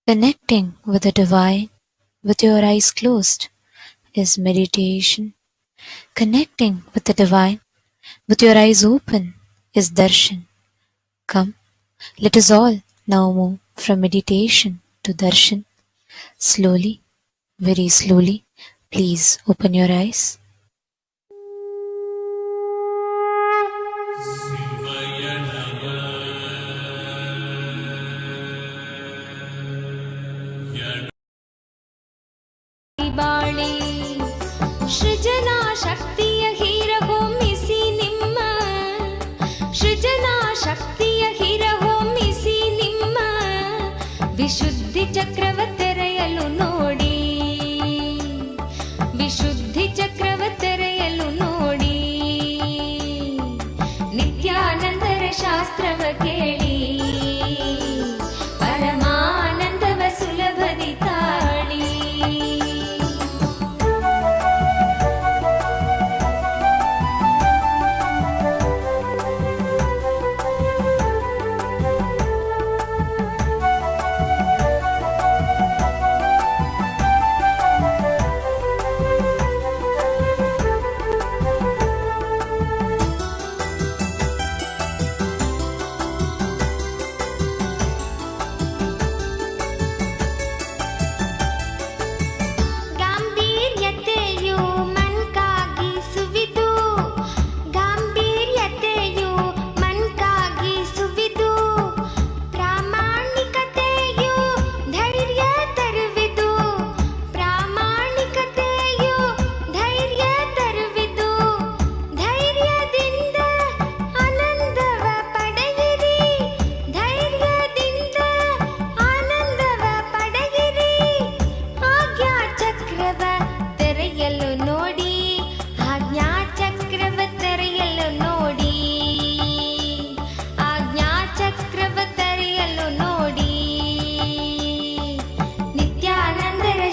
Connecting with the divine with your eyes closed is meditation. Connecting with the divine with your eyes open is darshan. Come, let us all now move from meditation to darshan. Slowly, very slowly, please open your eyes. ಬಾಳಿ ಸೃಜನಾ ಶಕ್ತಿಯ ಹೀರಹೊಮ್ಮಿಸಿ ನಿಮ್ಮ ಸೃಜನಾ ಶಕ್ತಿಯ ಹೀರಹೊಮ್ಮಿಸಿ ನಿಮ್ಮ ವಿಶುದ್ಧಿ ಚಕ್ರವ ತೆರೆಯಲು ನೋಡಿ, ವಿಶುದ್ಧಿ ಚಕ್ರವ ತೆರೆಯಲು ನೋಡಿ. ನಿತ್ಯಾನಂದರ ಶಾಸ್ತ್ರವ ಕೇಳಿ ಪರಮಾನಂದವ ಸುಲಭದಿ ತಾಳಿ.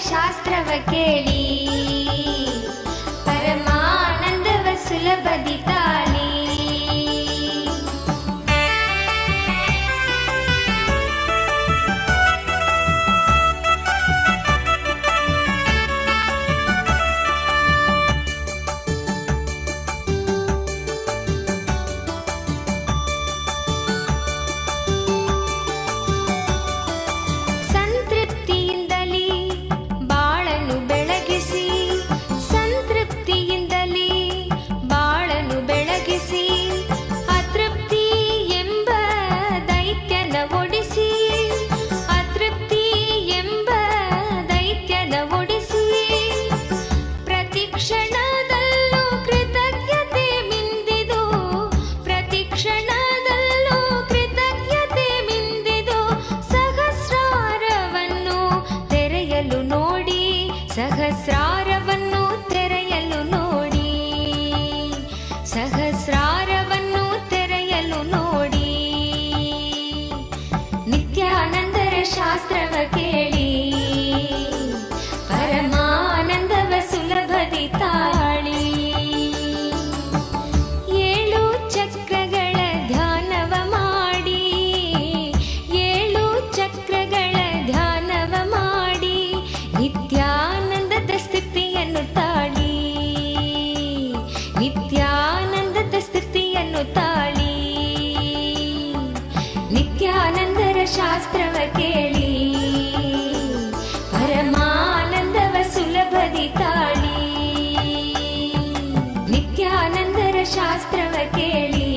ಶಾಸ್ತ್ರವ ಕೇಳಿ ಪರಮಾನಂದವ ಸುಲಭದಿ ತಾಳಿ. ಸಹಸ್ರಾರವನ್ನು ತೆರೆಯಲು ನೋಡಿ, ಸಹಸ್ರಾರವನ್ನು ತೆರೆಯಲು ನೋಡಿ. ನಿತ್ಯಾನಂದರ ಶಾಸ್ತ್ರವ ಕೇಳಿ ಪರಮಾನಂದವ ಸುಲಭದಿ ತಾಳಿ. ಏಳು ಚಕ್ರಗಳ ಧ್ಯಾನವ ಮಾಡಿ, ಏಳು ಚಕ್ರಗಳ ಧ್ಯಾನವ ಮಾಡಿ ನಿತ್ಯಾನಂದದ ಸ್ಥಿತಿಯನ್ನು ತಾಳಿ, ನಿತ್ಯಾನಂದದ ಸ್ಥಿತಿಯನ್ನು ತಾಳಿ. ನಿತ್ಯಾನಂದರ ಶಾಸ್ತ್ರವ ಕೇಳಿ ಪರಮಾನಂದವ ಸುಲಭದಿ ತಾಳಿ. ನಿತ್ಯಾನಂದರ ಶಾಸ್ತ್ರವ ಕೇಳಿ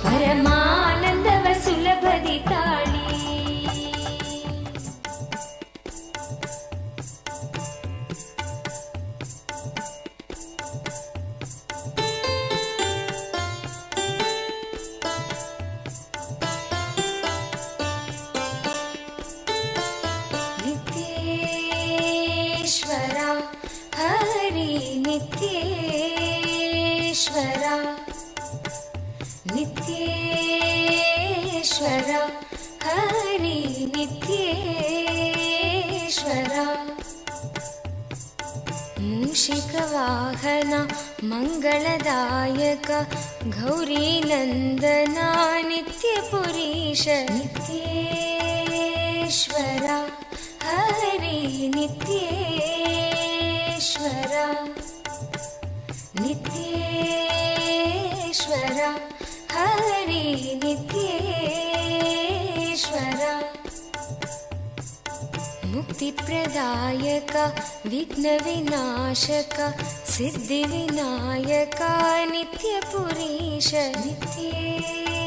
ಪರಮಾನಂದವ ಸುಲಭದಿ ತಾಳಿ. ನಿತ್ಯೇಶ್ವರ ಹರಿ ನಿತ್ಯೇಶ್ವರ, ನಿತ್ಯೇಶ್ವರ ಹರಿ ನಿತ್ಯೇಶ್ವರ. ಮೂಷಿಕ ವಾಹನ ಮಂಗಳದಾಯಕ ಗೌರಿ ನಂದನ ನಿತ್ಯ ಪುರೀಶ ನಿತ್ಯೇಶ್ವರ. हरि नित्येश्वर नित्येश्वर हरि नित्येश्वर मुक्तिप्रदायक विघ्नविनाशक सिद्धिविनायक नित्यपुरीश नित्येश्वर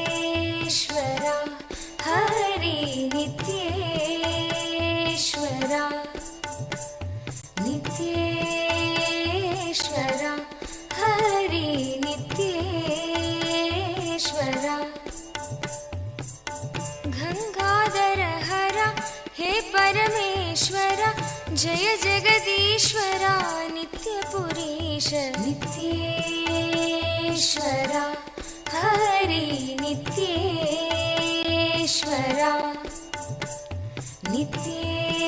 हरि नित्येश्वर नित्येश्वर हरि नित्येश्वर गंगाधर हर हे परमेश्वर जय जगदीश्वर नित्यपुरीश नित्येश्वर हरि नित्येश्वर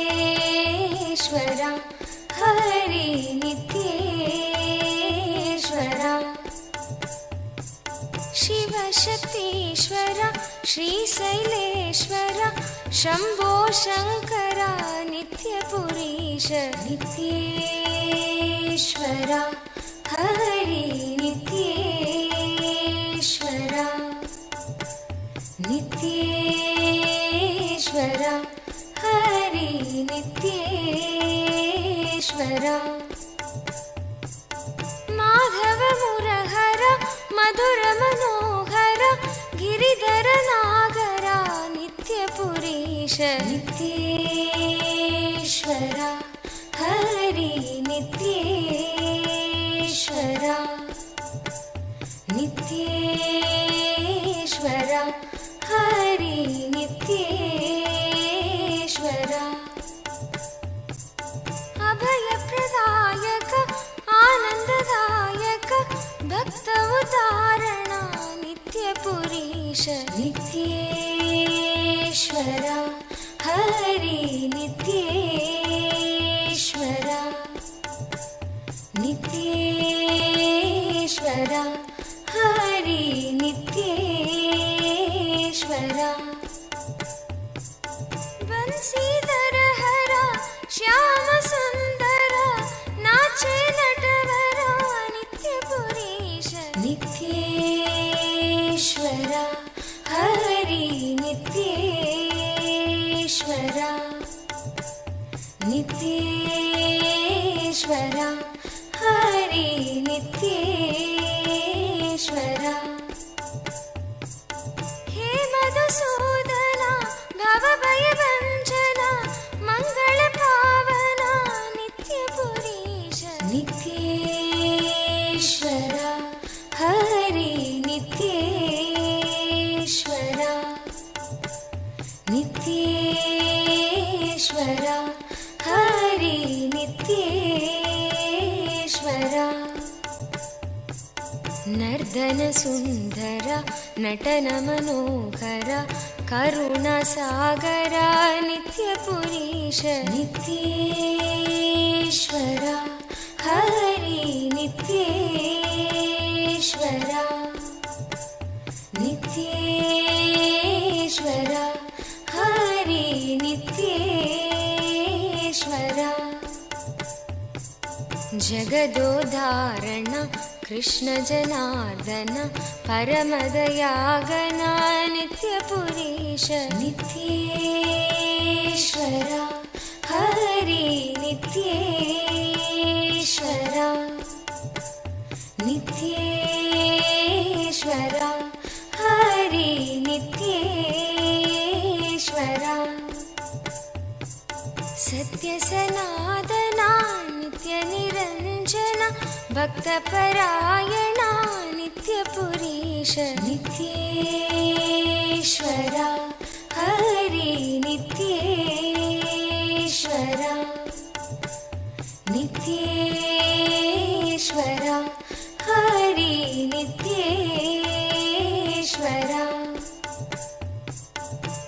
नित्येश्वर हरि नित्येश्वर शिवशक्तीश्वर श्रीशैलेश्वर शम्भो शङ्कर नित्यपुरीश नित्येश्वर हरि नित्येश्वर नित्येश्वर हरि नित्येश्वर माधव मुरहर मधुर मनोहर गिरिधर नागर नित्यपुरीश नित्येश्वर हरि नित्येश्वर नित्येश्वर हरि नित्येश्वर अभयप्रदायक आनन्ददायक भक्त उदाहरण नित्यपुरीश नित्येश्वर हरि नित्येश्वर नित्येश्वर हरि नित्येश्वर बंसीधर हर श्याम सुंदर नाचे नटवर नित्यपुरीश नित्येश्वर हरि नित्येश्वर नित्येश्वर हरि नित्येश्वर हे मधुसूदन भवभयभञ्जना मंगल पावन नित्यपुरीश नित्येश्वर हरि नित्येश्वर नित्येश्वर हरि नित्येश्वर नर्दन सुंदर नटन मनोहर करुण सागर नित्यपुरीश नित्येश्वर हरि नित्येश्वर नित्येश्वर हरि नित्येश्वर जगदोधारण कृष्ण जनार्दन परमदयागन नित्यपुरीश नित्येश्वर हरि नित्येश्वर नित्येश्वर हरि नित्येश्वर सत्य सनातना नित्य निरंजन भक्तपरायण नित्यपुरीश नित्येश्वर हरि नित्येश्वर नित्येश्वर हरि नित्येश्वर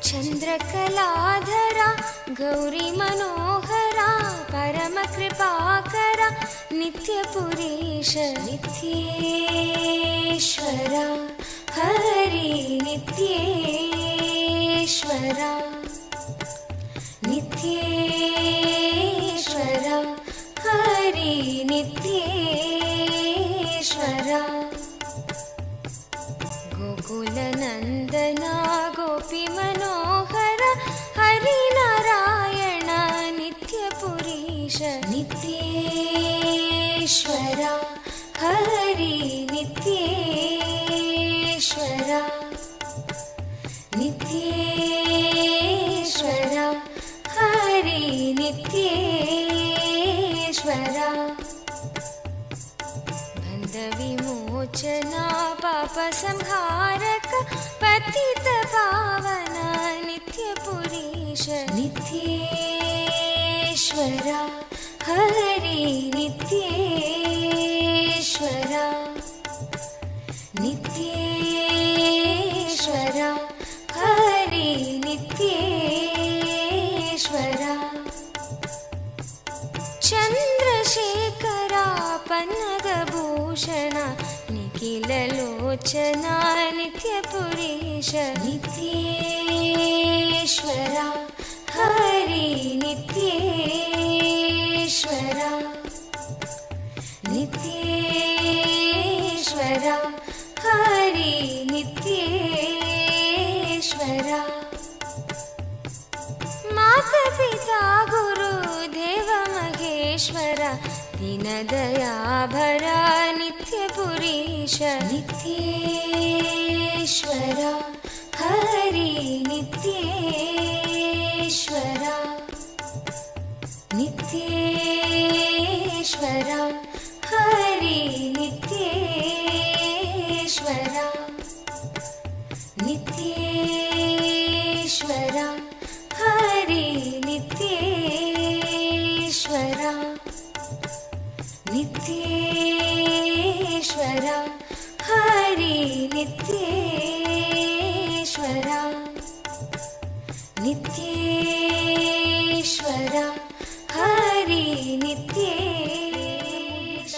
चंद्रकलाधर गौरी मनोहरा परम कृपाकर नित्यपुरीश नित्येश्वर हरि नित्येश्वर नित्येश्वरा हरि नित्येश्वरा बन्धविमोचना पापसंहारक पतितपावना नित्यपुरीश नित्येश्वरा हरि नित्येश्वरा नित्येश्वरा हरि नित्येश्वरा चन्द्रशेखरा पन्नगभूषणा निखिललोचना नित्यपुरीश नित्येश्वरा हरि नित्येश्वरा नित्येश्वरा हरि नित्येश्वरा मातापिता गुरुदेव महेश्वरा दीनदयाभरा नित्यपुरीश नित्येश्वरा हरि नित्येश्वरा नित्येश्वरा हरि नित्येश्वरा नित्येश्वरा हरि नित्येश्वरा नित्येश्वरा हरि नित्येश्वरा नित्येश्वरा हरि नित्येश्वरा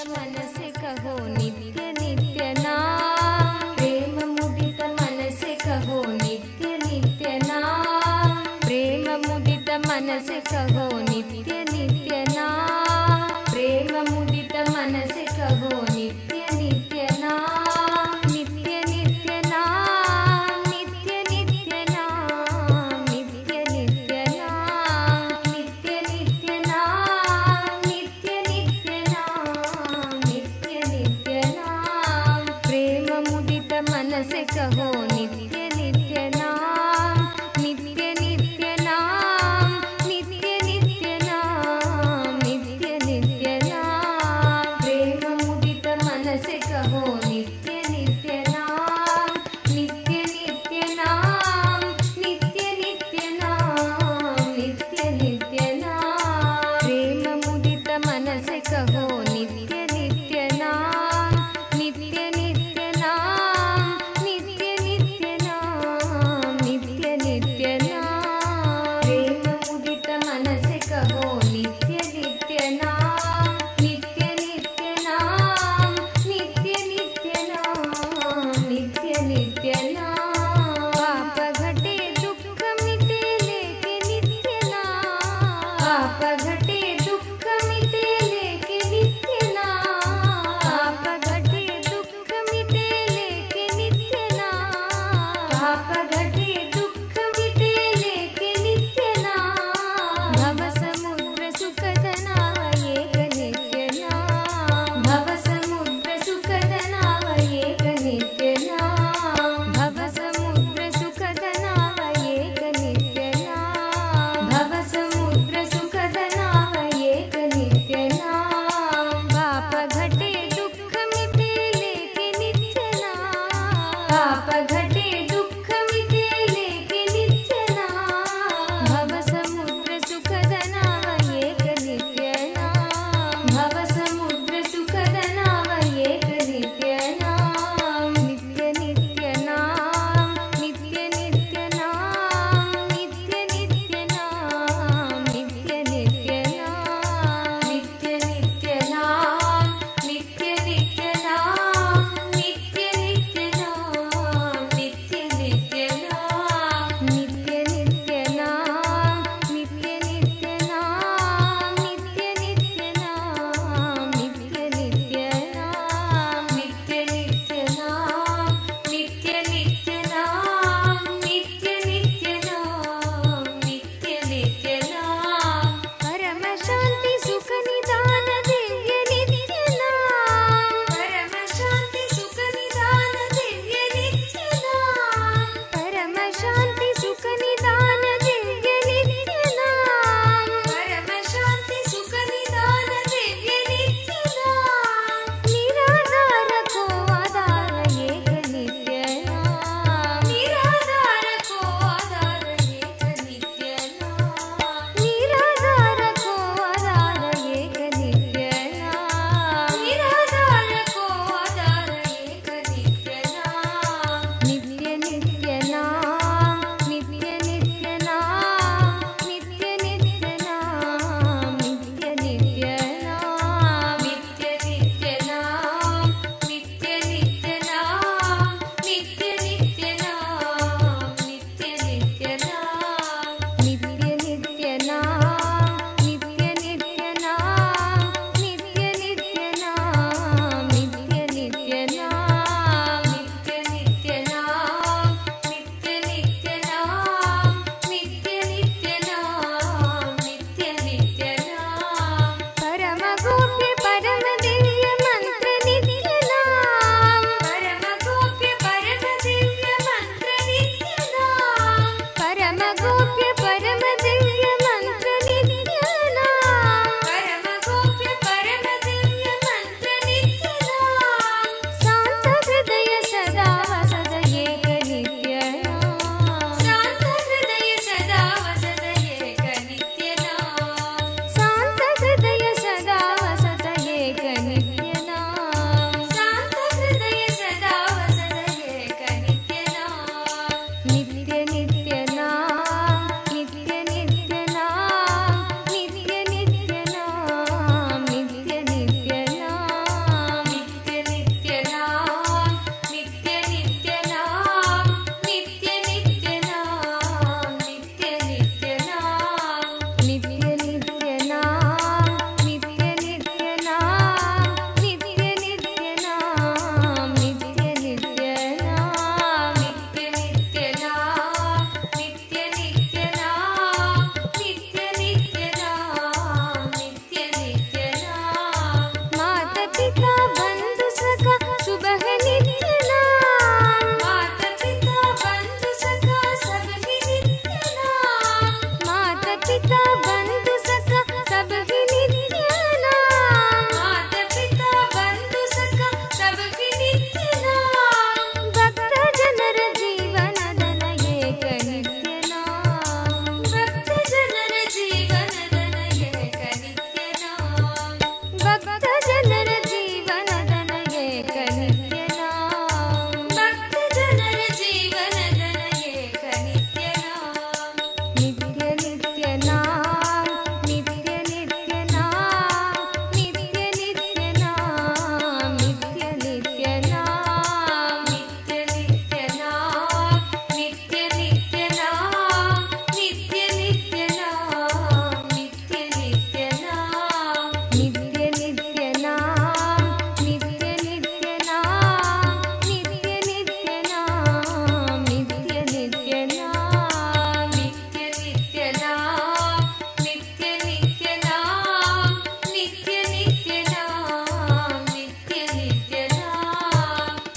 मन से कहो नित्य नित्य नाम प्रेम मुदित मन से कहो नित्य नित्य नाम प्रेम मुदित मन से कहो नित्य नित्य नाम प्रेम मुदित मन से कहो नित्य नित्य नाम नित्य नित्य नाम नित्य नित्य नाम नित्य नित्य नाम नित्य नित्य नाम नित्य नित्य नाम नित्य नित्य नाम प्रेम मुदित मन से कहो नित्य नित्य नाम नित्य नित्य नाम नित्य नित्य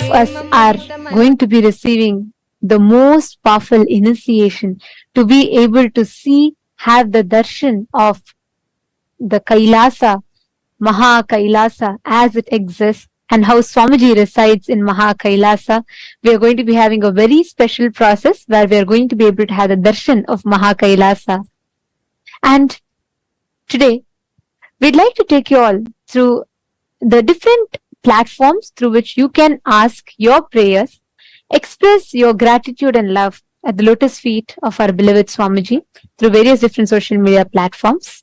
of us are going to be receiving the most powerful initiation to be able to see, have the darshan of the Kailasa, Maha Kailasa as it exists, and how Swamiji resides in Maha Kailasa. We are going to be having a very special process where we are going to be able to have the darshan of Maha Kailasa. And today, we'd like to take you all through the different platforms through which you can ask your prayers, express your gratitude and love at the lotus feet of our beloved Swamiji through various different social media platforms.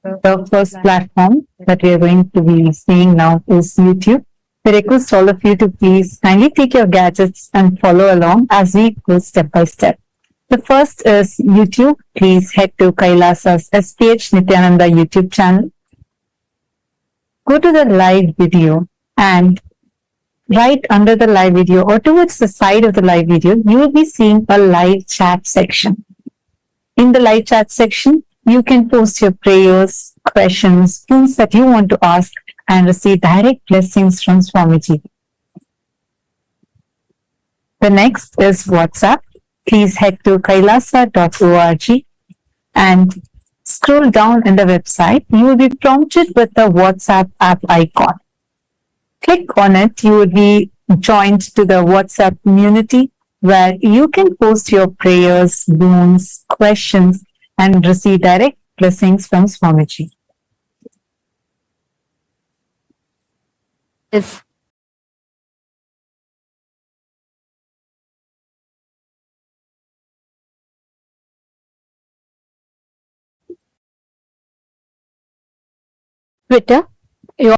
The first platform that we are going to be seeing now is YouTube. We request all of you to please kindly take your gadgets and follow along as we go step by step. The first is YouTube. Please head to Kailasa's SPH Nityananda YouTube channel. Go to the live video, and right under the live video or towards the side of the live video, you will be seeing a live chat section. In the live chat section, you can post your prayers, questions, things that you want to ask and receive direct blessings from Swamiji. The next is WhatsApp. Please head to kailasa.org and scroll down in the website. You will be prompted with the WhatsApp app icon. Click on it. You will be joined to the WhatsApp community where you can post your prayers, boons, questions, and receive direct blessings from Swamiji. Yes. Twitter. You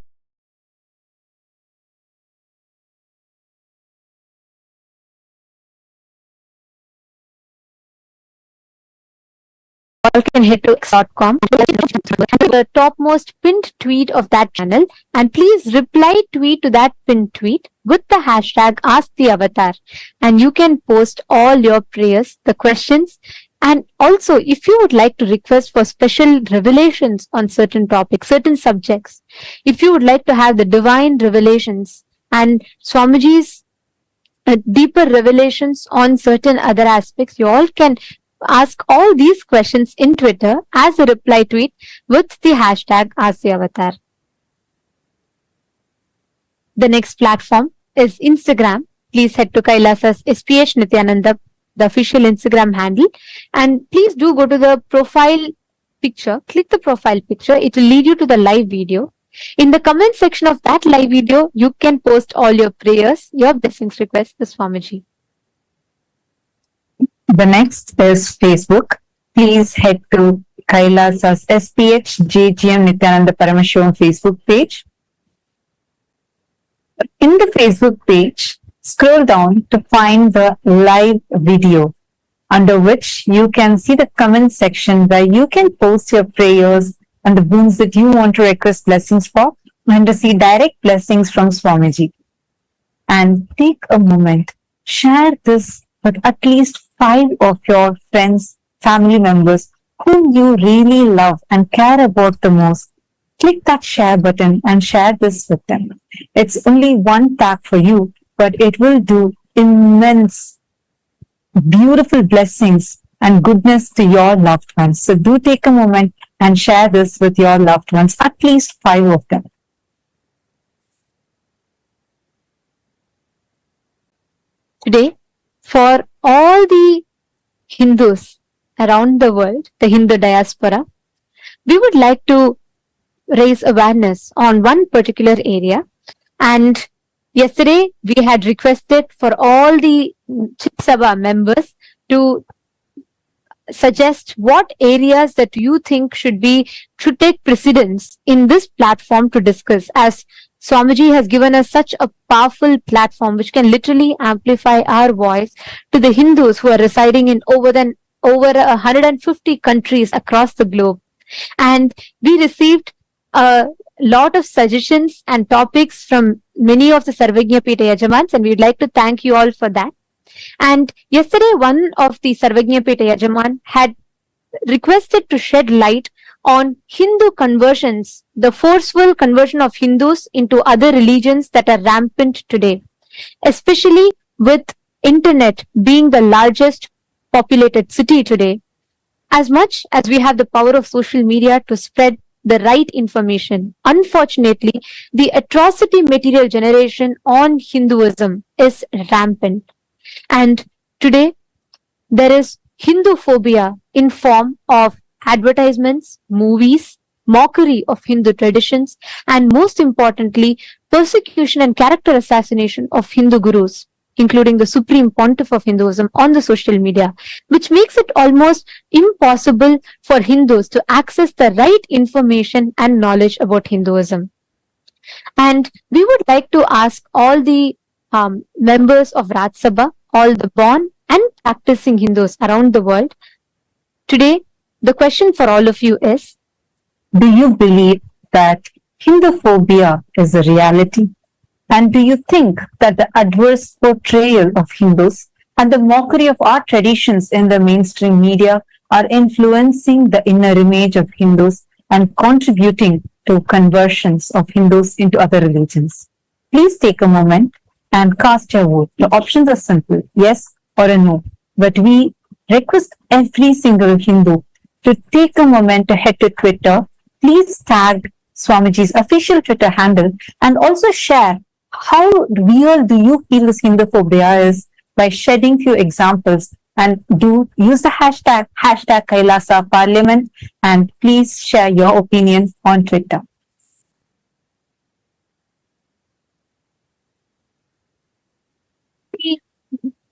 all can head to x.com, the topmost pinned tweet of that channel, and please reply tweet to that pinned tweet with the hashtag #AskTheAvatar, and you can post all your prayers, the questions, and also if you would like to request for special revelations on certain topics, certain subjects, if you would like to have the divine revelations and Swamiji's deeper revelations on certain other aspects, you all can ask all these questions in Twitter as a reply tweet with the hashtag #AskTheAvatar. The next platform is Instagram. Please head to Kailasa's SPH Nityananda, the official Instagram handle, and please do go to the profile picture. Click the profile picture. It will lead you to the live video. In the comment section of that live video, you can post all your prayers, your blessings requests to Swamiji. The next is Facebook. Please head to Kailasa's SPH JGM Nityananda Paramashivam Facebook page. In the Facebook page, scroll down to find the live video, under which you can see the comment section where you can post your prayers and the boons that you want to request blessings for and receive direct blessings from Swamiji. And take a moment, share this with at least 5 of your friends, family members whom you really love and care about the most. Click that share button and share this with them. It's only one tap for you, but it will do immense, beautiful blessings and goodness to your loved ones. So do take a moment and share this with your loved ones, at least 5 of them. Today, for all the Hindus around the world, the Hindu diaspora, we would like to raise awareness on one particular area. And yesterday, we had requested for all the Chit Sabha members to suggest what areas that you think should take precedence in this platform to discuss, as Swamiji has given us such a powerful platform which can literally amplify our voice to the Hindus who are residing in over 150 countries across the globe. And we received a lot of suggestions and topics from many of the Sarvagnya Pita Yajamans, and we would like to thank you all for that. And yesterday, one of the Sarvagnya Pita Yajaman had requested to shed light on Hindu conversions, the forceful conversion of Hindus into other religions that are rampant today, especially with internet being the largest populated city today. As much as we have the power of social media to spread the right information, unfortunately, the atrocity material generation on Hinduism is rampant. And today, there is Hindu phobia in form of advertisements, movies, mockery of Hindu traditions, and most importantly, persecution and character assassination of Hindu gurus, including the supreme pontiff of Hinduism on the social media, which makes it almost impossible for Hindus to access the right information and knowledge about Hinduism. And we would like to ask all the members of Raj Sabha, all the born and practicing Hindus around the world. Today, the question for all of you is, Do you believe that Hinduphobia is a reality? And do you think that the adverse portrayal of Hindus and the mockery of our traditions in the mainstream media are influencing the inner image of Hindus and contributing to conversions of Hindus into other religions? Please take a moment and cast your vote. The options are simple, yes or a no. But we request every single Hindu to take a moment to head to Twitter. Please tag Swamiji's official Twitter handle and also share how real do you feel this Hinduphobia is by shedding few examples, and do use the hashtag Kailasa Parliament, and please share your opinion on Twitter.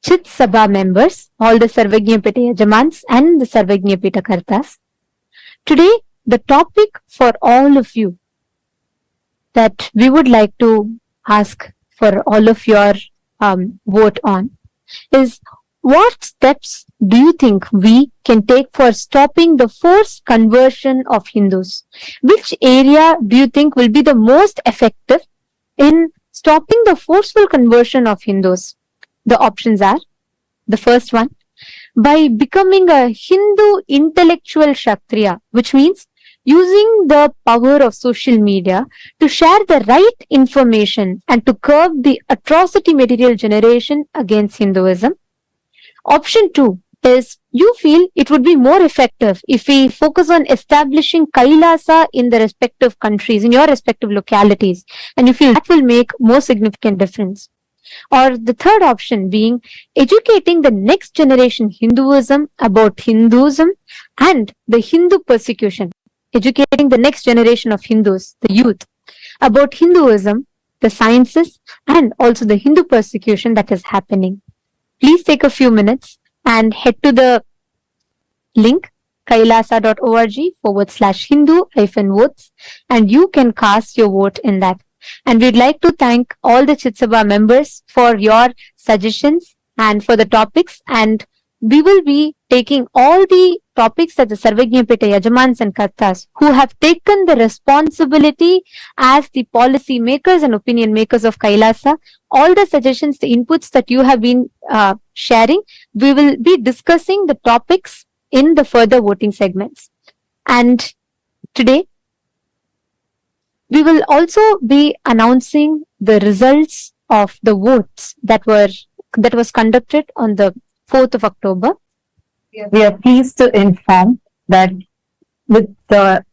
Chit Sabha members, all the Sarvajñapita Yajamans and the Sarvajñapita Kartas. Today, the topic for all of you that we would like to ask for all of your vote on is, what steps do you think we can take for stopping the forced conversion of Hindus? Which area do you think will be the most effective in stopping the forceful conversion of Hindus? The options are, the first one, by becoming a Hindu intellectual Kshatriya, which means using the power of social media to share the right information and to curb the atrocity material generation against Hinduism. Option 2 is, you feel it would be more effective if we focus on establishing Kailasa in the respective countries, in your respective localities, and you feel that will make more significant difference. Or the third option being educating the next generation Hinduism about Hinduism and the Hindu persecution, educating the next generation of Hindus, the youth, about Hinduism, the sciences, and also the Hindu persecution that is happening. Please take a few minutes and head to the link kailasa.org/Hindu-votes, and you can cast your vote in that. And we'd like to thank all the Chit Sabha members for your suggestions and for the topics. And we will be taking all the topics that the Sarvajñapita Yajamans and Kartas, who have taken the responsibility as the policy makers and opinion makers of Kailasa, all the suggestions, the inputs that you have been sharing, we will be discussing the topics in the further voting segments. And today, we will also be announcing the results of the votes that was conducted on the 4th of October. We are pleased to inform that with the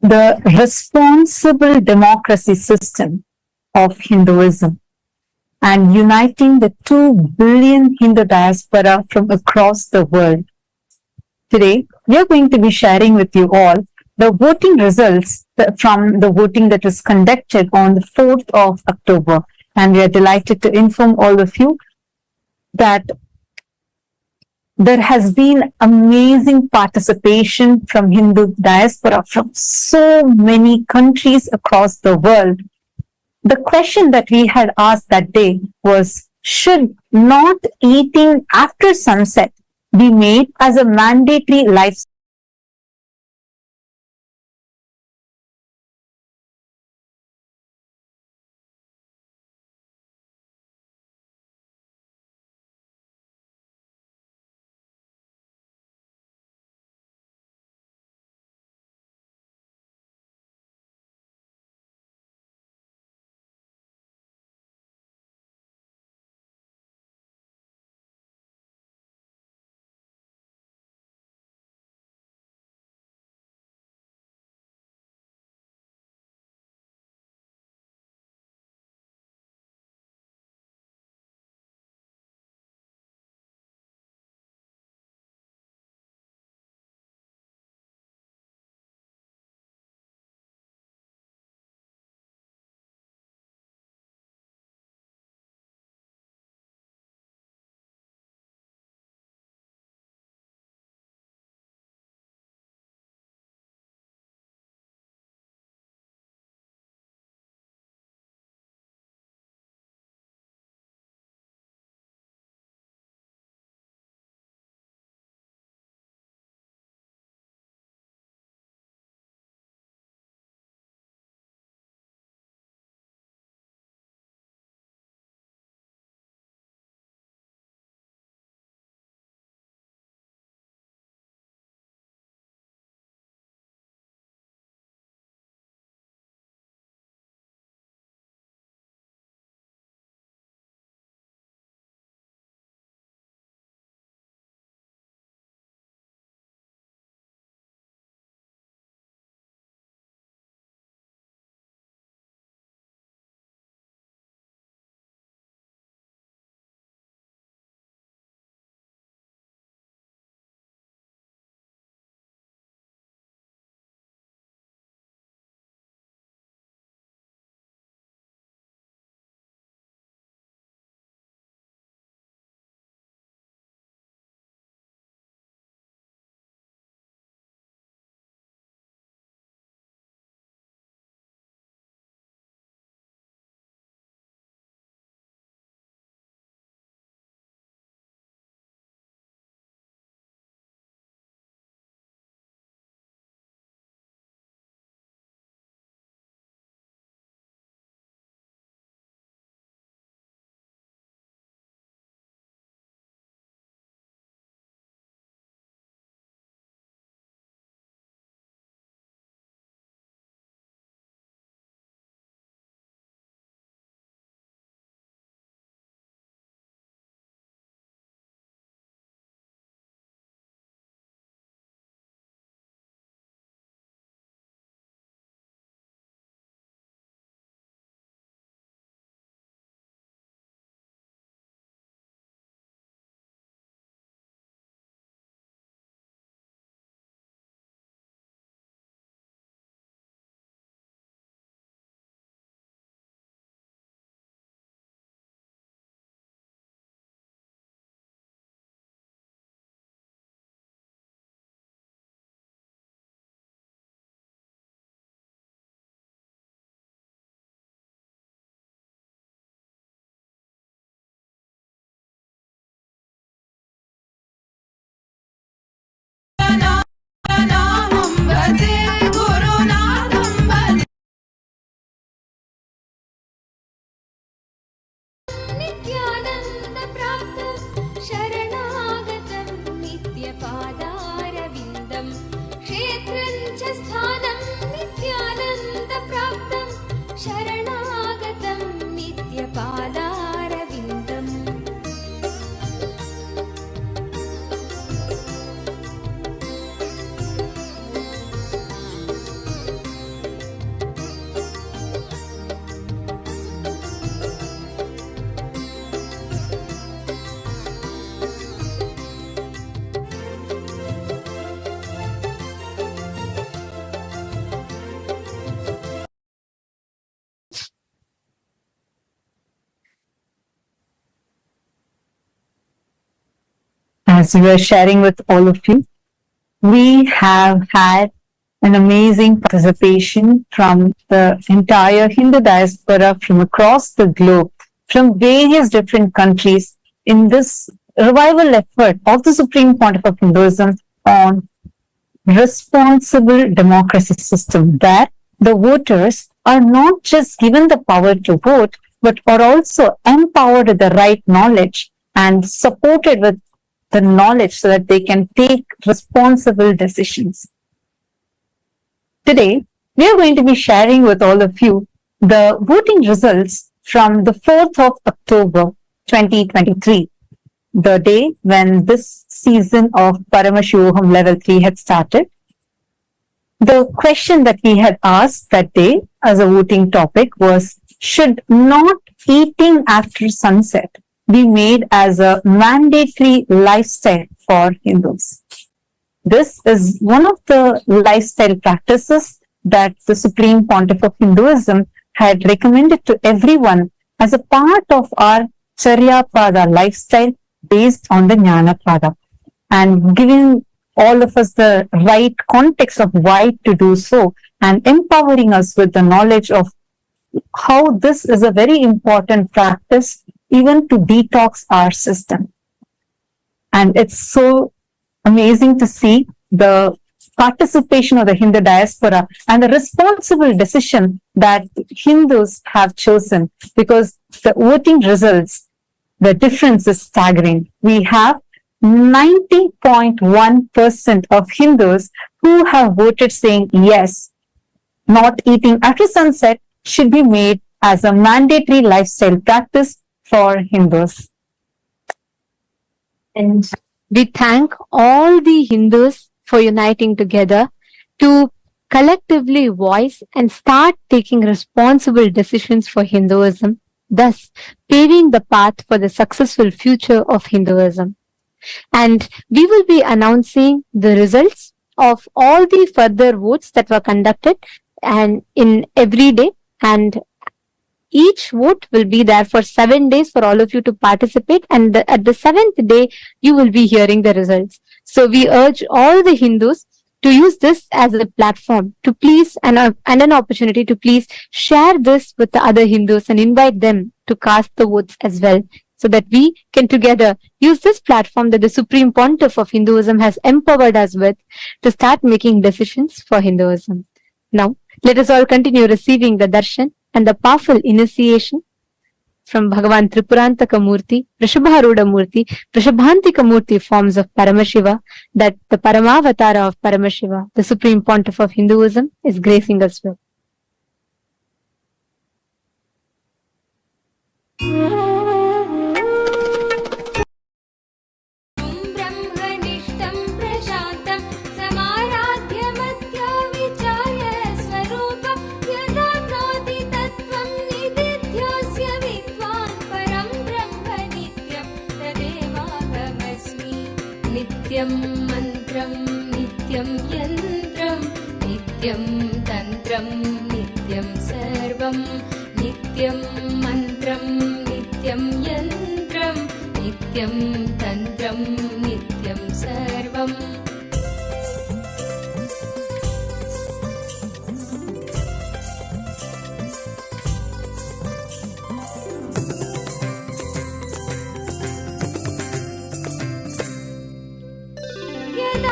the responsible democracy system of Hinduism and uniting the 2 billion Hindu diaspora from across the world. Today, we are going to be sharing with you all the voting results from the voting that was conducted on the 4th of October. And we are delighted to inform all of you that there has been amazing participation from Hindu diaspora from so many countries across the world. The question that we had asked that day was, should not eating after sunset be made as a mandatory life as we were sharing with all of you, we have had an amazing participation from the entire Hindu diaspora from across the globe, from various different countries in this revival effort of the Supreme Pontiff of Hinduism on responsible democracy system, where the voters are not just given the power to vote, but are also empowered with the right knowledge and supported with the knowledge so that they can take responsible decisions. Today, we are going to be sharing with all of you the voting results from the 4th of October 2023, the day when this season of Paramashivoham Level 3 had started. The question that we had asked that day as a voting topic was, should not eating after sunset be made as a mandatory lifestyle for Hindus? This is one of the lifestyle practices that the Supreme Pontiff of Hinduism had recommended to everyone as a part of our Charya Pada lifestyle based on the Jnana Pada, and giving all of us the right context of why to do so, and empowering us with the knowledge of how this is a very important practice even to detox our system. And it's so amazing to see the participation of the Hindu diaspora and the responsible decision that Hindus have chosen, because the voting results, the difference is staggering. We have 90.1% of Hindus who have voted saying yes, not eating after sunset should be made as a mandatory lifestyle practice for Hindus. And we thank all the Hindus for uniting together to collectively voice and start taking responsible decisions for Hinduism, thus paving the path for the successful future of Hinduism. And we will be announcing the results of all the further votes that were conducted and in every day, and each vote will be there for 7 days for all of you to participate, and at the 7th day you will be hearing the results. So we urge all the Hindus to use this as a platform to please and an opportunity to please share this with the other Hindus and invite them to cast the votes as well, so that we can together use this platform that the Supreme Pontiff of Hinduism has empowered us with to start making decisions for Hinduism. Now, let us all continue receiving the darshan and the powerful initiation from Bhagavan Tripurantaka Murthy, Vrishabharuda Murthy, Vrishabhantika Murthy forms of Paramashiva, that the Paramavatara of Paramashiva, the Supreme Pontiff of Hinduism, is gracing us with. ब्रह्मनिष्ठं प्रशान्तं समाराध्यमत्या विचार्य स्वरूपं यदाप्नोति तत्त्वं निदिध्योऽस्य विद्वान् परं ब्रह्म नित्यं तदेवाहमस्मि। नित्यं मन्त्रं नित्यं यन्त्रं नित्यं तन्त्रं नित्यं सर्वं नित्यं मन्त्रं नित्यं यन्त्रं नित्यं तन्त्रं नित्यं सर्वम्।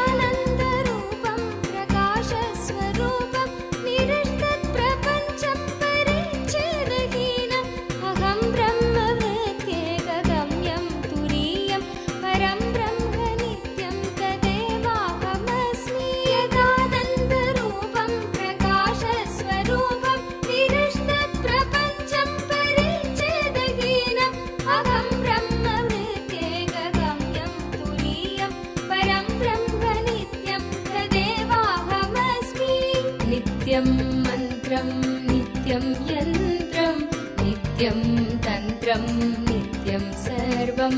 यदानन्दरूपं प्रकाशस्वरूपं निरस्तत्प्रपञ्चं परिच्छेदहीनम् अहं ब्रह्मवृत्त्येकगम्यं तुरीयं परं ब्रह्म नित्यं तदेवाहमस्मि। यदानन्दरूपं प्रकाशस्वरूपं निरस्तत्प्रपञ्चं परिच्छेदहीनम् अहं ब्रह्मवृत्त्येकगम्यं तुरीयं परं ब्रह्म नित्यं तदेवाहमस्मि। नित्यं मन्त्रं नित्यं यन्त्रं नित्यं तन्त्रं नित्यं सर्वं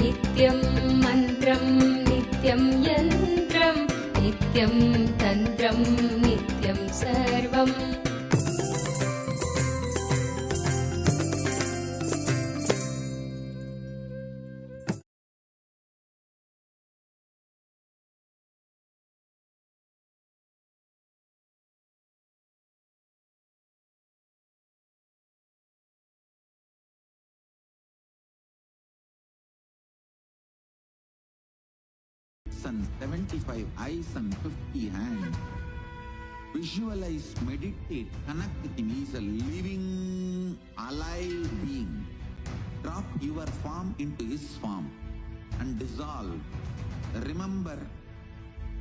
नित्यं मन्त्रं नित्यं यन्त्रं नित्यं तन्त्रं नित्यं सर्वम्। and 75 eyes and 50 hands. Visualize, meditate, connect with him. He is a living, alive being. Drop your form into his form and dissolve. Remember,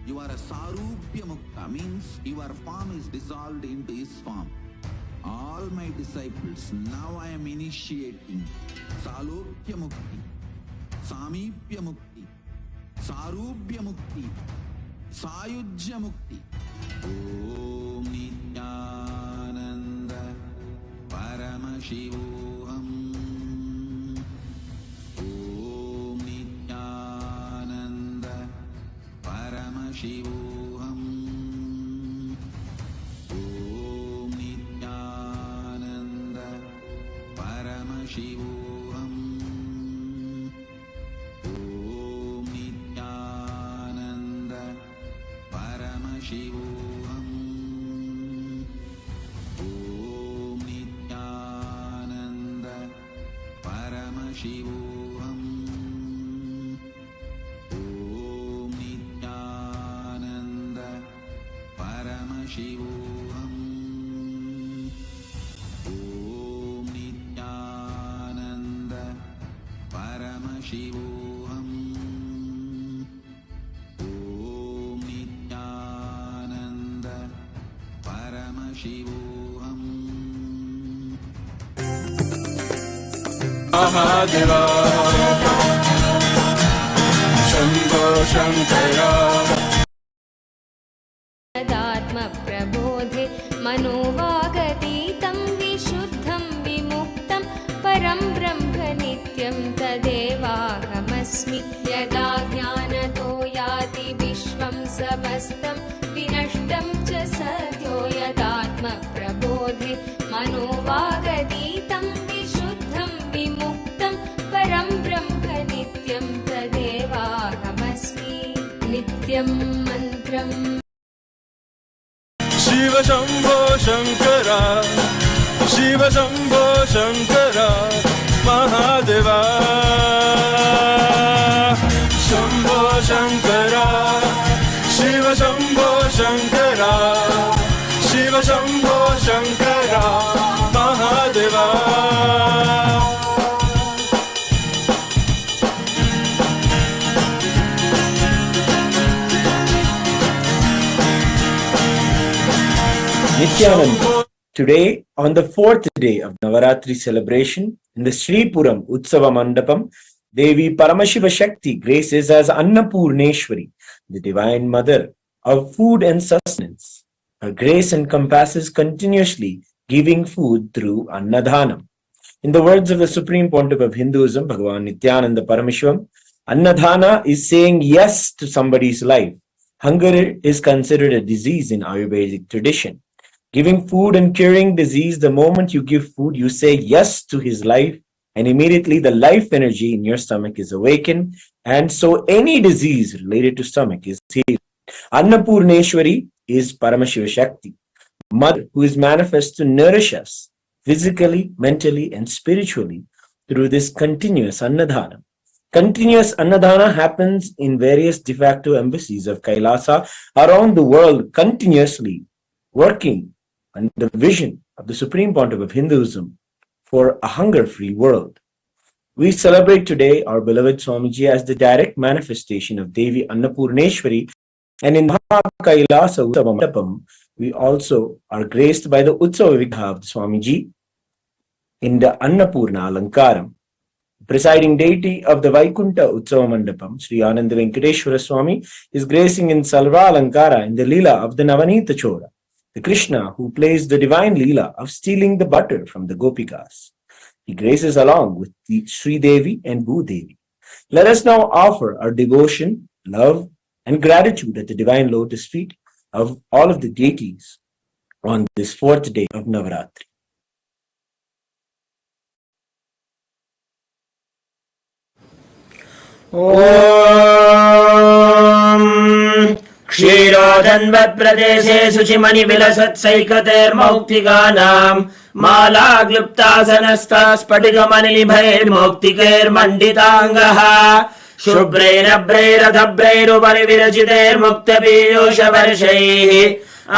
you are a Sarupya Mukta, means your form is dissolved into his form. All my disciples, now I am initiating Salokya Mukti, Samipya Mukti, Sarupya Mukti, Sayujya Mukti. Om Nityananda Paramashivoham. Om Nityananda Paramashivoham. Om Nityananda Paramashivoham. Om Nityananda Paramashivoham. Om Nityananda Paramashivoham. Om Nityananda Paramashivoham. Om Nityananda Paramashivoham. Om Nityananda Paramashivoham. Mahadeva Shambho Shankara तदात्मप्रबोधे मनोवागतीतं विशुद्धं विमुक्तं परं ब्रह्म नित्यं तदेवाहमस्मि यदा ज्ञानतो याति विश्वं समस्तं विनष्टं च सद्यो यदात्मप्रबोधे मनोवागतीतं विशुद्धं विमुक्तं परं ब्रह्म नित्यं तदेवाहमस्मि नित्यं मन्त्रम् Shiva Shambho Shankara Shiva Shambho Shankara Mahadeva Shambho Shankara Shiva Shambho Shankara Shiva Shambho Shankara Mahadeva Nityananda. Today, on the fourth day of Navaratri celebration, in the Sripuram Utsava Mandapam, Devi Paramashiva Shakti graces as Annapurneshwari, the Divine Mother of food and sustenance. Her grace encompasses continuously giving food through Annadhanam. In the words of the Supreme Pontiff of Hinduism, Bhagavan Nityananda Parameshwaram, Annadhana is saying yes to somebody's life. Hunger is considered a disease in Ayurvedic tradition. Giving food and curing disease, the moment you give food, you say yes to his life, and immediately the life energy in your stomach is awakened, and so any disease related to stomach is healed. Annapurneshwari is Paramashiva Shakti, Mother who is manifest to nourish us physically, mentally, and spiritually through this continuous Annadhana. Continuous Annadhana happens in various de facto embassies of Kailasa around the world, continuously working on the vision of the Supreme Pontiff of Hinduism for a hunger-free world. We celebrate today our beloved Swamiji as the direct manifestation of Devi Annapurneshwari, and in Kailasa Utsava Mandapam, we also are graced by the Utsava Vigha of Swamiji in the Annapurna Alankaram. Presiding deity of the Vaikunta Utsava Mandapam, Sri Ananda Venkateshwara Swami, is gracing in Salva Alankara in the Leela of the Navanita Chora, the Krishna who plays the divine Leela of stealing the butter from the Gopikas. He graces along with the Sri Devi and Bhu Devi. Let us now offer our devotion, love, and gratitude at the divine lotus feet of all of the deities on this fourth day of Navaratri. ॐ क्षीरोदन्वत्प्रदेशे शुचिमणिविलसत्सैकतेर्मौक्तिकानाम् मालाग्लुप्तासनस्था स्फटिकमणिनिभैर्मौक्तिकैर्मण्डिताङ्गः शुभ्रैरभ्रैरधभ्रैरुपरि विरचितैर्मुक्तपीयूषवर्षैः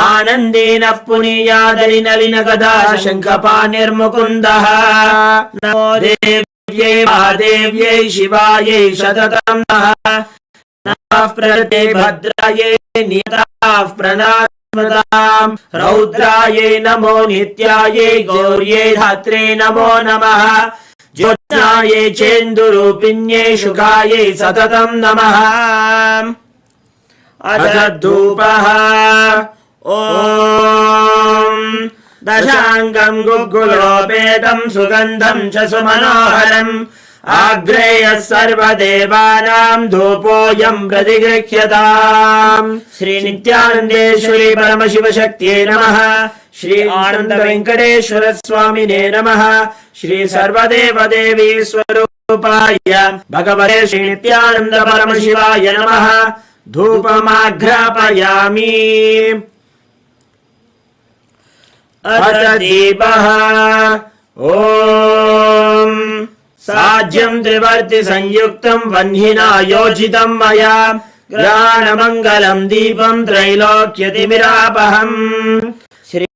आनन्दीनः पुनीयादरिनलिनगदा शङ्खपाणिर्मुकुन्दः नमो देव्यै महादेव्यै शिवायै सततं नः नमः प्रकृते भद्रायै नियताः प्रणामताम् रौद्रायै नमो नित्यायै गौर्यै धात्रे नमो नमः ज्योत्स्नायै चेन्दुरूपिण्यै शुकायै सततं नमः अथ धूपः ॐ दशाङ्गं गुग्गुलोपेतं सुगन्धं च सुमनोहरम् आग्रेयः सर्वदेवानां धूपोऽयं प्रतिगृह्यताम् श्री नित्यानन्देश्वरी परमशिवशक्त्यै नमः श्री आनन्द वेङ्कटेश्वर स्वामिने नमः श्री सर्वदेवदेवी स्वरूपाय भगवते श्री नित्यानन्द परमशिवाय नमः धूपमाघ्रापयामि अथ दीपः ॐ साज्यं त्रिवर्ति संयुक्तं वह्निना योजितं मया ग्रहाणमङ्गलं दीपं त्रैलोक्यतिमिरापहम् श्री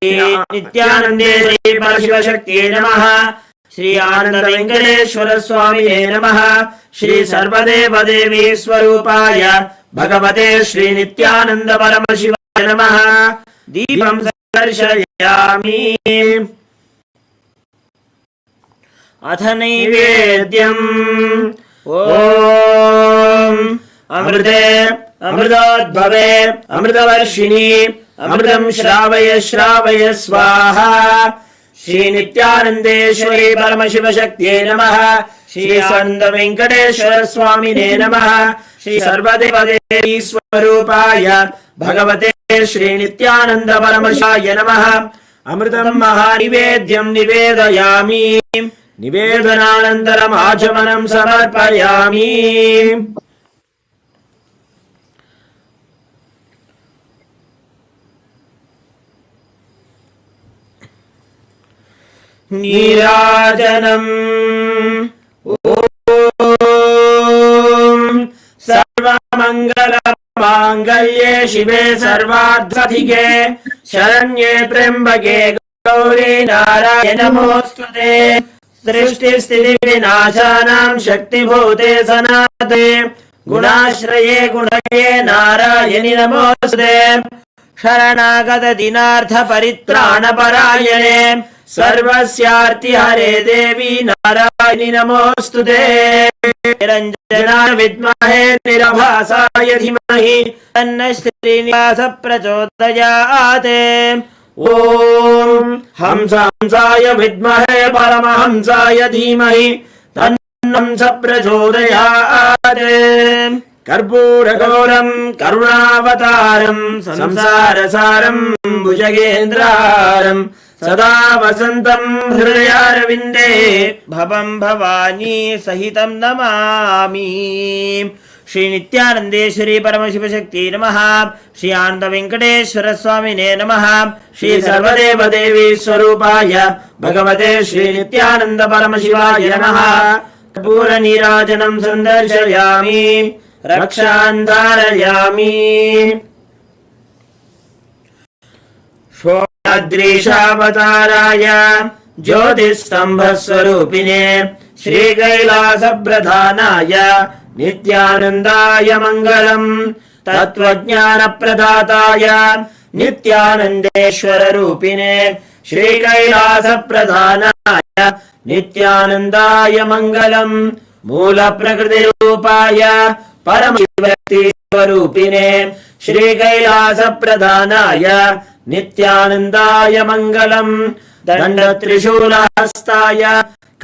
नित्यानन्देश्वरी परमशिवशक्त्यै नमः श्री आनन्द वेङ्कटेश्वर स्वामिने नमः श्री सर्वदेवदेवी स्वरूपाय भगवते श्री नित्यानन्द परमशिवाय नमः दीपं दर्शयामि अथ नैवेद्यम् ॐ अमृते अमृतोद्भवे अमृतवर्षिणि अमृतं श्रावय श्रावय स्वाहा श्री नित्यानन्देश्वरी परमशिवशक्त्यै नमः श्री आनन्द वेङ्कटेश्वर स्वामिने नमः श्री सर्वदेवदेवी स्वरूपाय भगवते श्री नित्यानन्द परमशिवाय नमः अमृतं महानिवेद्यं निवेदयामि निवेदनानन्तरम् आचमनं समर्पयामि नीराजनम् ॐ सर्वमङ्गलमाङ्गल्ये शिवे सर्वार्थसाधिके शरण्ये त्र्यम्बके गौरी नारायणे नमोऽस्तुते सृष्टिस्थितिविनाशानां शक्तिभूते सनातने गुणाश्रये गुणये नारायणि नमोऽस्तुते शरणागत दिनार्थ परित्राणपरायणे सर्वस्यार्ति हरे देवी नारायणि नमोऽस्तुते निरञ्जनाय विद्महे निरभासाय धीमहि तन्नः श्रीनिवास प्रचोदयात् ॐ हंसाय विद्महे परमहंसाय धीमहि तन्नः हंस प्रचोदयात् कर्पूरगौरं करुणावतारं संसारसारं भुजगेन्द्रहारं सदा वसन्तं हृदयारविन्दे भवं भवानी सहितं नमामि श्री नित्यानन्देश्वरी परमशिवशक्त्यै नमः श्री आनन्द वेङ्कटेश्वर स्वामिने नमः श्री सर्वदेवदेवी स्वरूपाय भगवते श्री नित्यानन्द परमशिवाय नमः कर्पूरनीराजनं सन्दर्शयामि रक्षान् धारयामि षोडदृशावताराय ज्योतिस्तम्भस्वरूपिणे श्रीकैलासप्रधानाय नित्यानन्दाय मङ्गलम् तत्त्वज्ञानप्रदाताय नित्यानन्देश्वररूपिणे श्रीकैलासप्रधानाय नित्यानन्दाय मङ्गलम् मूलप्रकृतिरूपाय परमशिवशक्तिस्वरूपिणे श्रीकैलासप्रधानाय नित्यानन्दाय मङ्गलम् दण्डत्रिशूलहस्ताय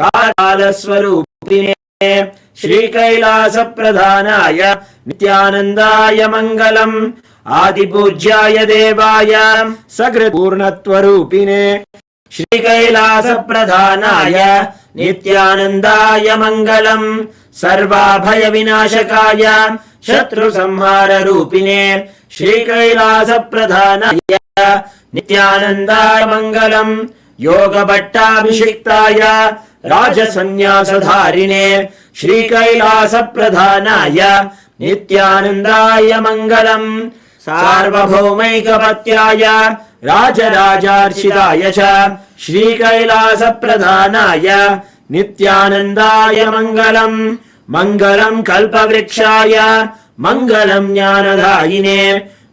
कालस्वरूपिणे श्रीकैलासप्रधानाय नित्यानन्दाय मङ्गलम् आदिपूज्याय देवाय सकृत्पूर्णत्वरूपिणे श्रीकैलासप्रधानाय नित्यानन्दाय मङ्गलम् सर्वाभयविनाशकाय शत्रुसंहाररूपिणे श्रीकैलासप्रधानाय नित्यानन्दाय मङ्गलम् योगभट्टाभिषिक्ताय राजसन्न्यासधारिणे श्रीकैलासप्रधानाय नित्यानन्दाय मङ्गलम् सार्वभौमैकपत्याय राजराजार्चिताय च श्रीकैलासप्रधानाय नित्यानन्दाय मङ्गलम् मङ्गलम् कल्पवृक्षाय मङ्गलम् ज्ञानदायिने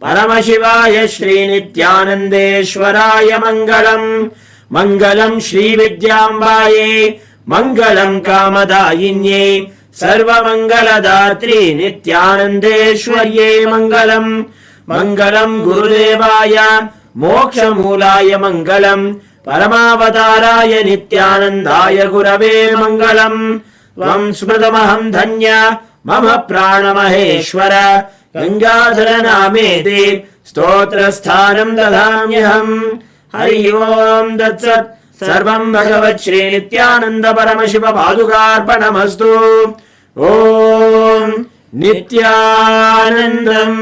परमशिवाय श्रीनित्यानन्देश्वराय मङ्गलम् मङ्गलम् श्रीविद्याम्बायै मङ्गलम् कामदायिन्यै सर्वमङ्गलदात्री नित्यानन्देश्वर्यै मङ्गलम् मङ्गलम् गुरुदेवाय मोक्षमूलाय मङ्गलम् परमावताराय नित्यानन्दाय गुरवे मङ्गलम् त्वम् स्मृतमहम् धन्य मम प्राणमहेश्वर गङ्गाधर नामेति स्तोत्रस्थानम् ददाम्यहम् हरि ओम् तत्सत् सर्वम् भगवत् श्री नित्यानन्द परमशिव पादुकार्पणमस्तु ओम् नित्यानन्दम्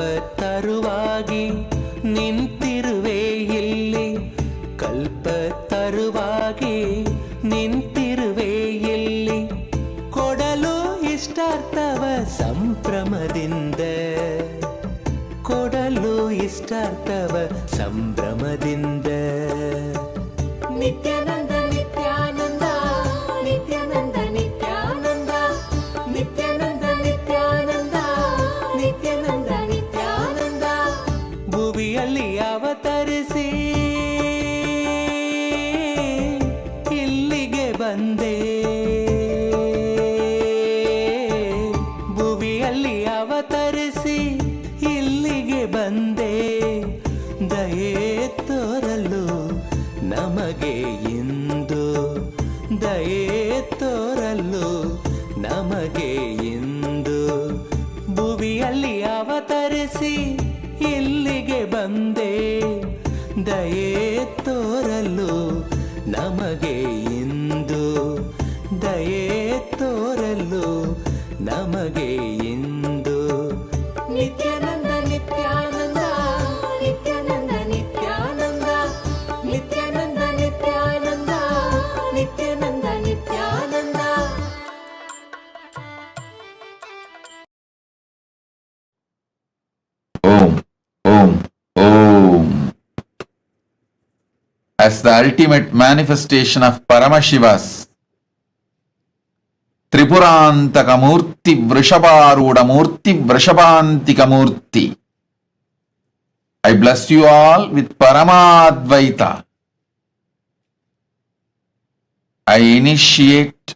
ಕಲ್ಪತರುವಾಗಿ ನಿಂತಿರುವೆ ಇಲ್ಲಿ ಕಲ್ಪತರುವಾಗಿ ನಿಂತಿರುವೆ ಇಲ್ಲಿ ಕೊಡಲು ಇಷ್ಟಾರ್ಥವ ಸಂಭ್ರಮದಿಂದ ಕೊಡಲು ಇಷ್ಟಾರ್ಥವ ಸಂಭ್ರಮದಿಂದ ನಿತ್ಯಾನಂದ ನಿತ್ಯಾನಂದ ನಿತ್ಯಾನಂದ ನಿತ್ಯಾನಂದ ನಿತ್ಯಾನಂದ ನಿತ್ಯಾನಂದ ನಿತ್ಯಾನಂದ ನಿತ್ಯಾನಂದ ಭುವಿಯಲ್ಲಿ ಅವತರಿಸಿ ಇಲ್ಲಿಗೆ ಬಂದೆ ಭುವಿಯಲ್ಲಿ ಅವತರಿಸಿ ಇಲ್ಲಿಗೆ ಬಂದೆ ದಯೆ ತೋರಲು ನಮಗೆ ಇಂದು ದಯೆ ತೋರಲು ನಮಗೆ ಇಂದು ಭುವಿಯಲ್ಲಿ ಅವತರಿಸಿ ಇಲ್ಲಿಗೆ ಬಂದೆ ದಯೆ ತೋರಲು ನಮಗೆ ಇಂದು ದಯೆ ತೋರಲು ನಮಗೆ ಇಂದು Nithyananda Nithyananda Nithyananda Nithyananda Nithyananda Nithyananda Nithyananda Nithyananda Om, Om, Om. As the ultimate manifestation of Paramashiva's Tripurantaka Murthy Vrishabharuda Murthy Vrishabhantika Murthy, I bless you all with Paramadvaita. I initiate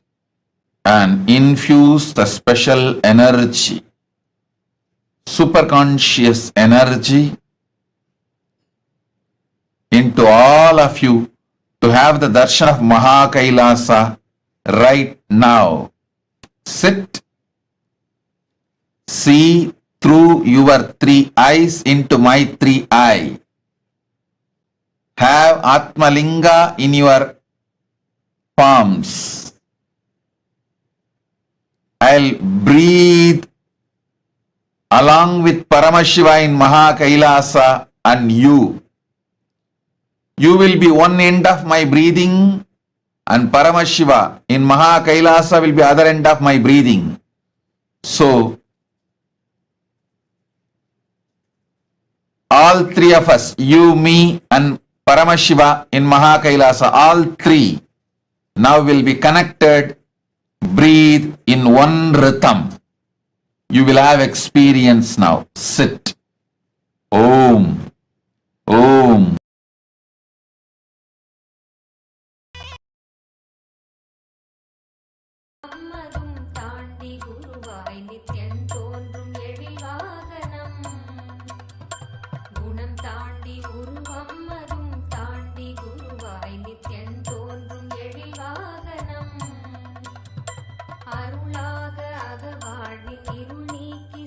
and infuse the special energy, superconscious energy, into all of you to have the darshan of Mahakailasa right now. Sit, see through your three eyes into my three eyes. Have Atmalinga in your palms. I'll breathe along with Paramashiva in Mahakailasa and you. You will be one end of my breathing and Paramashiva in Mahakailasa will be other end of my breathing. So, all three of us, you, me and Paramashiva in Mahakailasa, all three now will be connected, breathe in one rhythm. You will have experience now. Sit. Om. Om. அம்மரும் தாண்டி குருவாய் நித்யன் தோன்றும் எழில் வாகனம் குணம் தாண்டி உருவம்மரும் தாண்டி குருவாய் நித்யன் தோன்றும் எழில் வாகனம் அருளாக அகவாழ்வின் இருள் நீக்கி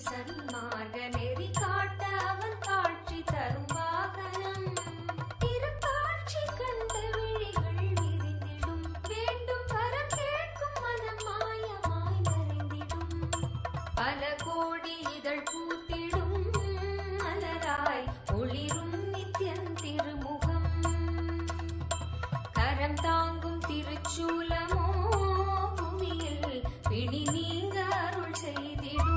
சன்மார்க்க நெறி காட்ட அவன் காட்சி தரும் வாகனம். திருக்காட்சி கண்ட விழிகள் விரிந்திடும், வேண்டும் வரம் கேட்கும் மனம் மாயமாய் மறைந்திடும். பல கோடி இதழ் பூத்திடும் மலராய் ஒளிரும் நித்யன் திருமுகம். கரம் தாங்கும் திருச்சூலமோ புவியில் பிடி நீங்க அருள் செய்திடும்.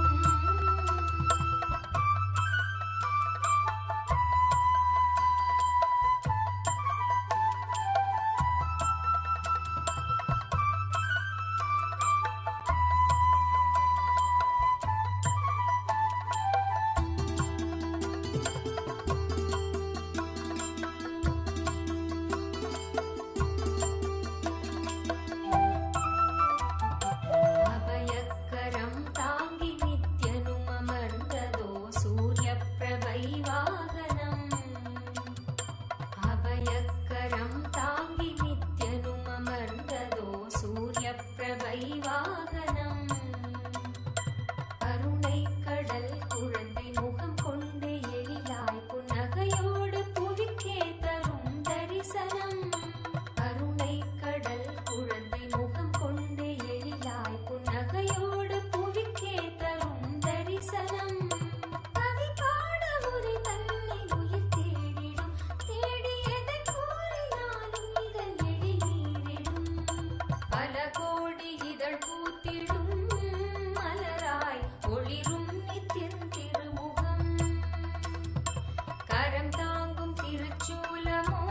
அபயக்கரம் தாங்கி நித்யனும் அமர்ந்ததோ சூரிய பிரபை வாகனம். அபயக்கரம் தாங்கி நித்யனும் அமர்ந்ததோ சூரிய பிரபை வாகனம். கருணை கடல் குழந்தை முகம் கொண்டு எழிலாய் புன்னகையோடு புவிக்கே தரும் தரிசனம். கருணை கடல் குழந்தை முகம் கொண்டு எழிலாய் புன்னகையோடு புவிக்கே தரும் தரிசனம். கவி பாட உரை தன்னை உயிர் தேடிடும், தேடியதை கூறினாலும் இதழ் எழிலீரிடும். பல கோடி இதழ் பூத்திடும் மலராய் ஒளிரும் நித்யன் திருமுகம். கரம் தாங்கும் திருச்சூலமோ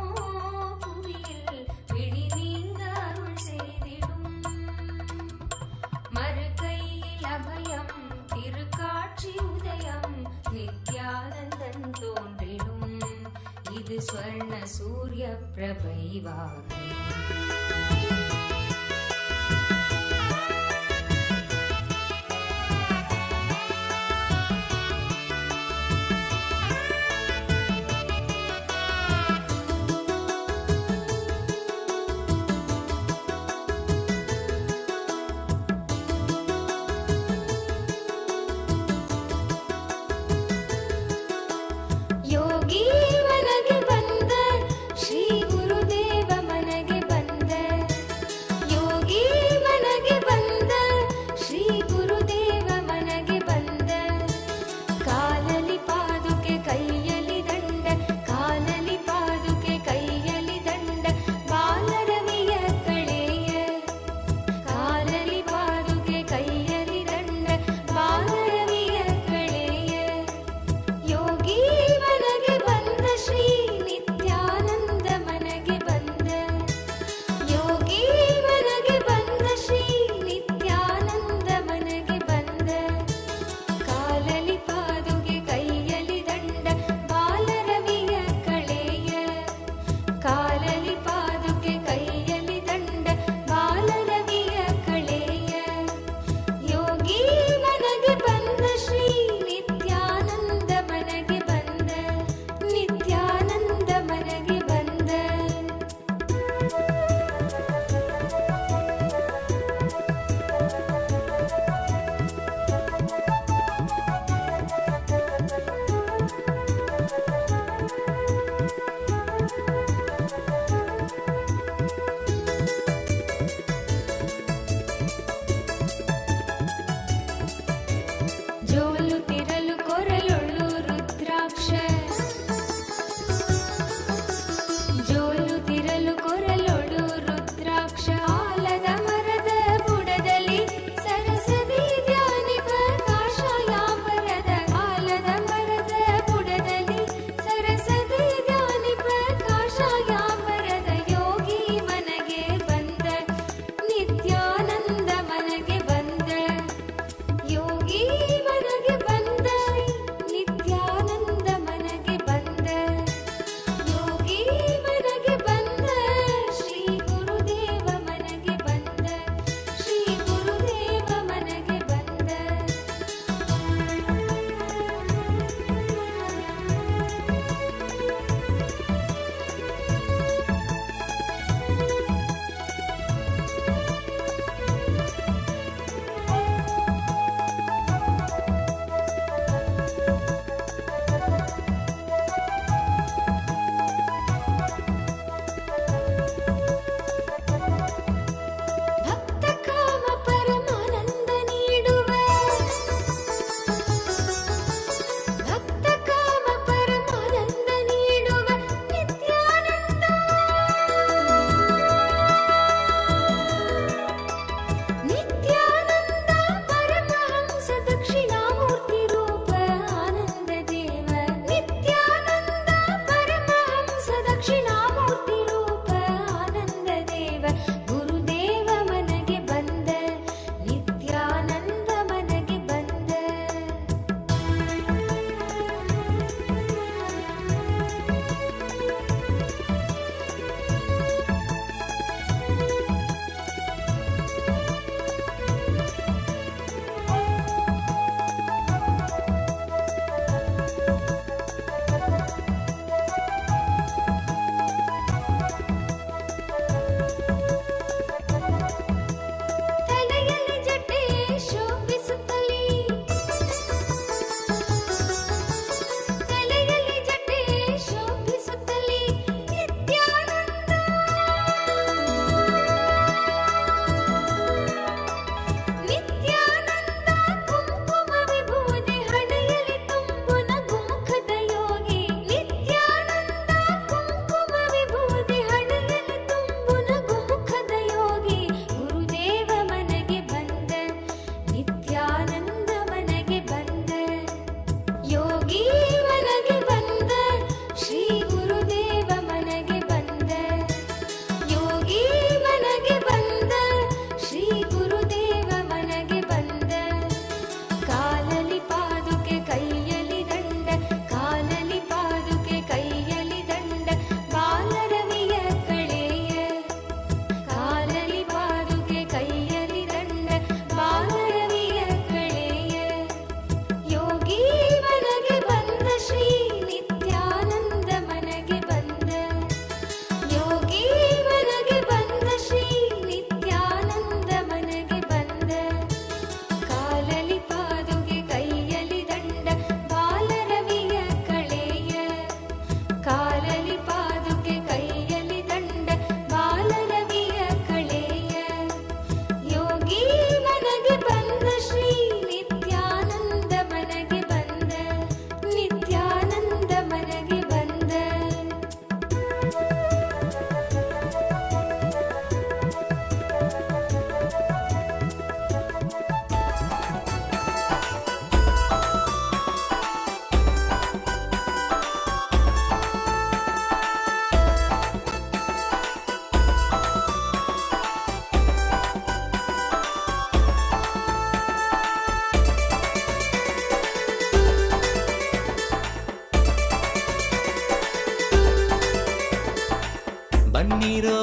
புவியில் பிடி நீங்க அருள் செய்திடும். மறுகையில் அபயம் திருக்காட்சி உதயம், நித்யானந்தன் தோன்றிடும். இது ஸ்வர்ண சூரிய பிரபை வாகனம். ಯೋಗಿ ಮನಗೆ ಬಂದ ಶ್ರೀ ಗುರುದೇವ ಮನಗೆ ಬಂದ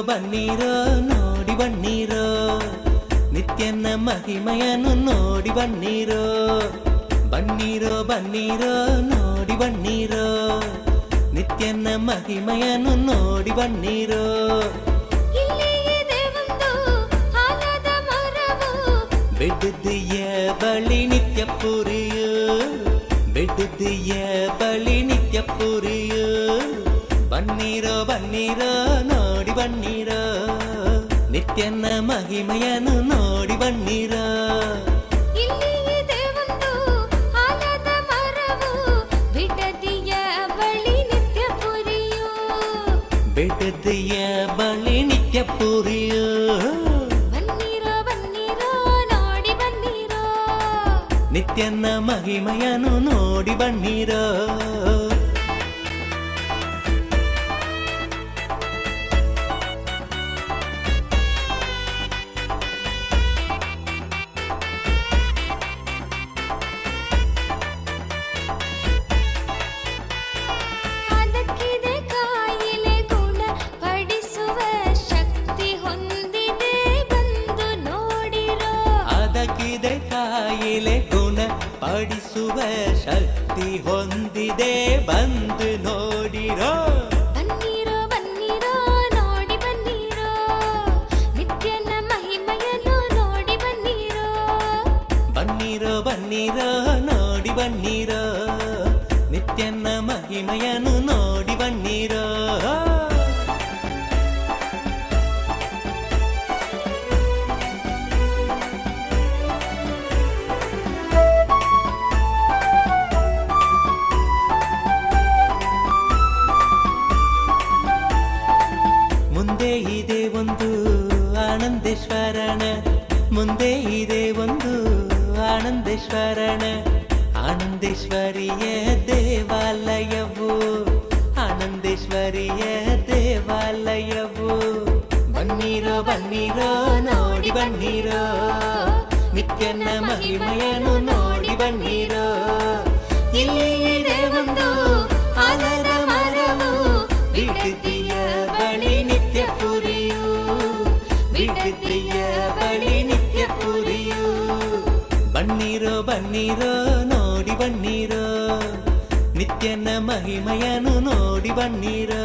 ಬನ್ನಿರೋ ನೋಡಿ ಬನ್ನಿರೋ ನಿತ್ಯನ ಮಹಿಮೆಯನ್ನು ನೋಡಿ ಬನ್ನಿರೋ ಬನ್ನಿರೋ ಬನ್ನಿರೋ ನೋಡಿ ಬನ್ನಿರೋ ನಿತ್ಯನ ಮಹಿಮೆಯನ್ನು ನೋಡಿ ಬನ್ನಿರೋ ಬಿಡುದಿಯ ಬಳಿ ನಿತ್ಯ ಪುರಿಯು ಬಿಡುದಿಯ ಬಳಿ ನಿತ್ಯ ಪುರಿಯು ಬನ್ನಿರೋ ಬನ್ನಿರೋ ನೋಡಿ ಬನ್ನಿರೋ ನಿತ್ಯನ ಮಹಿಮೆಯನ್ನು ನೋಡಿ ಬನ್ನಿರೋ ಬಿಡುದಿಯ ಬಳಿ ನಿತ್ಯ ಪುರಿಯು ನಿತ್ಯನ ಮಹಿಮೆಯನ್ನು ನೋಡಿ ಬನ್ನಿರೋ ಕಾಯಿಲೆ ಗುಣ ಪಡಿಸುವ ಶಕ್ತಿ ಹೊಂದಿದೆ ಬಂದು ನೋಡಿರೋ ಬನ್ನಿರೋ ಬನ್ನಿರೋ ನೋಡಿ ಬನ್ನಿರೋ ನಿತ್ಯನ ಮಹಿಮೆಯನ್ನು ನೋಡಿ ಬನ್ನಿರೋ ಬನ್ನಿರೋ ಬನ್ನಿರೋ ನೋಡಿ ಬನ್ನಿರೋ ನಿತ್ಯನ ಮಹಿಮೆಯನ್ನು ನೋಡಿ ಬನ್ನಿರೋ ಮುಂದೆ ಇದೆ ಒಂದು ಆನಂದೇಶ್ವರನ ಮುಂದೆ ಇದೆ ಒಂದು ಆನಂದೇಶ್ವರನ ಆನಂದೇಶ್ವರಿಯ ದೇವಾಲಯವು ಆನಂದೇಶ್ವರಿಯ ದೇವಾಲಯವು ಬನ್ನಿರೋ ಬನ್ನಿರೋ ನೋಡಿ ಬನ್ನಿರೋ ನಿತ್ಯನ ಮಹಿಮೆಯನ್ನು ನೋಡಿ ಬನ್ನಿರೋ ಇಲ್ಲಿ ಇದೆ ಒಂದು ಆಲದ ಮರವು ಬಿಡುದಿಯ ಬಳಿ ನಿತ್ಯ ಪುರಿಯು ಬಿಡುದಿಯ ಬಳಿ ನಿತ್ಯ ಪುರಿಯು ಬನ್ನಿರೋ ಬನ್ನಿರೋ ನೋಡಿ ಬನ್ನಿರೋ ನಿತ್ಯನ ಮಹಿಮೆಯನ್ನು ನೋಡಿ ಬನ್ನಿರೋ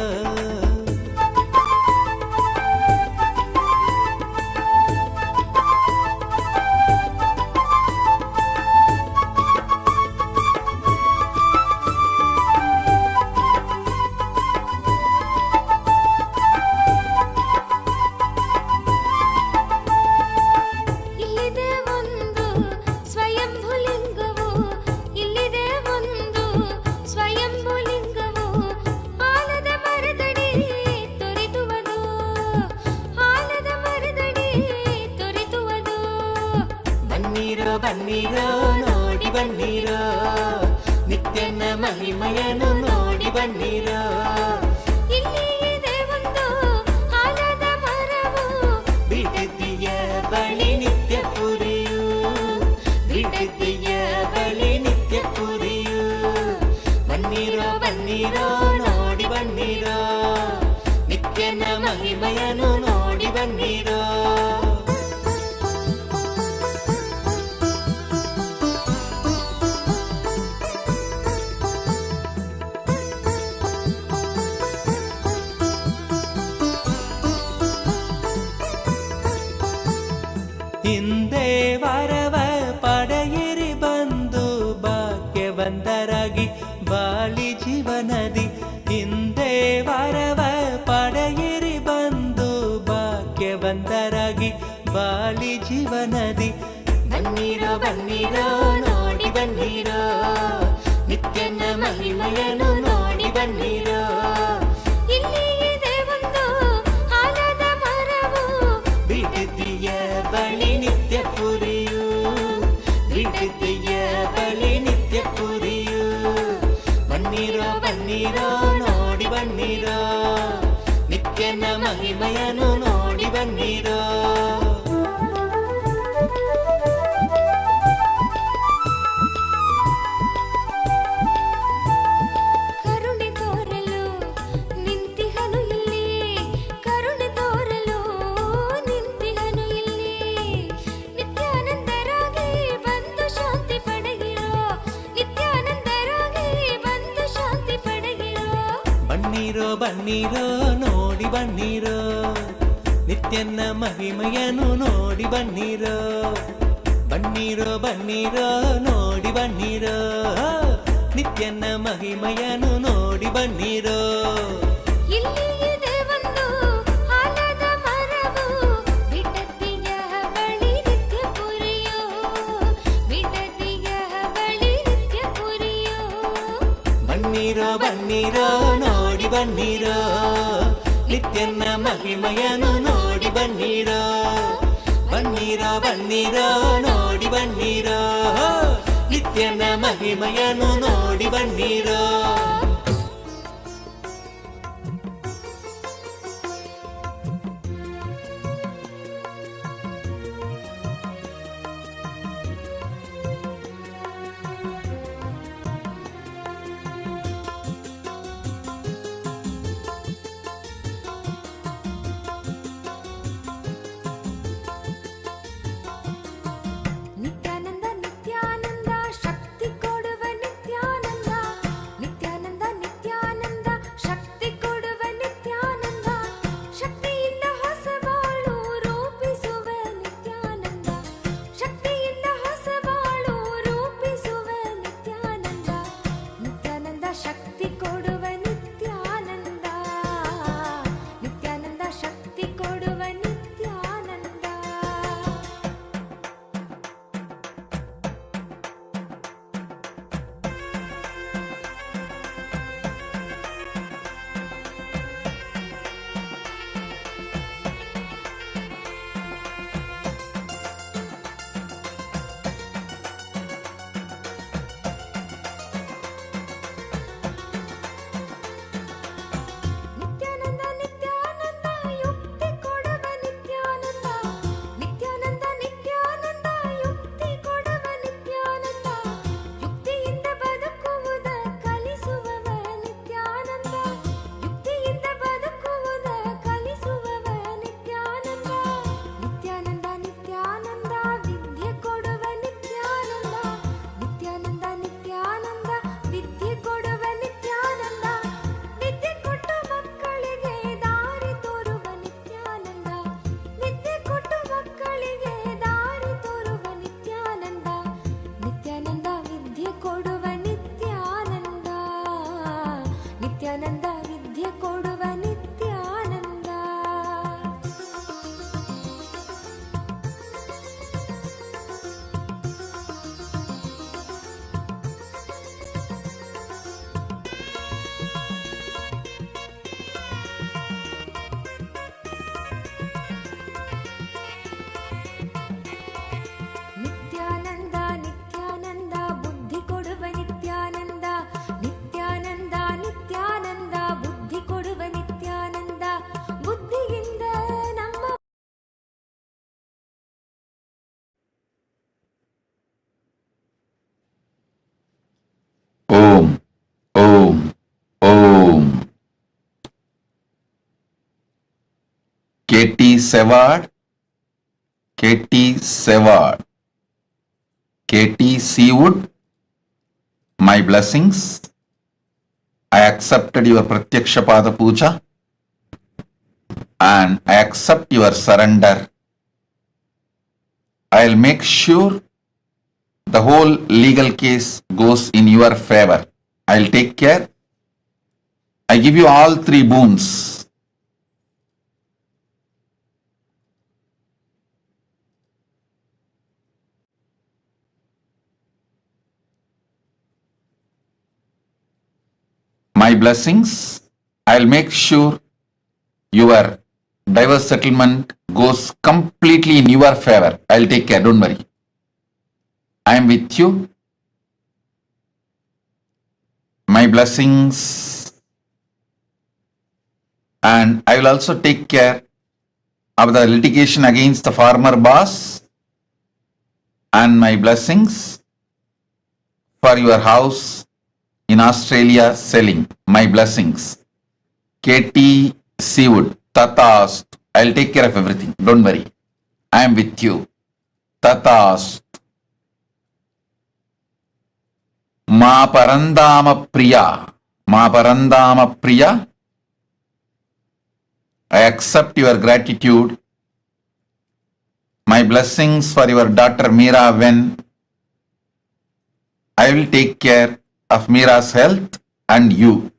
ಬನ್ನಿರೋ ನೋಡಿ ಬನ್ನಿರೋ ನಿತ್ಯನ ಮಹಿಮೆಯನ್ನು ನೋಡಿ ಬನ್ನಿರೋ ಇಲ್ಲಿ ಇದೆ ಒಂದು ಆಲದ ಮರವು ಬಿಡುದಿಯ ಬಳಿ ನಿತ್ಯ ಪುರಿಯು ಬಿಡುದಿಯ ಬಳಿ ನಿತ್ಯ ಪುರಿಯು ಬನ್ನಿರೋ ಬನ್ನಿರೋ ನೋಡಿ ಬನ್ನಿರೋ ನಿತ್ಯನ ಮಹಿಮೆಯನ್ನು ನೋಡಿ ಬನ್ನಿರೋ ಹಿಂದೆ ವರವ ಪಡೆಯಿರಿ ಬಂದು ಭಾಗ್ಯವಂತರಾಗಿ ಬಾಳಿ ಜೀವನದಿ ಹಿಂದೆ ವರವ ಪಡೆಯಿರಿ ಬಂದು ಭಾಗ್ಯವಂತರಾಗಿ ಬಾಳಿ ಜೀವನದಿ ಬನ್ನಿರೋ ಬನ್ನಿರೋ ನೋಡಿ ಬನ್ನಿರೋ ನಿತ್ಯನ ಮಹಿಮೆಯನ್ನು ನೋಡಿ ಬನ್ನಿರೋ ಇಲ್ಲಿ ಇದೆ ಒಂದು ಆಲದ ಮರವು ಬಿಡುದಿಯ ಬಳಿ ನಿತ್ಯ ಪುರಿಯು ಬಿಡುದಿಯ ಬಳಿ ನಿತ್ಯ ಪುರಿಯು ಬನ್ನಿರೋ ಬನ್ನಿರೋ ನೋಡಿ ಬನ್ನಿರೋ ನಿತ್ಯನ ಮಹಿಮೆಯನ್ನು ನೋಡಿ ಬನ್ನಿರೋ ಕರುಣೆ ತೋರಲು ನಿಂತಿಹನು ಇಲ್ಲಿ ಕರುಣೆ ತೋರಲು ಬನ್ನಿರೋ ಬನ್ನಿರೋ ನೋಡಿ ಬನ್ನಿರೋ ನಿತ್ಯನ ಮಹಿಮೆಯನ್ನು ನೋಡಿ ಬನ್ನಿರೋ ಬನ್ನಿರೋ ಬನ್ನಿರೋ ನೋಡಿ ಬನ್ನಿರೋ ನಿತ್ಯನ ಮಹಿಮೆಯನ್ನು ನೋಡಿ ಬನ್ನಿರೋ ಇಲ್ಲಿ ಇದೆ ಒಂದು ಆಲದ ಮರವು ಬಿಡದಿಯ ಬಳಿ ನಿತ್ಯ ಪುರಿಯೋ ಬಿಡದಿಯ ಬಳಿ ನಿತ್ಯ ಪುರಿಯೋ ಬನ್ನಿರೋ ಬನ್ನಿರೋ ನೋಡಿ ಬನ್ನಿರೋ ನಿತ್ಯನ ಮಹಿಮೆಯನ್ನು ನೋಡಿ ಬನ್ನಿರೋ ಬನ್ನಿರೋ ಬನ್ನಿರೋ ನೋಡಿ ಬನ್ನಿರೋ ನಿತ್ಯನ ಮಹಿಮೆಯನ್ನು ನೋಡಿ ಬನ್ನಿರೋ ನಿತ್ಯಾನಂದ ನಿತ್ಯಾನಂದ ಶಕ್ತಿ ಕೊಡುವ ನಿತ್ಯಾನಂದ ನಿತ್ಯಾನಂದ ನಿತ್ಯಾನಂದ ಶಕ್ತಿ ಕೊಡುವ ನಿತ್ಯಾನಂದ ಶಕ್ತಿಯಿಂದ ಹೊಸ ಬಾಳು ರೂಪಿಸುವ ನಿತ್ಯಾನಂದ ಶಕ್ತಿಯಿಂದ ಹೊಸ ಬಾಳು ರೂಪಿಸುವ ನಿತ್ಯಾನಂದ ನಿತ್ಯಾನಂದ ಶಕ್ತಿ ಕೊಡುವ ನಿತ್ಯಾನಂದ ನಿತ್ಯಾನಂದ ಶಕ್ತಿ ಕೊಡುವ ನಿತ್ಯಾನಂದ ನಿತ್ಯಾನಂದ ನಿತ್ಯಾನಂದ ಯುಕ್ತಿ ಕೊಡುವ ನಿತ್ಯಾನಂದ ನಿತ್ಯಾನಂದ ನಿತ್ಯಾನಂದ ಯುಕ್ತಿ ಕೊಡುವ ನಿತ್ಯಾನಂದ ಯುಕ್ತಿಯಿಂದ ಬದುಕುವುದ ಕಲಿಸುವವ ನಿತ್ಯಾನಂದ ಯುಕ್ತಿಯಿಂದ ಬದುಕುವುದ ಕಲಿಸುವವ ನಿತ್ಯಾನಂದ ನಿತ್ಯಾನಂದ ನಿತ್ಯಾನಂದ ವಿದ್ಯೆ ಕೊಡುವ ನಿತ್ಯಾನಂದ ನಿತ್ಯಾನಂದ ನಿತ್ಯಾನಂದ ವಿದ್ಯೆ ಕೊಡುವ ನಿತ್ಯಾನಂದ ವಿದ್ಯೆ ಕೊಟ್ಟು ಮಕ್ಕಳಿಗೆ ದಾರಿ ತೋರುವ ನಿತ್ಯಾನಂದ ವಿದ್ಯೆ ಕೊಟ್ಟು ಮಕ್ಕಳಿಗೆ ದಾರಿ ತೋರುವ ನಿತ್ಯಾನಂದ ನಿತ್ಯಾನಂದ ವಿದ್ಯೆ ಕೊಡುವ ನಿತ್ಯಾನಂದ ನಿತ್ಯಾನಂದ ವಿದ್ಯೆ ಕೊಡುವ ನಿತ್ಯಾನಂದ ನಿತ್ಯಾನಂದ ನಿತ್ಯಾನಂದ ಬುದ್ಧಿ ಕೊಡುವ ನಿತ್ಯಾನಂದ ನಿತ್ಯಾನಂದ ನಿತ್ಯಾನಂದ ಬುದ್ಧಿ ಕೊಡುವ ನಿತ್ಯಾನಂದ ಬುದ್ಧಿಯಿಂದ ನಮ್ಮ ಓಂ ಓಂ ಓಂ KT Sevard, KT Sevard, KT Seawood, my blessings. I accepted your Pratyaksha Pada Puja and I accept your surrender. I'll make sure the whole legal case goes in your favor. I'll take care. I give you all three boons. My blessings, I'll make sure your divorce settlement goes completely in your favor. I'll take care, don't worry. I am with you. My blessings, and I will also take care of the litigation against the former boss, and my blessings for your house in Australia selling. My blessings. KT Seawood, Tatast. I'll take care of everything. Don't worry. I am with you. Tatast. Ma Parandama Priya. Ma Parandama Priya. I accept your gratitude. My blessings for your daughter Meera when I will take care of Meera's health and you.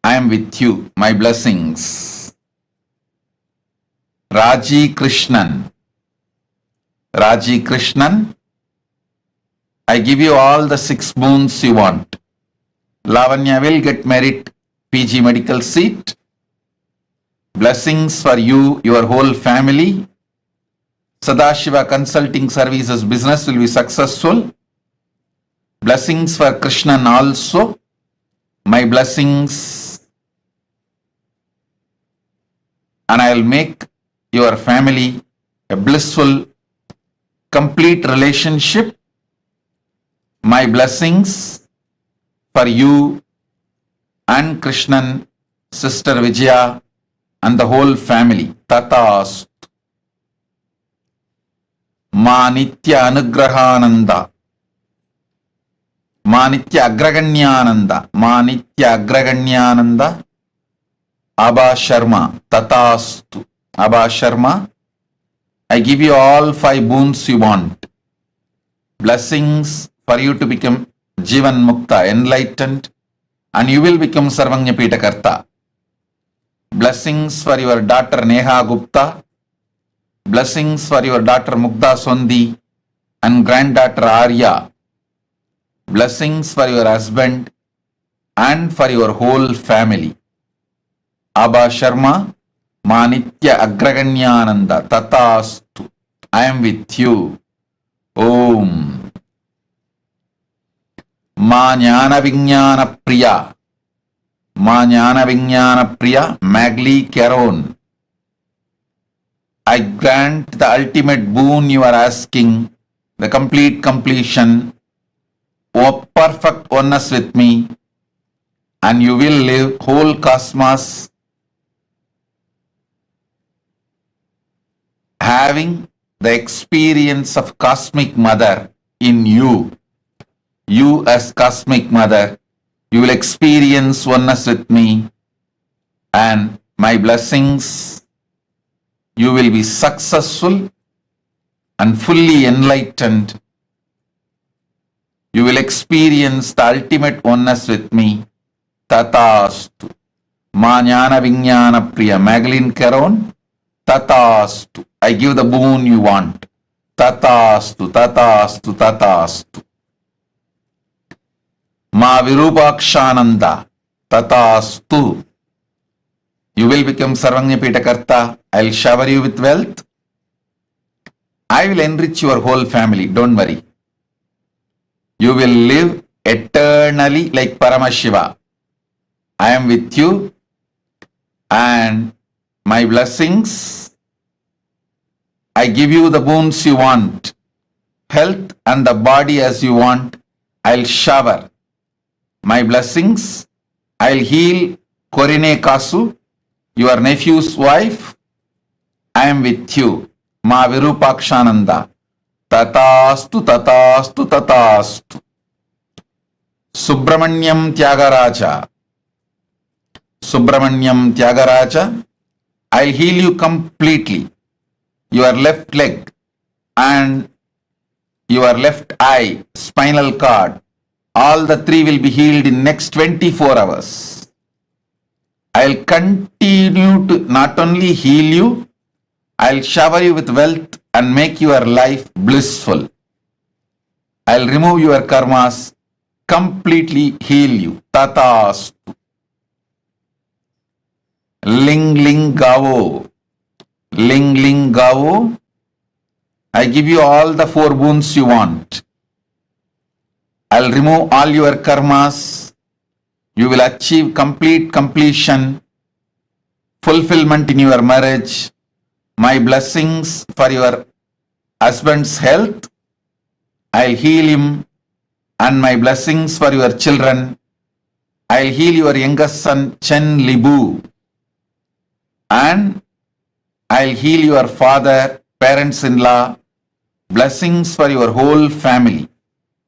I am with you. My blessings. Raji Krishnan. Raji Krishnan, I give you all the 6 boons you want. Lavanya will get merit PG medical seat. Blessings for you, your whole family. Sadashiva Consulting Services business will be successful. Blessings for Krishnan also. My blessings. And I will make your family a blissful, complete relationship. My blessings for you and Krishnan, sister Vijaya, and the whole family. Tatast. Ma Nitya Anugrahananda. Ma Nitya Agraganyananda. Ma Nitya Agraganyananda. Abha Sharma. Tatastu. Abha Sharma, I give you all 5 boons you want. Blessings for you to become Jivan Mukta, enlightened, and you will become Sarvanyapita Karta. Blessings for your daughter Neha Gupta. Blessings for your daughter Mukta Sondi and granddaughter Arya. Blessings for your husband and for your whole family. Abha Sharma, Ma Nitya Agraganyananda Tatastu. I am with you. Om. Ma Jnana Vijnana Priya. Ma Jnana Vijnana Priya Magli Caron. I grant the ultimate boon you are asking, the complete completion, O perfect oneness with me, and you will live whole cosmos having the experience of Cosmic Mother in you. You as Cosmic Mother, you will experience oneness with me, and my blessings, you will be successful and fully enlightened. You will experience the ultimate oneness with me. Tatastu. Ma Jnana Vijnana Priya Magdalene Caron. Tatastu. I give the boon you want. Tatastu, Tatastu, Tatastu. Ma Virupakshananda. Tatastu. You will become Sarvanyapita Karta. I will shower you with wealth. I will enrich your whole family. Don't worry. You will live eternally like Paramashiva. I am with you, and my blessings, I give you the boons you want, health and the body as you want. I'll shower my blessings. I'll heal Korine Kasu, your nephew's wife. I am with you. Ma Virupakshananda. Tatastu, Tatastu, Tatastu. Subramanyam Tyagaraja. Subramanyam Tyagaraja. I'll heal you completely. Your left leg and your left eye, spinal cord, all the 3 will be healed in next 24 hours. I'll continue to not only heal you, I'll shower you with wealth and make your life blissful. I'll remove your karmas, completely heal you. Tatastu. Ling Ling Gavo. Ling Ling Gavo. I give you all the 4 boons you want. I'll remove all your karmas. You will achieve complete completion, fulfillment in your marriage. My blessings for your husband's health. I'll heal him, and my blessings for your children. I'll heal your youngest son Chen Libu, and I'll heal your father, parents-in-law. Blessings for your whole family.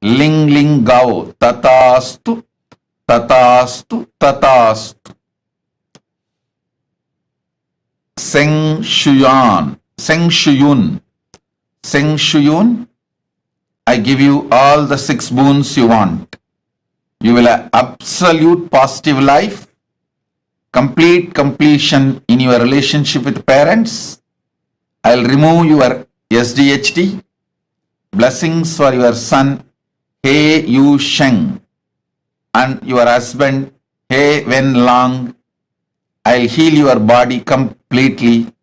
Ling Ling Gao. Tatastu, Tatastu, Tatastu. Seng Shuyun. Seng Shuyun. Seng Shuyun. I give you all the 6 boons you want. You will have absolute positive life, complete completion in your relationship with parents. I'll remove your SDHD. Blessings for your son, He Yu Sheng, and your husband, He Wen Lang. I'll heal your body completely.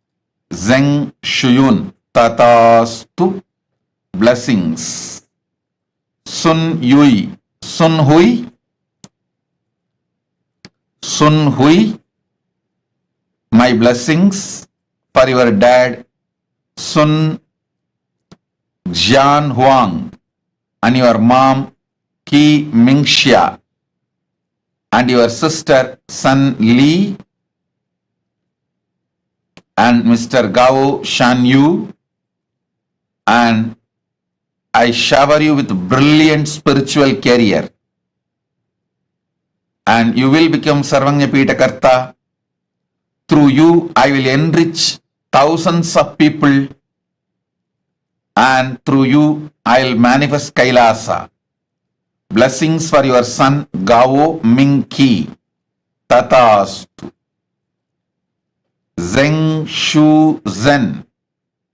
Zeng Shuyun. Tatastu. Blessings. Sun Yui. Sun Hui. Sun Hui. My blessings for your dad, Sun Jian Huang, and your mom, Ki Mingxia, and your sister, Sun Li, and Mr. Gao Shan Yu, and I shower you with brilliant spiritual career, and you will become Sarvanyapita Karta. Through you, I will enrich thousands of people, and through you, I'll manifest Kailasa. Blessings for your son, Gao Mingki. Tatastu. Zeng Shu Zen.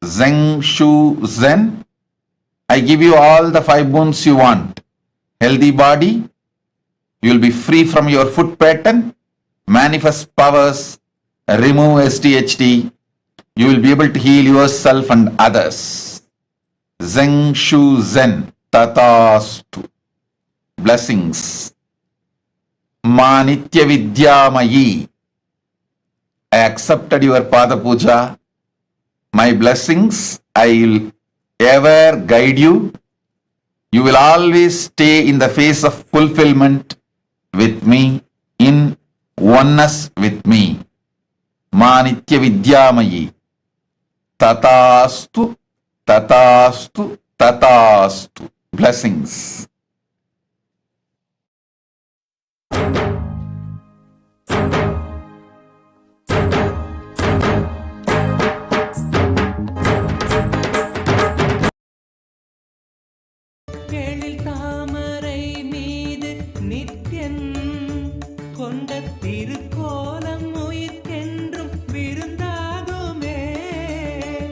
Zeng Shu Zen. I give you all the 5 boons you want. Healthy body. You will be free from your foot pattern. Manifest powers. Remove SDHD. You will be able to heal yourself and others. Zeng Shu Zen. Tatastu. Blessings. Ma Nitya Vidyamayi. I accepted your Pada Puja. My blessings, I will ever guide you. You will always stay in the phase of fulfillment with me, in oneness with me. Ma Nitya Vidyamayi. Tatastu, Tatastu, Tatastu. Blessings. எழில் தாமரை மீது நித்யன் கொண்ட திருக்கோலம் உயிர்க்கென்றும் விருந்தாகுமே.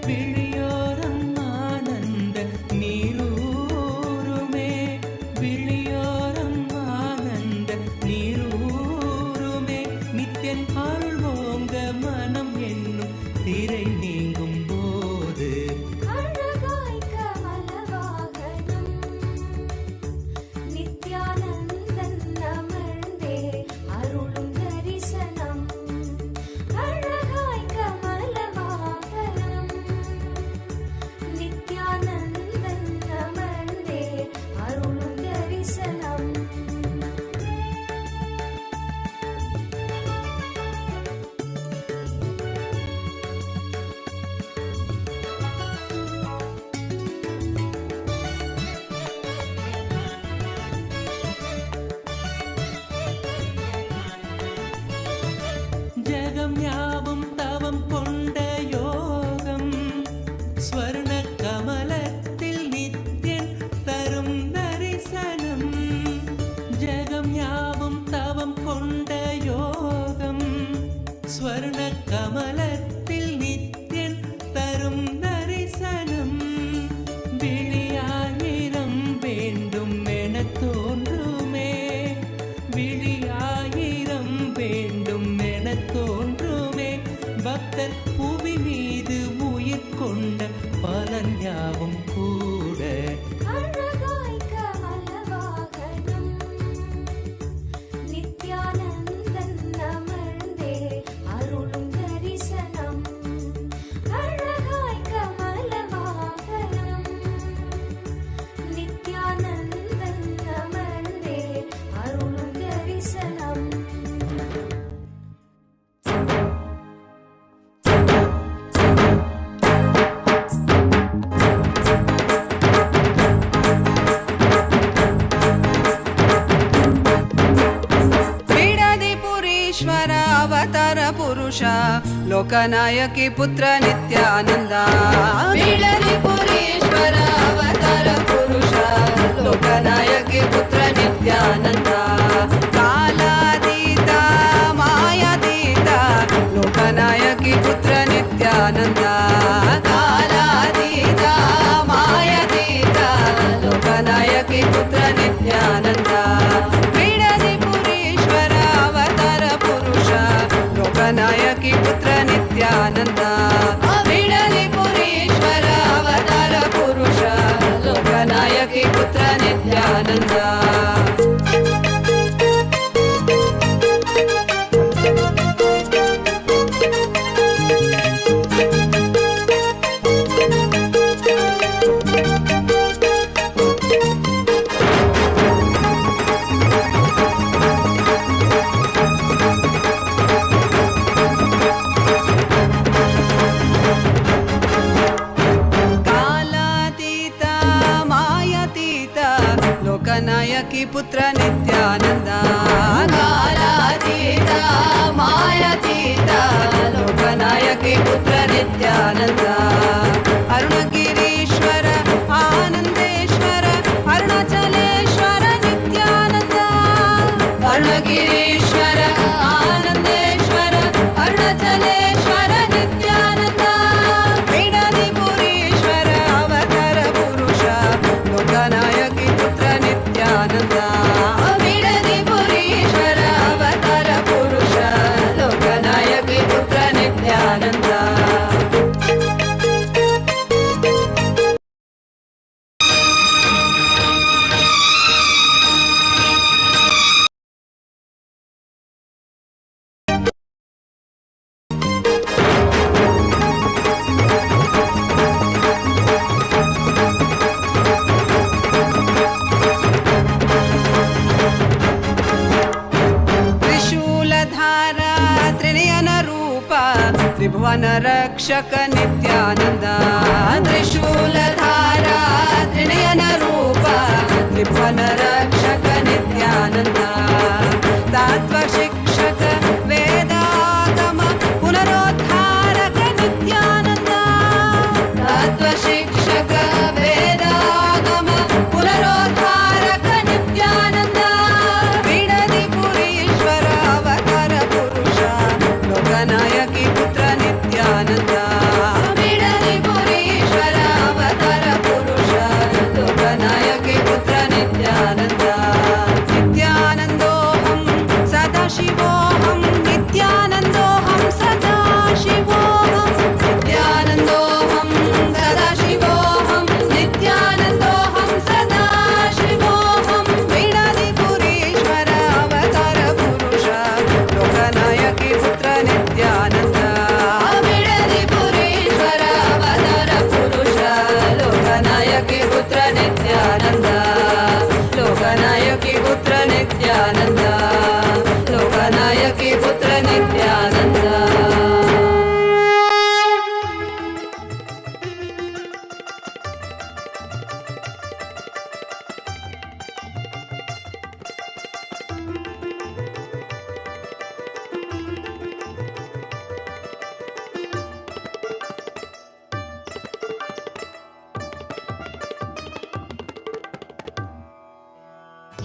விழியோரம் ஆனந்த நீரூருமே. விழியோரம் ஆனந்த நீரூருமே. நித்யன் அருள் ஓங்க மனம் என்னும் திரை நீங்கும் போது ஜகம் யாவும் தவம் கொண்ட யோகம் ஸ்வர்ண கமலத்தில் நித்யன் தரும் தரிசனம். ஜகம் யாவும் தவம் கொண்ட யோகம் ஸ்வர்ண கமலத்தில் நித்யன் தரும் தரிசனம். விழியாயிரம் வேண்டும் என தோன்றுமே. விழியாயிரம் வேண்டும் என தோன்றுமே. பக்தர் புவி மீது உயிர் கொண்ட பலன் யாவும் கூட நித்யானந்தன் அமர்ந்தே அருளும் தரிசனம். ಪುರುಷ ಲೋಕನಾಯಕಿ ಪುತ್ರ ನಿತ್ಯಾನಂದ ಬಿಡದಿ ಪುರೀಶ್ವರ ಅವತಾರ ಪುರುಷ ಲೋಕನಾಯಕಿ ಪುತ್ರ ನಿತ್ಯಾನಂದ ಕಾಲಾತೀತ ಮಾಯಾತೀತ ಲೋಕನಾಯಕಿ ಪುತ್ರ ನಿತ್ಯಾನಂದ ಕಾಲಾತೀತ ಮಾಯಾತೀತ ಲೋಕನಾಯಕಿ ಪುತ್ರ ನಿತ್ಯಾನಂದ ಬಿಡದಿ ಪುರೀಶ್ವರ ಅವತಾರ ಪುರುಷ ಲೋಕನಾಯಕಿ ಪುತ್ರ ನಿತ್ಯಾನಂದ ಬಿಡದಿ ಪುರೀಶ್ವರ ಅವತಾರ ಪುರುಷ ಲೋಕನಾಯಕಿ ಪುತ್ರ ನಿತ್ಯಾನಂದ ಲೋಕನಾಯಕಿ ಪುತ್ರ ನಿತ್ಯಾನಂದ ಕಾಲಾತೀತ ಮಾಯಾತೀತ ಲೋಕನಾಯಕಿ ಪುತ್ರ ನಿತ್ಯಾನಂದ ಅರುಣಗಿರೀಶ್ವರ ಆನಂದೇಶ್ವರ ಅರುಣಾಚಲೇಶ್ವರ ನಿತ್ಯಾನಂದ ಅರುಣಗಿರೀಶ್ವರ ಆನಂದೇಶ್ವರ ಅರುಣಾಚಲೇಶ್ವರ ನಿತ್ಯಾನಂದ ಬಿಡದಿ ಪುರೀಶ್ವರ ಅವತಾರ ಪುರುಷ ಲೋಕನಾಯಕಿ ಪುತ್ರ ನಿತ್ಯಾನಂದ ಬಿಡದಿ ಪುರೀಶ್ವರ ಅವತಾರ ಪುರುಷ ಲೋಕನಾಯಕಿ ಪುತ್ರ ನಿತ್ಯಾನಂದ ತ್ರಿಭುವನ ರಕ್ಷಕ ನಿತ್ಯಾನಂದ ತ್ರಿಶೂಲಧಾರ ತ್ರಿನಯನ ರೂಪ ತ್ರಿಭುವನ ರಕ್ಷಕ ನಿತ್ಯಾನಂದ ತತ್ವ ಶಿಕ್ಷಕ ವೇದಾಗಮ ಪುನರೋದ್ಧಾರಕ ನಿತ್ಯಾನಂದ ತತ್ವ ಶಿಕ್ಷಕ ವೇದಾಗಮ ಪುನರೋದ್ಧಾರಕ ನಿತ್ಯಾನಂದ ಬಿಡದಿ ಪುರೀಶ್ವರ ಅವತಾರ ಪುರುಷ ಲೋಕನಾಯಕಿ ಪುತ್ರ ನಿತ್ಯಾನಂದ ಬಿಡದಿ ಪುರೀಶ್ವರ ಅವತಾರ ಪುರುಷ ಲೋಕನಾಯಕಿ ಪುತ್ರ ನಿತ್ಯಾನಂದ ನಿತ್ಯಾನಂದೋಹಂ ಸದಾಶಿವೋಹಂ ನಿತ್ಯಾನಂದೋಹಂ ಸದಾಶಿವೋಹಂ ನಿತ್ಯಾನಂದೋಹಂ ಸದಾಶಿವೋಹಂ ನಿತ್ಯಾನಂದೋಹಂ ಸದಾಶಿವೋಹಂ ಬಿಡದಿ ಪುರೀಶ್ವರ ಅವತಾರ ಪುರುಷ ಲೋಕನಾಯಕಿ ಪುತ್ರ ನಿತ್ಯಾನಂದ ಬಿಡದಿ ಪುರೀಶ್ವರ ಅವತಾರ ಪುರುಷ ಲೋಕನಾಯಕಿ ಪುತ್ರ ನಿತ್ಯಾನಂದ ಲೋಕನಾಯಕಿ ಪುತ್ರ ನಿತ್ಯಾನಂದ ಲೋಕನಾಯಕಿ ಪುತ್ರ ನಿತ್ಯಾನಂದ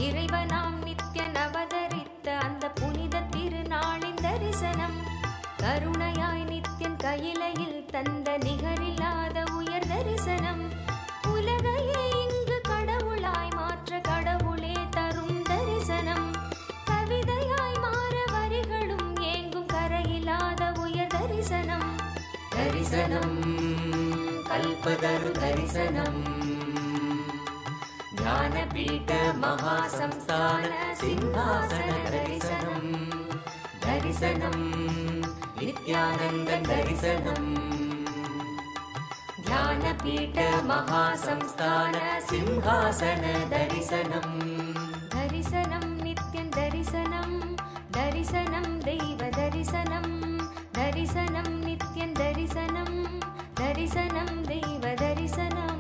இறைவனாம் நித்யன் அவதரித்த அந்த புனித திருநாளின் தரிசனம் கருணையாய் நித்யன் கையிலையில் தந்த நிகரில்லாத உயர் தரிசனம் உலகையே இங்கு கடவுளாய் மாற்ற கடவுளே தரும் தரிசனம் கவிதையாய் மாற வரிகளும் ஏங்கும் கரையில்லாத உயர் தரிசனம் தரிசனம் கல்பதரு தரிசனம் ಜ್ಞಾನಪೀಠ ಮಹಾಸಂಸ್ಥಾನ ಸಿಂಹಾಸನ ದರ್ಶನಂ ದರ್ಶನಂ ನಿತ್ಯಾನಂದ ದರ್ಶನಂ ಜ್ಞಾನಪೀಠ ಮಹಾಸಂಸ್ಥಾನ ಸಿಂಹಾಸನ ದರ್ಶನಂ ದರ್ಶನಂ ನಿತ್ಯಂ ದರ್ಶನಂ ದರ್ಶನಂ ದೈವ ದರ್ಶನಂ ದರ್ಶನಂ ನಿತ್ಯಂ ದರ್ಶನಂ ದರ್ಶನಂ ದೈವ ದರ್ಶನಂ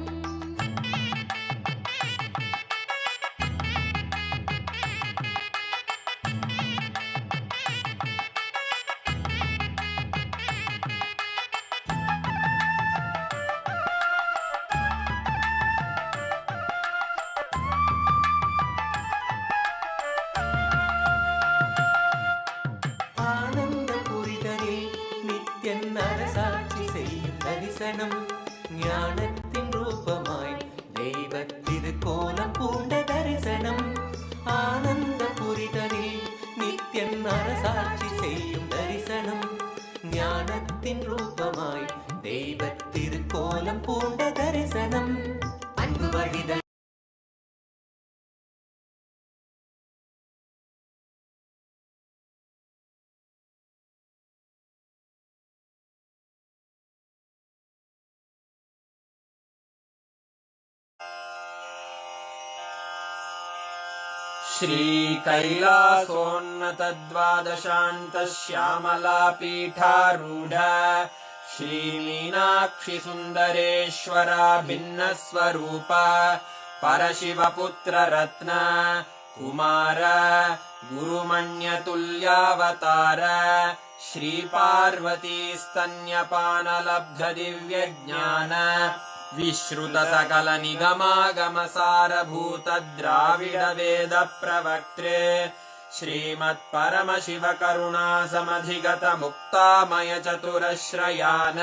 தரிசனம் ஞானத்தின் ரூபமாய் தெய்வத்திருக்கோலம் பூண்ட தரிசனம் ஆனந்த புரிதலில் நித்தியன் அரசாட்சி செய்யும் தரிசனம் ஞானத்தின் ரூபமாய் தெய்வத்திருக்கோலம் பூண்ட தரிசனம் அன்பு வழிதல் श्रीकैलासोन्नतद्वादशान्तश्यामलापीठारूढ श्रीमीनाक्षि सुन्दरेश्वरा भिन्नस्वरूप परशिवपुत्ररत्न कुमार गुरुमण्यतुल्यावतार श्रीपार्वतीस्तन्यपानलब्धदिव्यज्ञान विश्रुत सकल निगमागमसारभूत द्राविड वेद प्रवक्त्रे श्रीमत्परमशिव करुणा समधिगत मुक्तामय चतुरश्रयान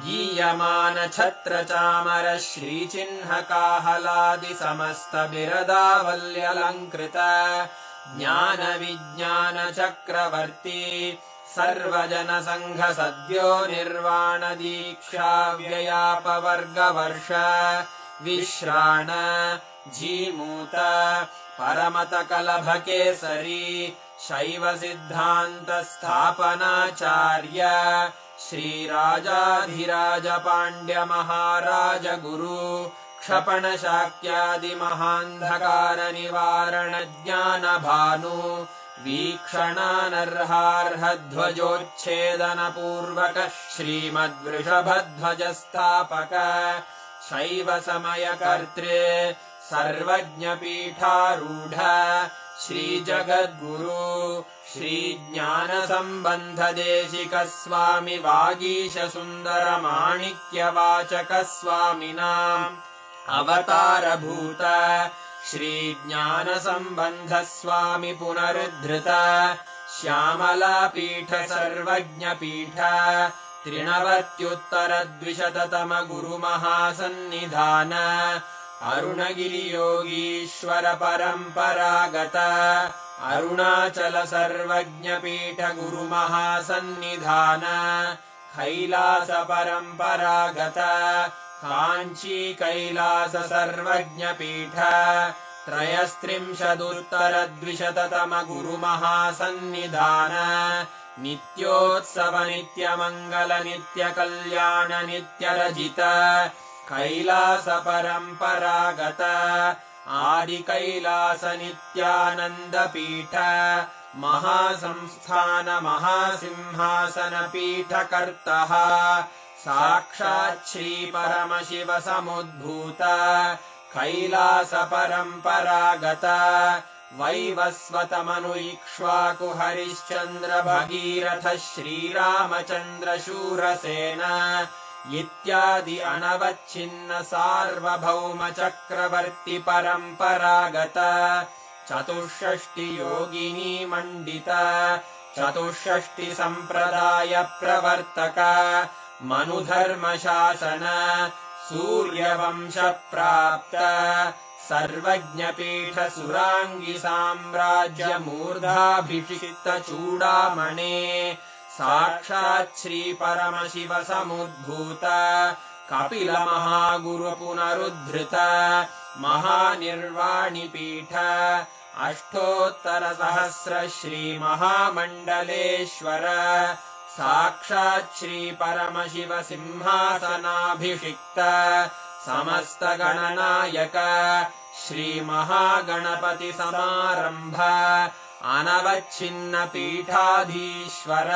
गीयमान छत्र चामर श्रीचिह्न काहलादि समस्त बिरदावल्यलङ्कृत ज्ञान विज्ञान चक्रवर्ती सर्वजन संघ सद्यो निर्वाण दीक्षा व्ययापवर्गवर्ष विश्राण जीमूत परमत कलभ केसरी शैव सिद्धांत स्थापनाचार्य श्रीराजाधिराज पांड्य महाराज गुरु क्षपण शाक्यादि महान्धकार निवारण ज्ञान भानु वीक्षणानर्हार्ह ध्वजोच्छेदन पूर्वक श्रीमद्वृषभध्वज स्थापक शैव समय कर्त्रे सर्वज्ञ पीठारूढ़ श्री जगद्गुरु श्री ज्ञान संबंध देशिक स्वामी वागीश सुंदर माणिक्य वाचक स्वामिनाम् अवतार भूत श्री ज्ञान संबंध स्वामी पुनरुद्धृत श्यामला पीठ सर्वज्ञ पीठ त्रिनवत्युत्तर द्विशततम गुरु महासन्निधान अरुणगिरि योगीश्वर परंपरागत अरुणाचल सर्वज्ञ पीठ गुरु महासन्निधान कैलास परंपरागत कांची कैलास सर्वज्ञ पीठ त्रयस्त्रिंशदुत्तर द्विशततम गुरु महासन्निधान नित्योत्सव नित्य मंगल नित्य कल्याण नित्य रजित कैलास परंपरागत आदि कैलास नित्यानंद पीठ महासंस्थान महासिंहासन पीठ कर्तः साक्षात् श्री परमशिव समुद्भूत कैलास परंपरागत वैवस्वत मनु इक्ष्वाकु हरिश्चंद्र भगीरथ श्रीरामचंद्र शूरसेन इत्यादि अनवच्छिन्न सार्वभौम चक्रवर्ती परंपरागत चतुष्षष्टि योगिनी मंडित चतुष्षष्टि संप्रदाय प्रवर्तक मनुधर्म शासन सूर्यवंश प्राप्त सर्वज्ञ पीठ सुरांगी साम्राज्य मूर्धाभिषिक्त चूड़ामणे साक्षात् श्री परमशिव समुद्भूत कपिल महागुरु पुनरुद्धृत महानिर्वाणि पीठ अष्टोत्तर सहस्र श्री महामंडलेश्वर साक्षात् श्री परमशिव सिंहासनाभिषिक्त समस्त गणनायक श्री महागणपति समारंभ अनवच्छिन्न पीठाधीश्वर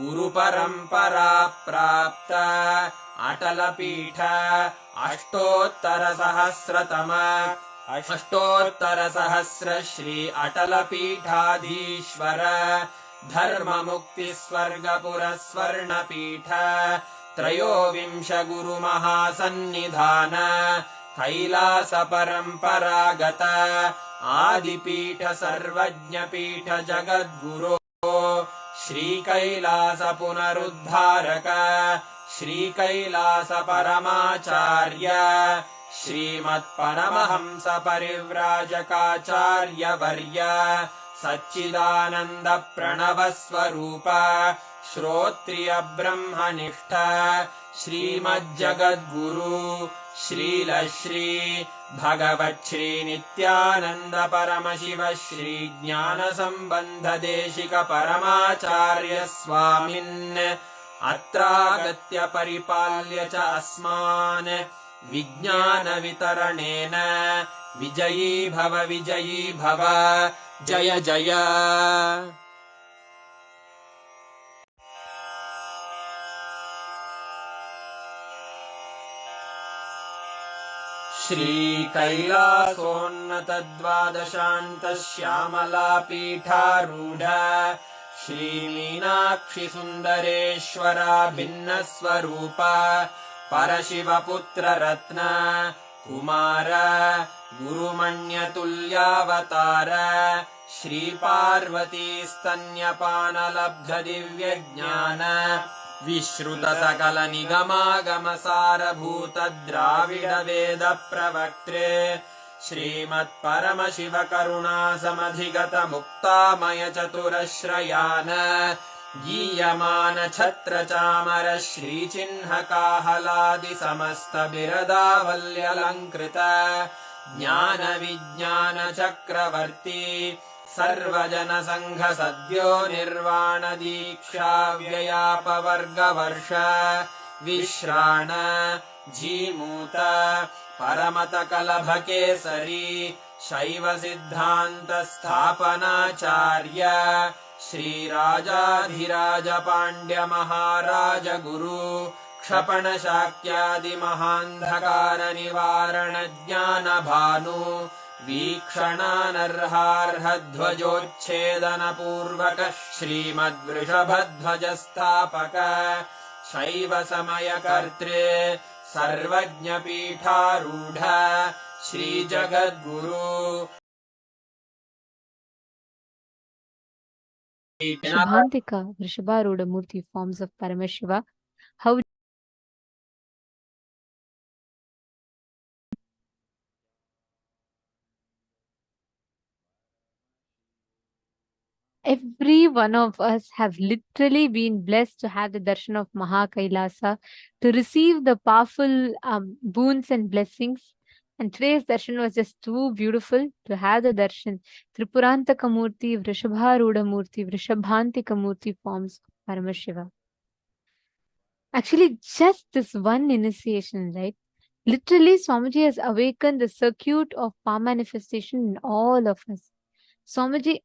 गुरु परंपरा प्राप्त अटल पीठ अष्टोत्तर सहस्र श्री अटल पीठाधीश्वर धर्म मुक्ति स्वर्गपुर स्वर्ण पीठ त्रयोविंश गुरु महासन्निधान कैलास परंपरागत आदिपीठ सर्वज्ञ पीठ जगद्गुरो श्रीकैलास पुनरुद्धारक श्रीकैलास परमाचार्य श्रीमत्परमहंस परिव्राजकाचार्यवर्य सच्चिदानन्द प्रणव स्वरूप श्रोत्रिय ब्रह्मनिष्ठ श्रीमज्जगद्गुरु श्रीलश्री भगवच्छ्री नित्यानन्द परमशिव श्री ज्ञान संबंध देशिक परमाचार्य स्वामिन् अत्रागत्य परिपाल्य च अस्मान् विज्ञान वितरणेन विजयी भव जय जय। श्रीकैलासोन्नतद्वादशान्त श्यामला पीठारूढ श्रीमीनाक्षि सुन्दरेश्वरा भिन्नस्वरूप परशिवपुत्र रत्न कुमार गुरुमण्यतुल्यावतार श्रीपार्वती स्तन्यपानलब्ध दिव्यज्ञान विश्रुत सकल निगमागम सारभूत द्राविड वेद प्रवक्त्रे श्रीमत्परमशिव करुणा समधिगत मुक्तामय चतुरश्रयान गीयमान छत्र चामर श्रीचिह्न काहलादि समस्त बिरदावल्यलङ्कृत ज्ञान विज्ञान चक्रवर्ती सर्वजन संघ सद्यो निर्वाण दीक्षा व्ययापवर्गवर्ष विश्राण जीमूत परमत कलभ केसरी शैव सिद्धान्त स्थापनाचार्य श्रीराजाधिराज पाण्ड्य महाराज गुरु क्षपण शाक्यादि महान्धकार निवारण ज्ञान भानु वीक्षणानर्हार्ह ध्वजोच्छेदन पूर्वक श्रीमद्वृषभध्वज स्थापक शैव समय कर्त्रे सर्वज्ञ पीठारूढ श्री जगद्गुरु Shubhantika, Vrishabharuda Murthy, forms of Paramashiva. How every one of us have literally been blessed to have the darshan of Mahakailasa, to receive the powerful boons and blessings. And today's darshan was just too beautiful to have the darshan. Tripurantaka Murthy, Vrishabharuda Murthy, Vrishabhantika Murthy forms of Paramashiva. Actually, just this one initiation, right? Literally, Swamiji has awakened the circuit of power manifestation in all of us. Swamiji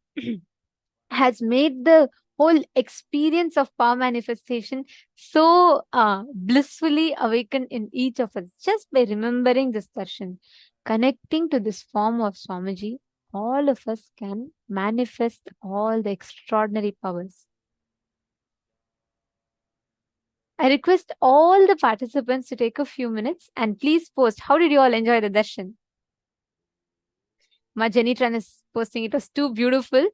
has made the whole experience of power manifestation so blissfully awakened in each of us just by remembering this darshan. Connecting to this form of Swamiji, all of us can manifest all the extraordinary powers. I request all the participants to take a few minutes and please post, how did you all enjoy the darshan? Ma Jenny Tran is posting, it was too beautiful.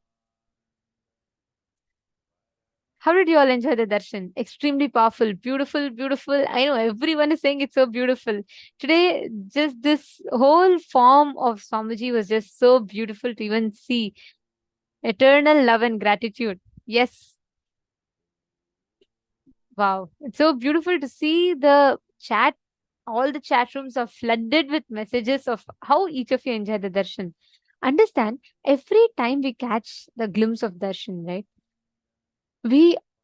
How did you all enjoy the darshan? Extremely powerful, beautiful, beautiful. I know everyone is saying it's so beautiful. Today, just this whole form of Swamiji was just so beautiful to even see. Eternal love and gratitude. Yes. Wow. It's so beautiful to see the chat. All the chat rooms are flooded with messages of how each of you enjoyed the darshan. Understand, every time we catch the glimpse of darshan, right?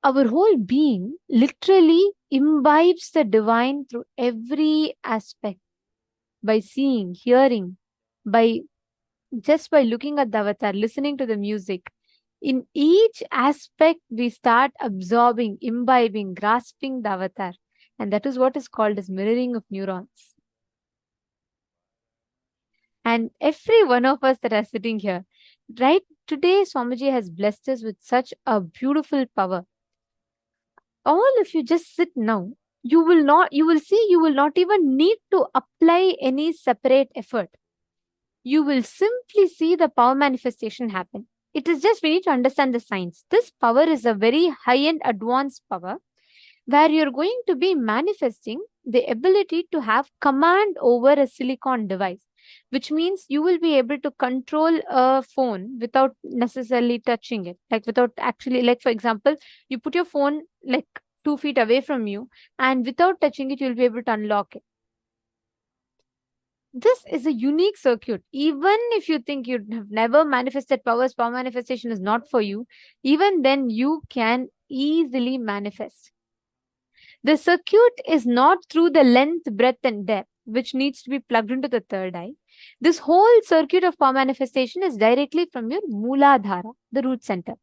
Our whole being literally imbibes the divine through every aspect. By seeing, hearing, just by looking at the avatar, listening to the music. In each aspect, we start absorbing, imbibing, grasping the avatar. And that is what is called as mirroring of neurons. And every one of us that are sitting here, right today, Swamiji has blessed us with such a beautiful power. All of you just sit now. You will not even need to apply any separate effort. You will simply see the power manifestation happen. It is just we need to understand the science. This power is a very high-end advanced power where you're going to be manifesting the ability to have command over a silicon device, which means you will be able to control a phone without necessarily touching it. Like without actually, like for example, you put your phone like 2 feet away from you, and without touching it, you'll be able to unlock it. This is a unique circuit. Even if you think you have never manifested powers, power manifestation is not for you, even then you can easily manifest. The circuit is not through the length, breadth, and depth, which needs to be plugged into the third eye. This whole circuit of power manifestation is directly from your Mooladhara, the root center.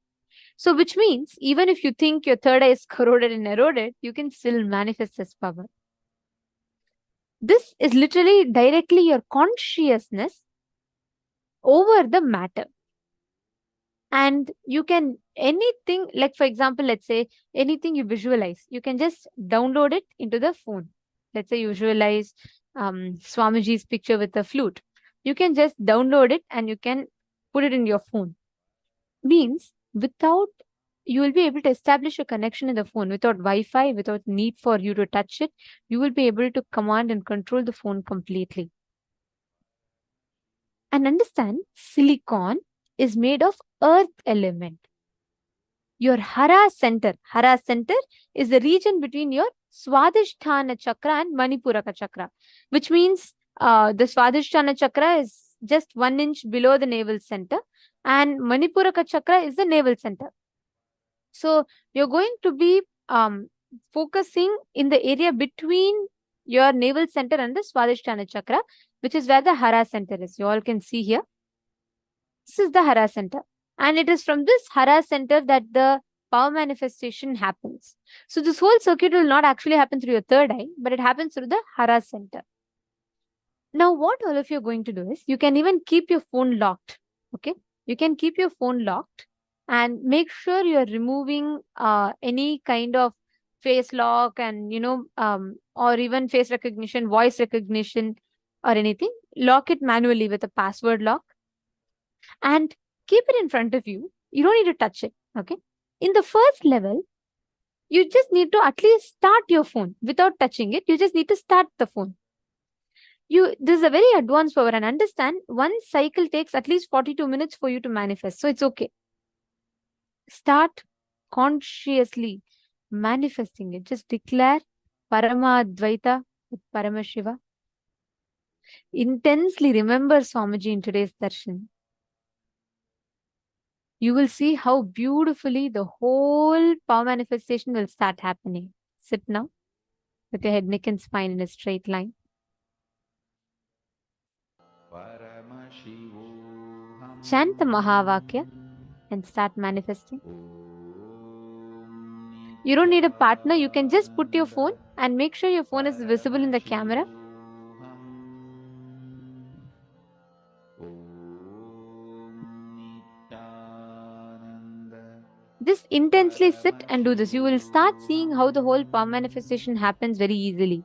So, which means even if you think your third eye is corroded and eroded, you can still manifest this power. This is literally directly your consciousness over the matter. And you can, anything, like for example, let's say anything you visualize, you can just download it into the phone. Let's say you visualize Swamiji's picture with the flute. You can just download it and you can put it in your phone. Means without, you will be able to establish a connection in the phone without Wi-Fi, without need for you to touch it. You will be able to command and control the phone completely. And understand, silicon is made of earth element. Your Hara center is the region between your Swadhisthana chakra and Manipuraka chakra, which means the Swadhisthana chakra is just 1 inch below the navel center, and Manipuraka chakra is the navel center. So you're going to be focusing in the area between your navel center and the Swadhisthana chakra, which is where the Hara center is. You all can see here. This is the Hara center. And it is from this Hara center that the power manifestation happens. So this whole circuit will not actually happen through your third eye, but it happens through the Hara center. Now, what all of you are going to do is, you can even keep your phone locked. Okay. You can keep your phone locked and make sure you're removing any kind of face lock and, or even face recognition, voice recognition or anything. Lock it manually with a password lock and keep it in front of you. You don't need to touch it. Okay. In the first level, you just need to at least start your phone without touching it. You just need to start the phone. This is a very advanced power, and understand, one cycle takes at least 42 minutes for you to manifest. So it's okay. Start consciously manifesting it. Just declare Parama Advaita with Paramashiva. Intensely remember Swamiji in today's darshan. You will see how beautifully the whole power manifestation will start happening. Sit now with your head, neck and spine in a straight line. Chant the Mahavakya and start manifesting. You don't need a partner. You can just put your phone and make sure your phone is visible in the camera. Just intensely sit and do this. You will start seeing how the whole power manifestation happens very easily.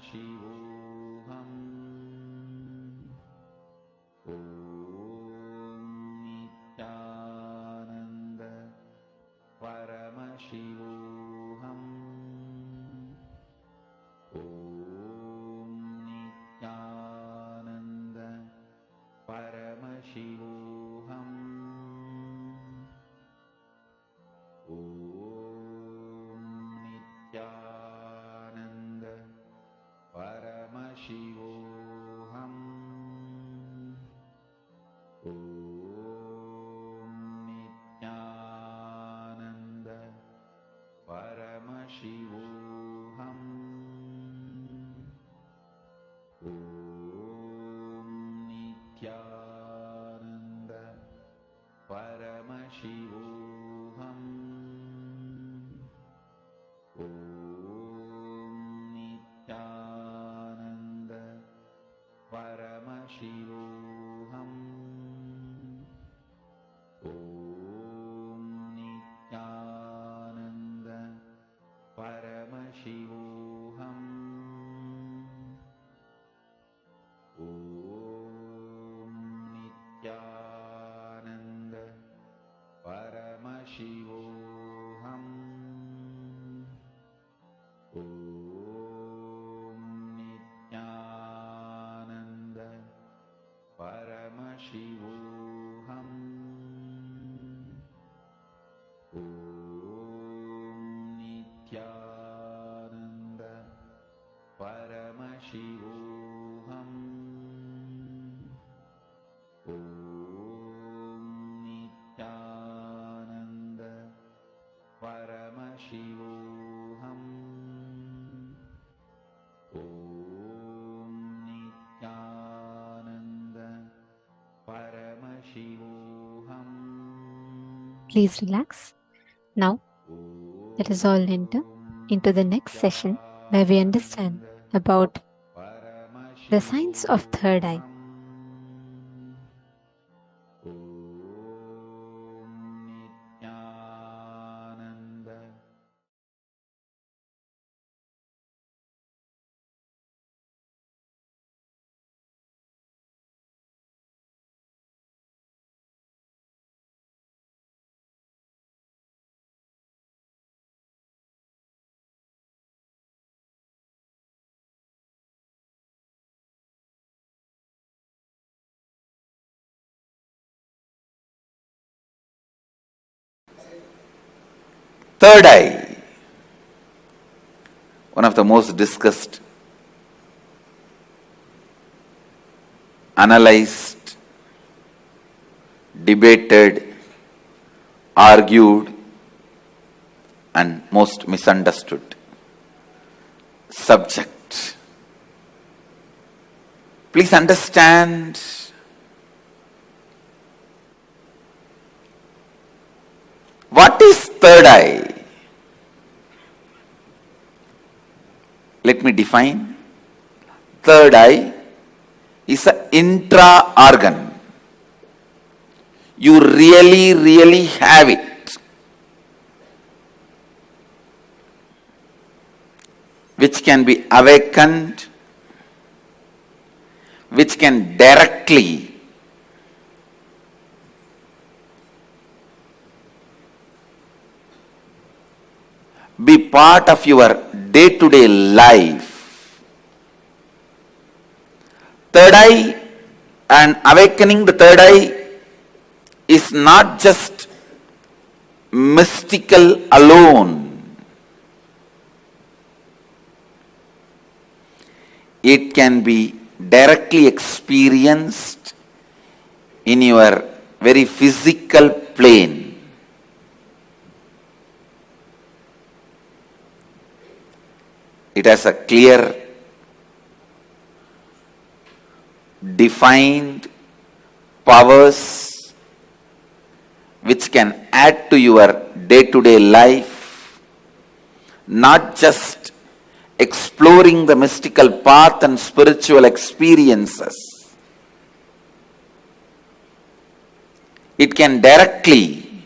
Shivoham. Om Nityananda Paramashivoham. Om Nityananda Paramashivoham. Om Nityananda Paramashivoham. Om Nityananda Paramashivoham. Om Nityananda Paramashivoham. Om Nityananda Paramashivoham. Om Nityananda Paramashivoham. Om Nityananda Paramashivoham. Om Nityananda Paramashivoham. Om Nityananda Paramashivoham. Om Nityananda Paramashivoham. Om Nityananda Paramashivoham. Please relax. Now, let us all enter into the next session where we understand about the signs of third eye. Third eye, one of the most discussed, analyzed, debated, argued, and most misunderstood subject. Please understand, what is third eye? Let me define. Third eye is an intra-organ. You really have it, which can be awakened, which can directly be part of your day-to-day life. Third eye and awakening the third eye is not just mystical alone. It can be directly experienced in your very physical plane. It has a clear, defined powers which can add to your day-to-day life, not just exploring the mystical path and spiritual experiences. It can directly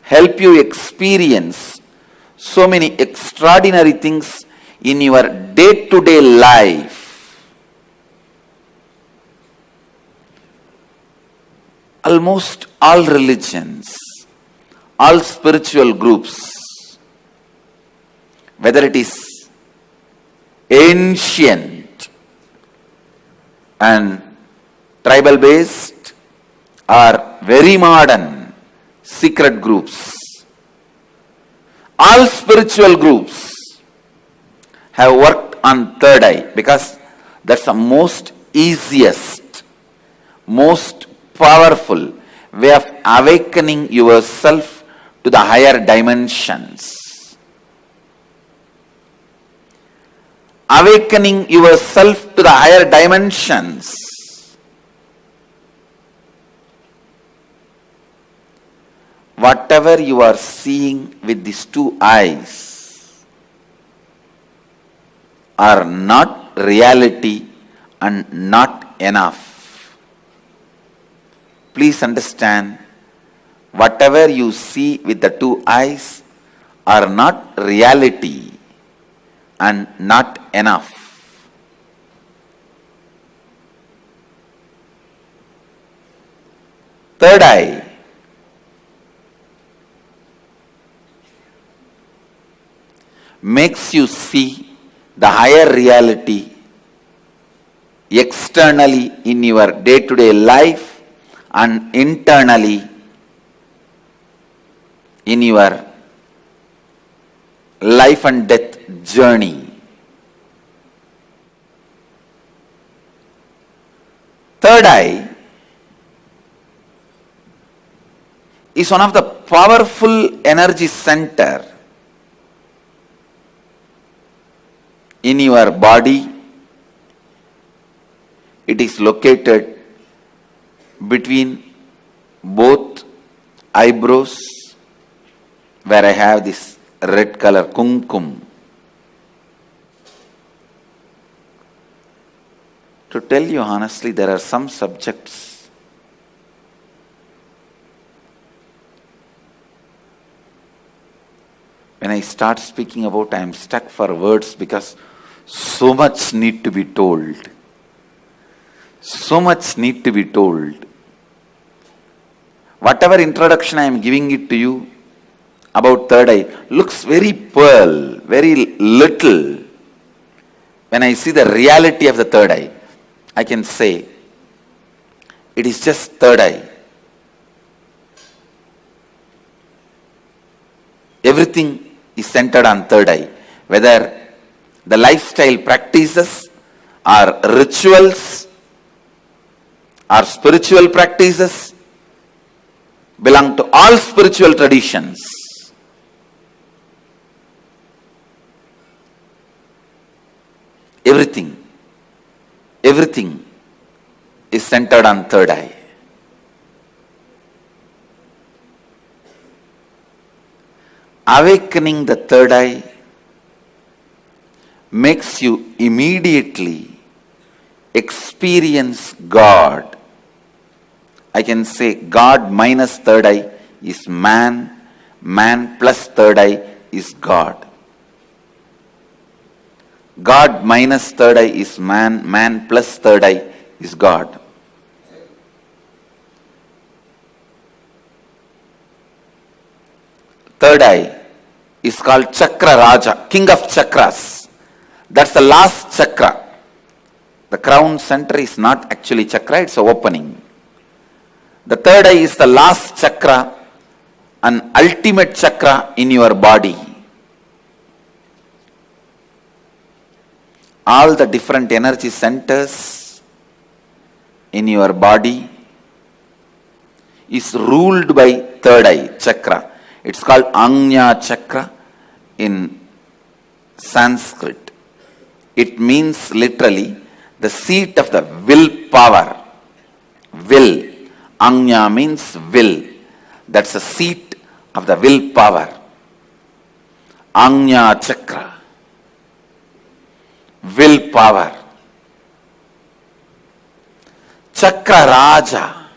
help you experience so many extraordinary things in your day-to-day life, almost all religions, all spiritual groups, whether it is ancient and tribal based or very modern secret groups, all spiritual groups have worked on third eye because that's the most easiest, most powerful way of awakening yourself to the higher dimensions. Awakening yourself to the higher dimensions. Whatever you are seeing with these two eyes are not reality and not enough. Please understand, whatever you see with the two eyes are not reality and not enough. Third eye makes you see the higher reality externally in your day-to-day life and internally in your life and death journey. Third eye is one of the powerful energy center in your body. It is located between both eyebrows, where I have this red color kumkum. To tell you honestly, there are some subjects when I start speaking about, I am stuck for words because so much need to be told. So much need to be told. Whatever introduction I am giving it to you about third eye looks very pearl, very little. When I see the reality of the third eye, I can say it is just third eye. Everything is centered on third eye. Whether the lifestyle practices or rituals or spiritual practices belong to all spiritual traditions. Everything is centered on third eye. Awakening the third eye makes you immediately experience God. I can say God minus third eye is man, man plus third eye is God. God minus third eye is man, man plus third eye is God. Third eye is called Chakra Raja, King of Chakras. That's the last chakra. The crown center is not actually chakra, it's an opening. The third eye is the last chakra, an ultimate chakra in your body. All the different energy centers in your body is ruled by third eye chakra. It's called Ajna chakra in Sanskrit. It means literally the seat of the will power. Will. Ajna means will. That's the seat of the will power. Ajna chakra. Will power. Chakra Raja.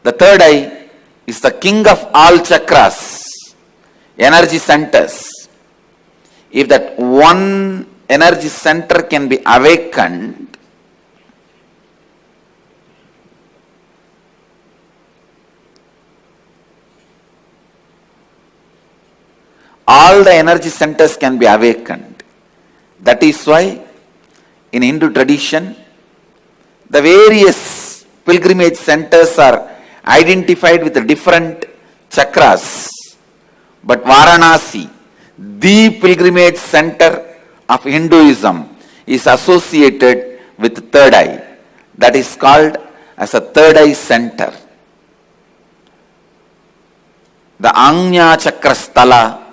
The third eye is the king of all chakras, energy centers. if that one energy center can be awakened, all the energy centers can be awakened. That is why in Hindu tradition, the various pilgrimage centers are identified with the different chakras. But Varanasi, the pilgrimage center of Hinduism, is associated with third eye. That is called as a third eye center. The Anya Chakrasthala,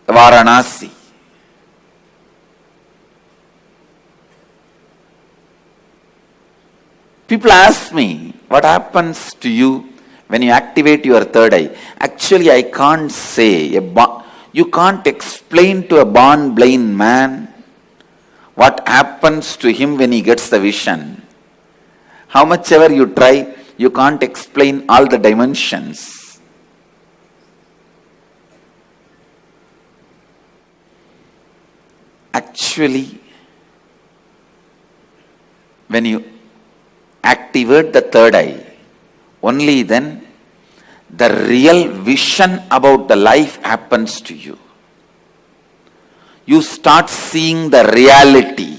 Varanasi. People ask me, what happens to you when you activate your third eye? Actually, I can't say. You can't explain to a born blind man what happens to him when he gets the vision. How much ever you try, you can't explain all the dimensions. Actually, when you activate the third eye, only then the real vision about the life happens to you. You start seeing the reality.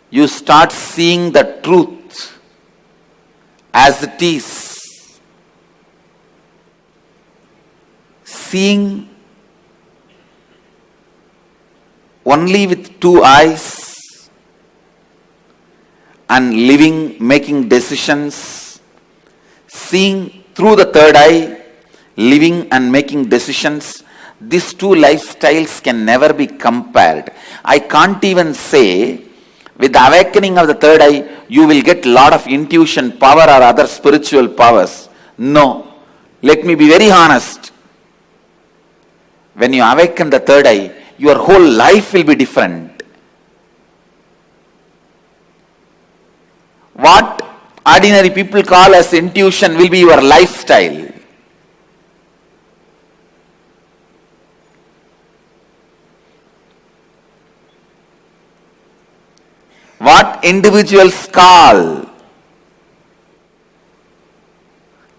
You start seeing the truth as it is. Seeing only with two eyes and living, making decisions, seeing through the third eye, living and making decisions, these two lifestyles can never be compared. I can't even say, with the awakening of the third eye, you will get a lot of intuition power or other spiritual powers. No. Let me be very honest. When you awaken the third eye, your whole life will be different. What ordinary people call as intuition will be your lifestyle. What individuals call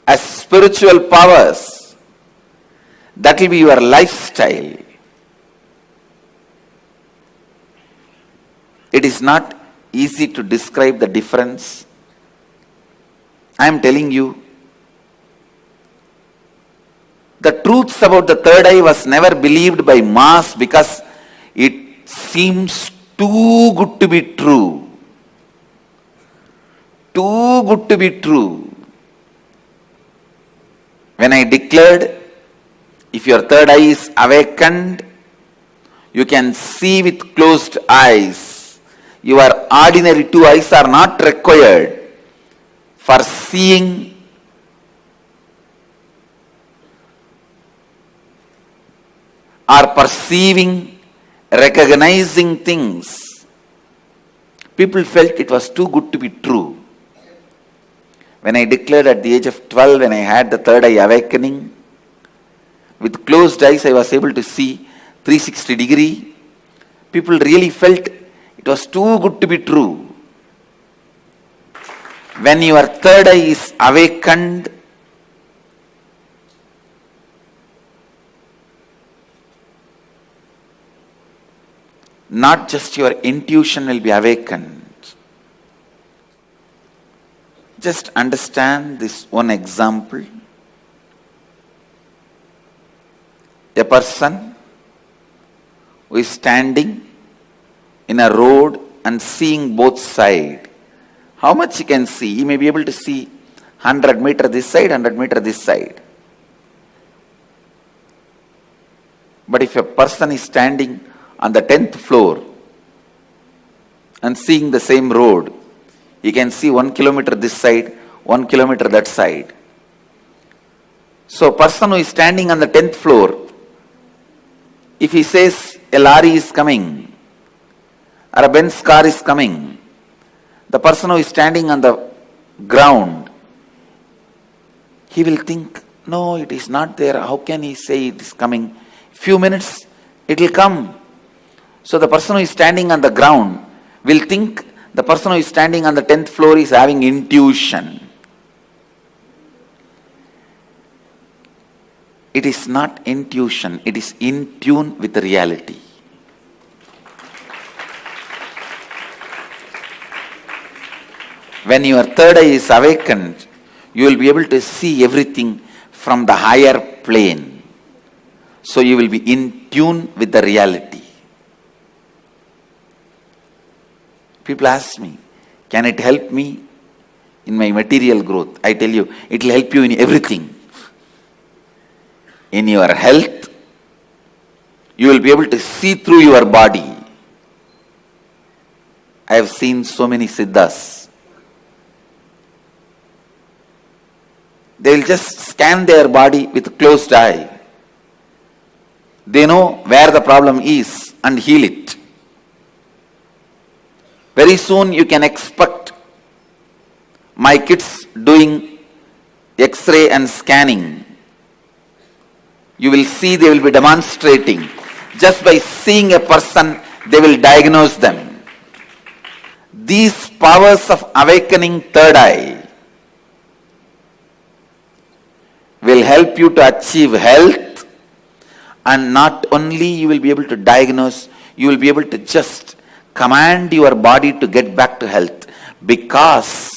as spiritual powers, that will be your lifestyle. It is not easy to describe the difference. I am telling you, the truths about the third eye was never believed by mass because it seems too good to be true. Too good to be true. When I declared, if your third eye is awakened, you can see with closed eyes. Your ordinary two eyes are not required for seeing or perceiving, recognizing things. People felt it was too good to be true. When I declared at the age of 12, when I had the third eye awakening, with closed eyes I was able to see 360 degree. People really felt it was too good to be true. When your third eye is awakened, not just your intuition will be awakened. Just understand this one example. A person who is standing in a road and seeing both sides. How much he can see? He may be able to see 100 meter this side, 100 meter this side. But if a person is standing on the 10th floor and seeing the same road, he can see 1 kilometer this side, 1 kilometer that side. So a person who is standing on the 10th floor, if he says a lorry is coming or a Benz car is coming, the person who is standing on the ground, he will think, no, it is not there. How can he say it is coming? Few minutes, it will come. So the person who is standing on the ground will think the person who is standing on the 10th floor is having intuition. It is not intuition, it is in tune with the reality. When your third eye is awakened, you will be able to see everything from the higher plane. So you will be in tune with the reality. People ask me, can it help me in my material growth? I tell you, it will help you in everything. In your health, you will be able to see through your body. I have seen so many siddhas. They will just scan their body with a closed eye. They know where the problem is and heal it. Very soon you can expect my kids doing X-ray and scanning. You will see they will be demonstrating. Just by seeing a person, they will diagnose them. These powers of awakening third eye will help you to achieve health, and not only you will be able to diagnose, you will be able to just command your body to get back to health, because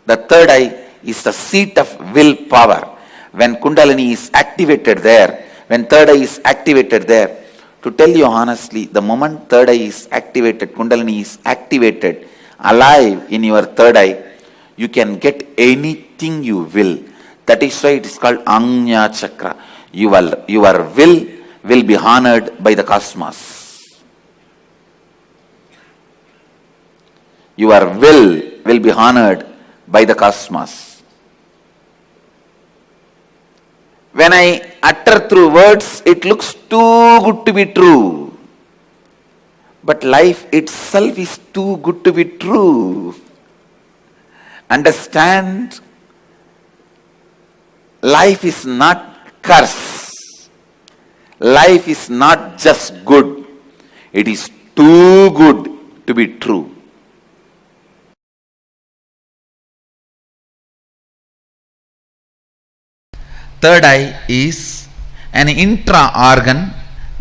the third eye is the seat of willpower. When Kundalini is activated there, when third eye is activated there, to tell you honestly, the moment third eye is activated, Kundalini is activated, alive in your third eye, you can get anything you will. That is why it is called Anya Chakra. Your will be honored by the cosmos. Your will be honored by the cosmos. When I utter through words, it looks too good to be true. But life itself is too good to be true. Understand, life is not curse. Life is not just good. It is too good to be true. Third eye is an intra-organ,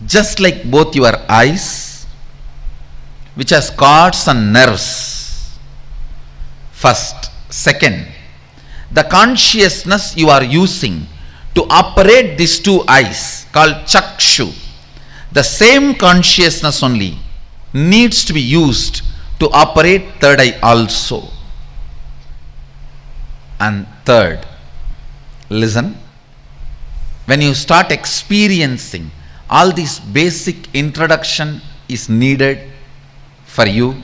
just like both your eyes, which has cords and nerves. First. Second, the consciousness you are using to operate these two eyes, called chakshu, the same consciousness only needs to be used to operate third eye also. And third, listen, when you start experiencing, all this basic introduction is needed for you.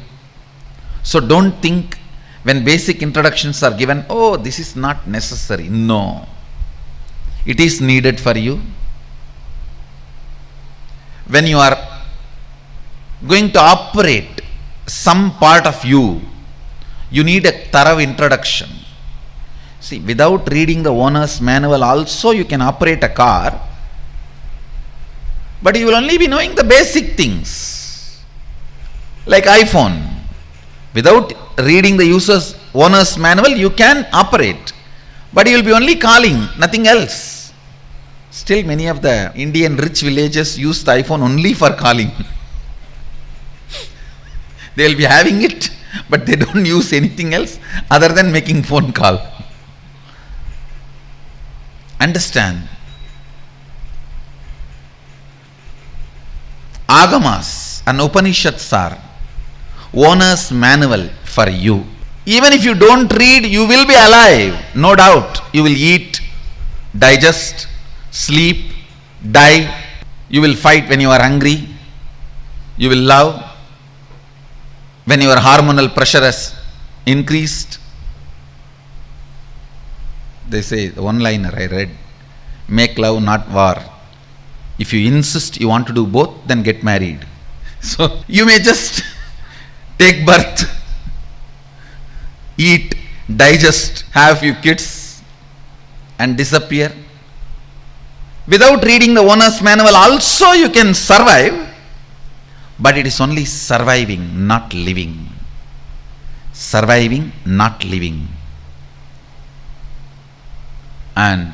So don't think when basic introductions are given, oh, this is not necessary. No, it is needed for you. When you are going to operate some part of you, you need a thorough introduction. See, without reading the owner's manual also you can operate a car, but you will only be knowing the basic things. Like iPhone. Without reading the owner's manual, you can operate, but you will be only calling, nothing else. Still, many of the Indian rich villages use the iPhone only for calling. They will be having it, but they don't use anything else other than making phone call. Understand? Agamas and Upanishads are owner's manual for you. Even if you don't read, you will be alive, no doubt. You will eat, digest, sleep, die. You will fight when you are hungry. You will love when your hormonal pressure has increased. They say, the one-liner I read, make love, not war. If you insist you want to do both, then get married. So you may just take birth, eat, digest, have a few kids and disappear. Without reading the owner's manual also you can survive, but it is only surviving, not living. Surviving, not living. And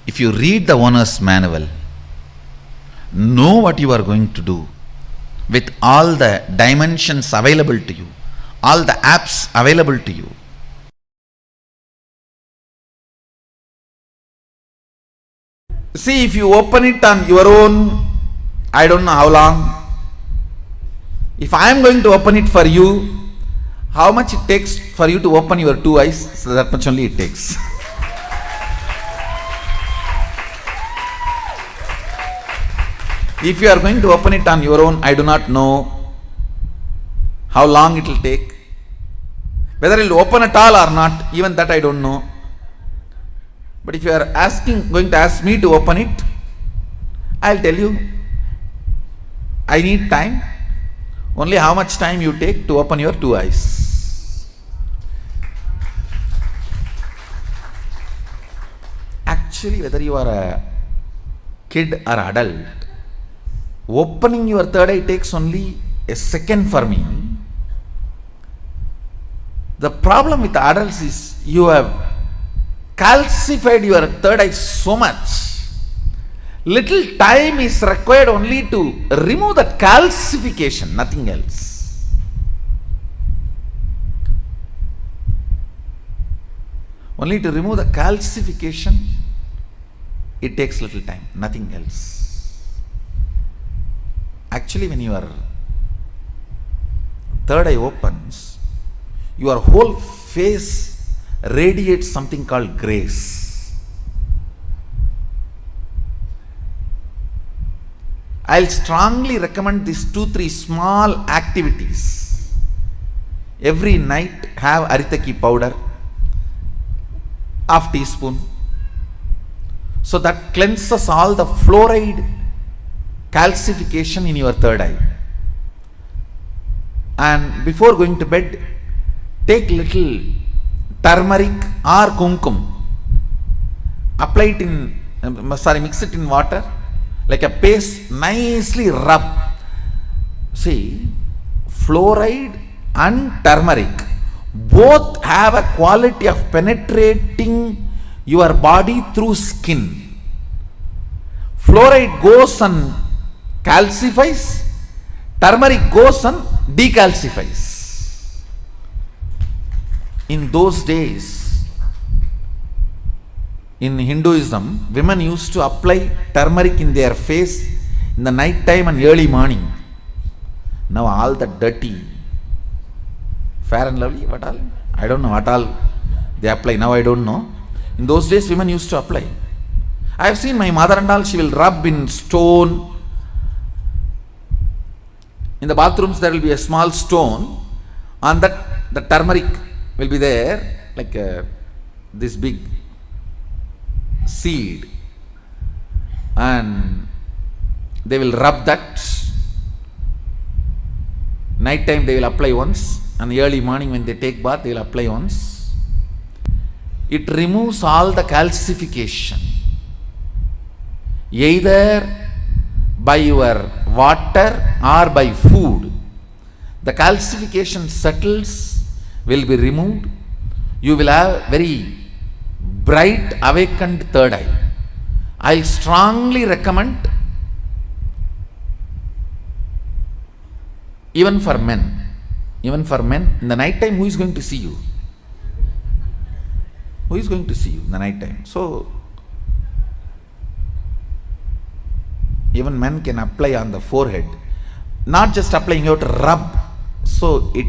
if you read the owner's manual, know what you are going to do with all the dimensions available to you, all the apps available to you. See, if you open it on your own, I don't know how long. If I am going to open it for you, how much it takes for you to open your two eyes? So that much only it takes. If you are going to open it on your own, I do not know how long it will take. Whether it will open at all or not, even that I don't know. But if you are going to ask me to open it, I will tell you, I need time. Only how much time you take to open your two eyes. Actually, whether you are a kid or adult, opening your third eye takes only a second for me. The problem with adults is you have calcified your third eye so much. Little time is required only to remove that calcification, nothing else. Only to remove the calcification, it takes little time, nothing else. Actually, when your third eye opens, your whole face radiates something called grace. I'll strongly recommend these 2-3 small activities. Every night have aritaki powder, half teaspoon. So that cleanses all the fluoride calcification in your third eye. And before going to bed, take little turmeric or kumkum. Apply it mix it in water like a paste, nicely rub. See, fluoride and turmeric both have a quality of penetrating your body through skin. Fluoride goes and calcifies, turmeric goes and decalcifies. In those days, in Hinduism, women used to apply turmeric in their face in the night time and early morning. Now all the dirty, Fair and Lovely, what all? I don't know what all they apply. Now I don't know. In those days, women used to apply. I have seen my mother and all, she will rub in stone. In the bathrooms, there will be a small stone. On that, the turmeric will be there, like this big seed, and they will rub that. Night time they will apply once, and early morning when they take bath they will apply once. It removes all the calcification, either by your water or by food. The calcification settles, will be removed. You will have very bright awakened third eye. I strongly recommend, even for men, in the night time, who is going to see you? Who is going to see you in the night time? So, even men can apply on the forehead, not just applying, you have to rub, so it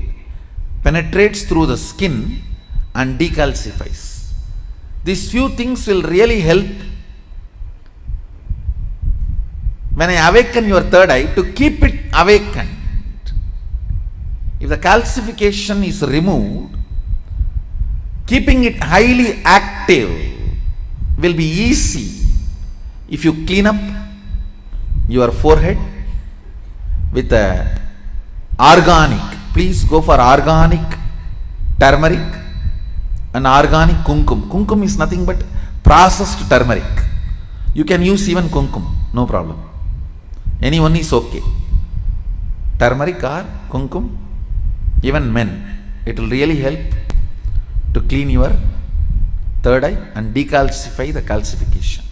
penetrates through the skin and decalcifies. These few things will really help when I awaken your third eye to keep it awakened. If the calcification is removed, keeping it highly active will be easy if you clean up your forehead with a organic. Please go for organic turmeric and organic kumkum. Kumkum is nothing but processed turmeric. You can use even kumkum, no problem. Anyone is okay. Turmeric or kumkum, even men, it will really help to clean your third eye and decalcify the calcification.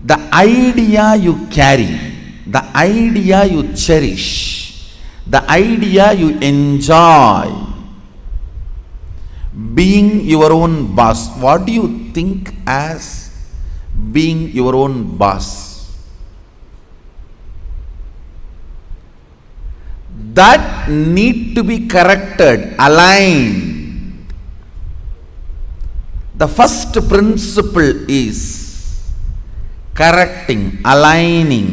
The idea you carry, the idea you cherish, the idea you enjoy, being your own boss. What do you think as being your own boss? That need to be corrected, aligned. The first principle is correcting, aligning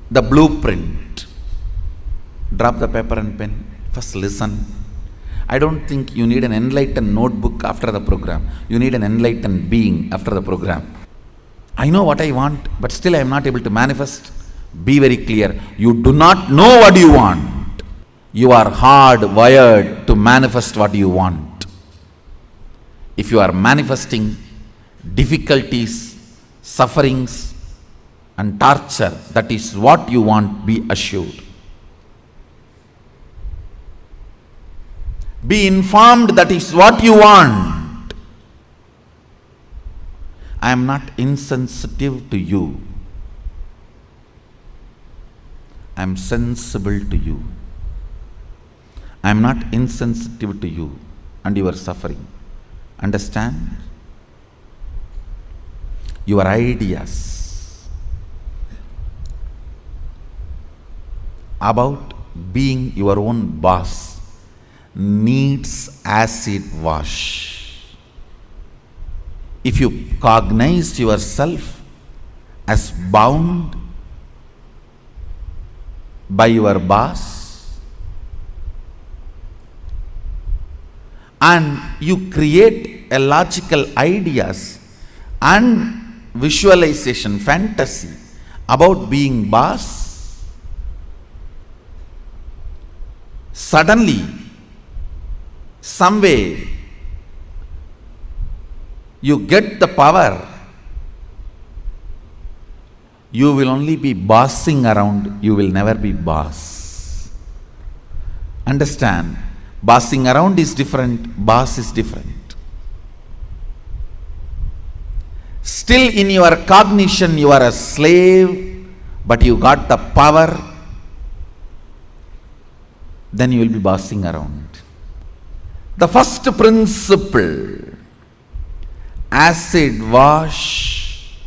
the blueprint. Drop the paper and pen. First listen. I don't think you need an enlightened notebook after the program. You need an enlightened being after the program. I know what I want, but still I am not able to manifest. Be very clear. You do not know what you want. You are hardwired to manifest what you want. If you are manifesting difficulties, sufferings, and torture, that is what you want, be assured. Be informed that is what you want. I am not insensitive to you. I am sensible to you. I am not insensitive to you and your suffering. Understand? Your ideas about being your own boss needs acid wash. If you cognize yourself as bound by your boss and you create a logical ideas and visualization, fantasy about being boss, suddenly, some way, you get the power, you will only be bossing around, you will never be boss. Understand? Bossing around is different, boss is different. Still in your cognition you are a slave, but you got the power, then you will be bossing around. The first principle, acid wash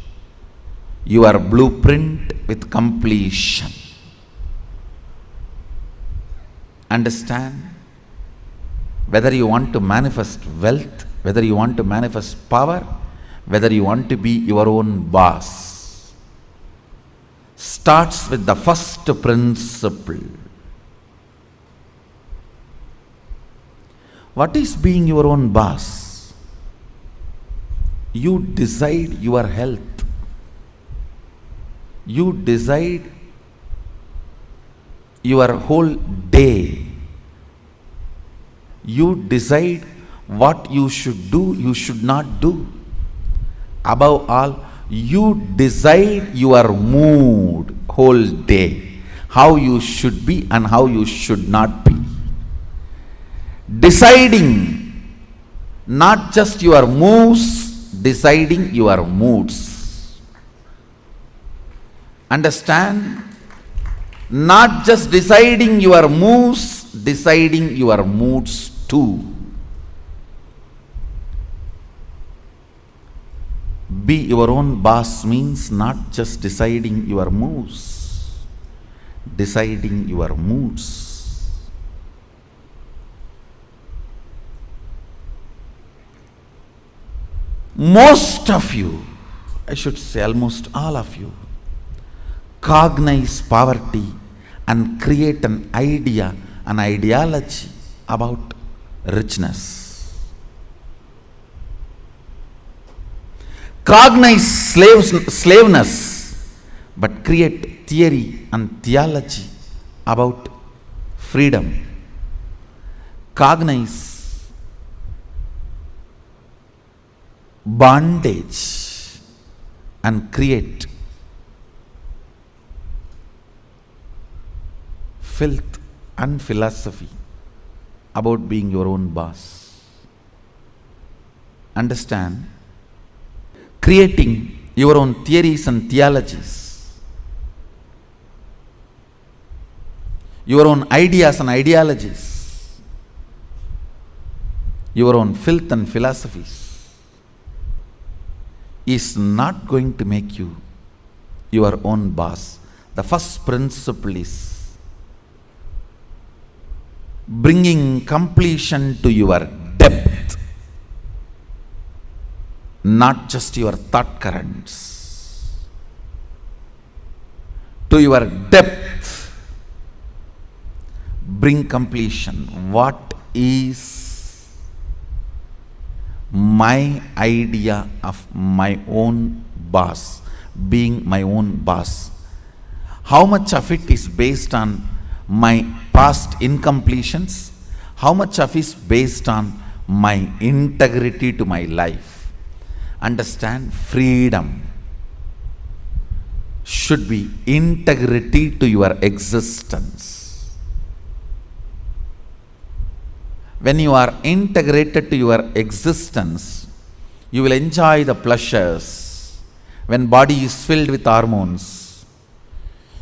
your blueprint with completion. Understand? Whether you want to manifest wealth, whether you want to manifest power, whether you want to be your own boss, starts with the first principle. What is being your own boss? You decide your health. You decide your whole day. You decide what you should do, you should not do. Above all, you decide your mood whole day, how you should be and how you should not be. Deciding not just your moves, deciding your moods. Understand? Not just deciding your moves, deciding your moods too. Be your own boss means not just deciding your moves, deciding your moods. Most of you, I should say almost all of you, cognize poverty and create an idea, an ideology about richness. Cognize slaveness, but create theory and theology about freedom. Cognize bondage and create filth and philosophy about being your own boss. Understand? Creating your own theories and theologies, your own ideas and ideologies, your own filth and philosophies is not going to make you your own boss. The first principle is bringing completion to your depth, not just your thought currents. To your depth, bring completion. What is my idea of my own boss, being my own boss? How much of it is based on my past incompletions? How much of it is based on my integrity to my life? Understand, freedom should be integrity to your existence. When you are integrated to your existence, you will enjoy the pleasures. When body is filled with hormones,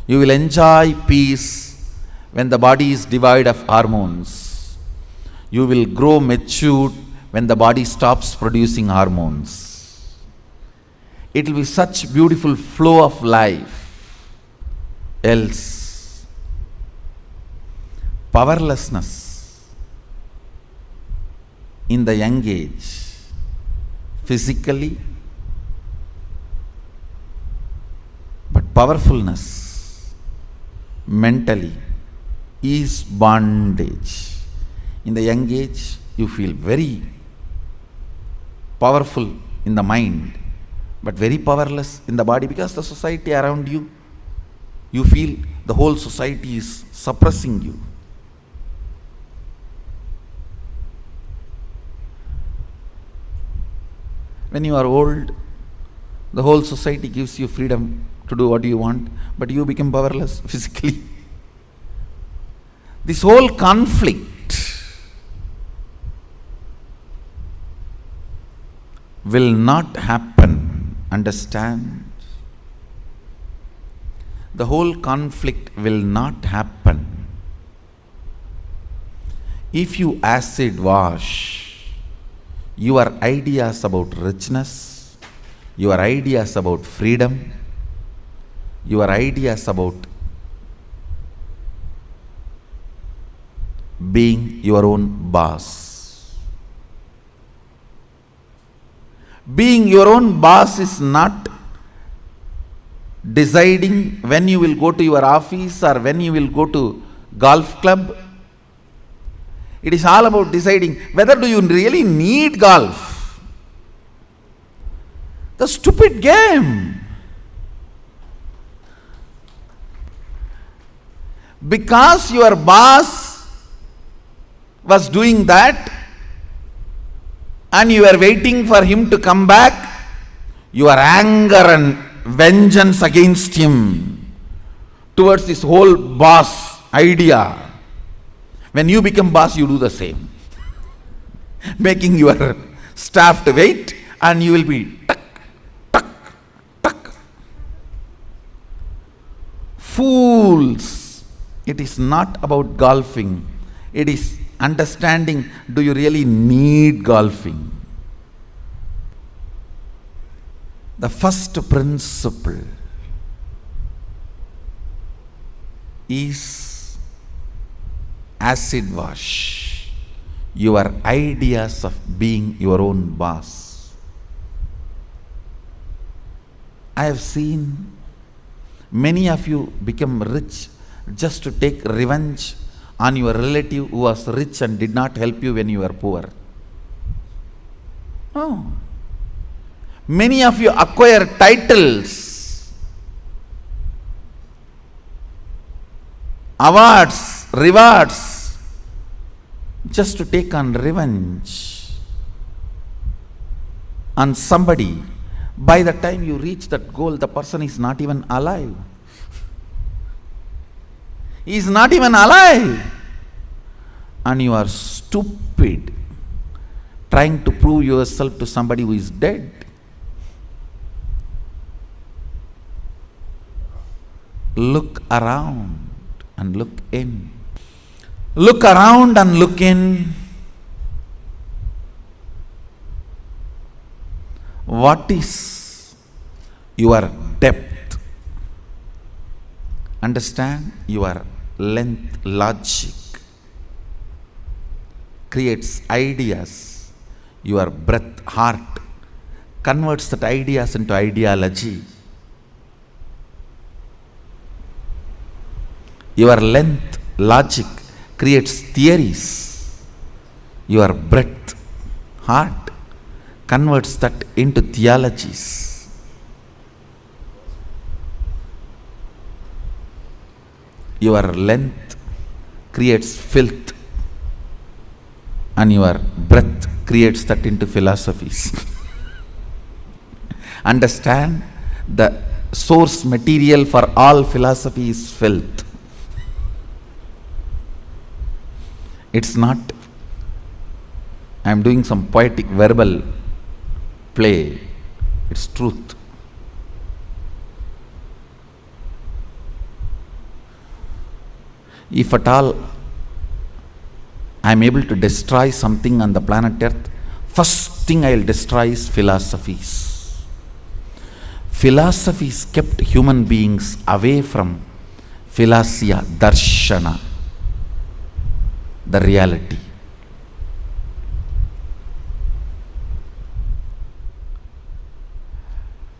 you will enjoy peace. When the body is devoid of hormones, you will grow matured when the body stops producing hormones. It will be such beautiful flow of life. Else, powerlessness in the young age, physically, but powerfulness mentally is bondage. In the young age, you feel very powerful in the mind, but very powerless in the body, because the society around you, you feel the whole society is suppressing you. When you are old, the whole society gives you freedom to do what you want, but you become powerless physically. This whole conflict will not happen. Understand? The whole conflict will not happen if you acid wash your ideas about richness, your ideas about freedom, your ideas about being your own boss. Being your own boss is not deciding when you will go to your office or when you will go to golf club. It is all about deciding whether do you really need golf. The stupid game. Because your boss was doing that and you are waiting for him to come back, your anger and vengeance against him towards this whole boss idea. When you become boss, you do the same. Making your staff to wait, and you will be tuck, tuck, tuck. Fools. It is not about golfing. It is understanding, do you really need golfing? The first principle is acid wash your ideas of being your own boss. I have seen many of you become rich just to take revenge on your relative who was rich and did not help you when you were poor. No. Many of you acquire titles, awards, rewards, just to take on revenge on somebody. By the time you reach that goal, the person is not even alive. He is not even alive. And you are stupid, trying to prove yourself to somebody who is dead. Look around and look in. Look around and look in. What is your depth? Understand? Your length, logic creates ideas. Your breath, heart converts that ideas into ideology. Your length, logic creates theories. Your breath, heart converts that into theologies. Your length creates filth, and your breath creates that into philosophies. Understand, the source material for all philosophy is filth. It's not, I am doing some poetic verbal play, it's truth. If at all I am able to destroy something on the planet Earth, first thing I will destroy is philosophies. Philosophies kept human beings away from philosia, darshana, the reality.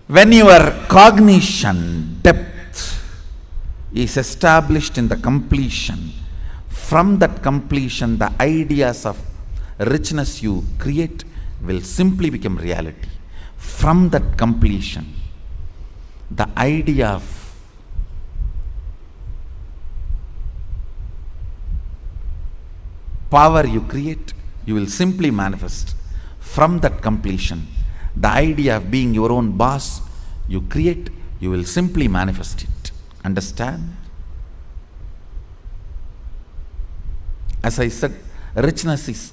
When your cognition depth is established in the completion, from that completion the ideas of richness you create will simply become reality. From that completion, the idea of power you create, you will simply manifest. From that completion, the idea of being your own boss you create, you will simply manifest it. Understand? As I said, richness is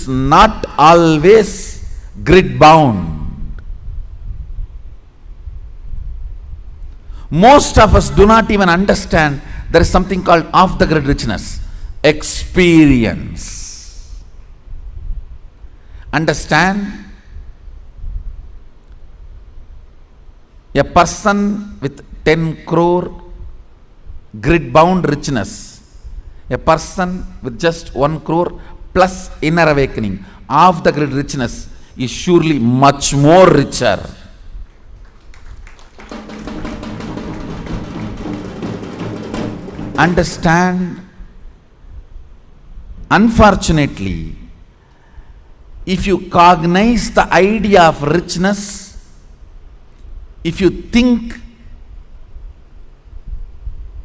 not always grid bound. Most of us do not even understand there is something called off the grid richness. Experience. Understand? A person with 10 crore grid bound richness, a person with just 1 crore plus inner awakening, off the grid richness is surely much more richer. Understand? Unfortunately, if you cognize the idea of richness, if you think,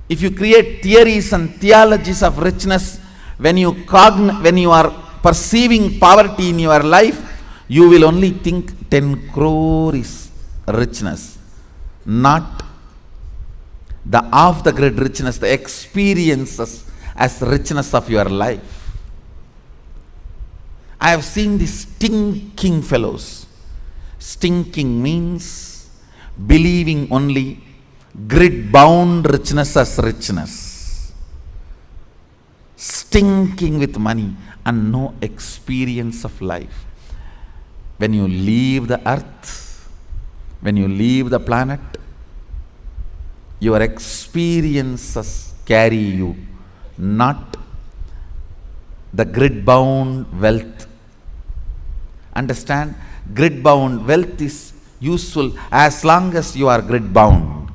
if you create theories and theologies of richness, when you are perceiving poverty in your life, you will only think 10 crore is richness, not the off the grid richness, the experiences as richness of your life. I have seen these stinking fellows. Stinking means believing only grid bound richness as richness, stinking with money and no experience of life. When you leave the earth, when you leave the planet, your experiences carry you, not the grid-bound wealth. Understand? Grid-bound wealth is useful as long as you are grid-bound.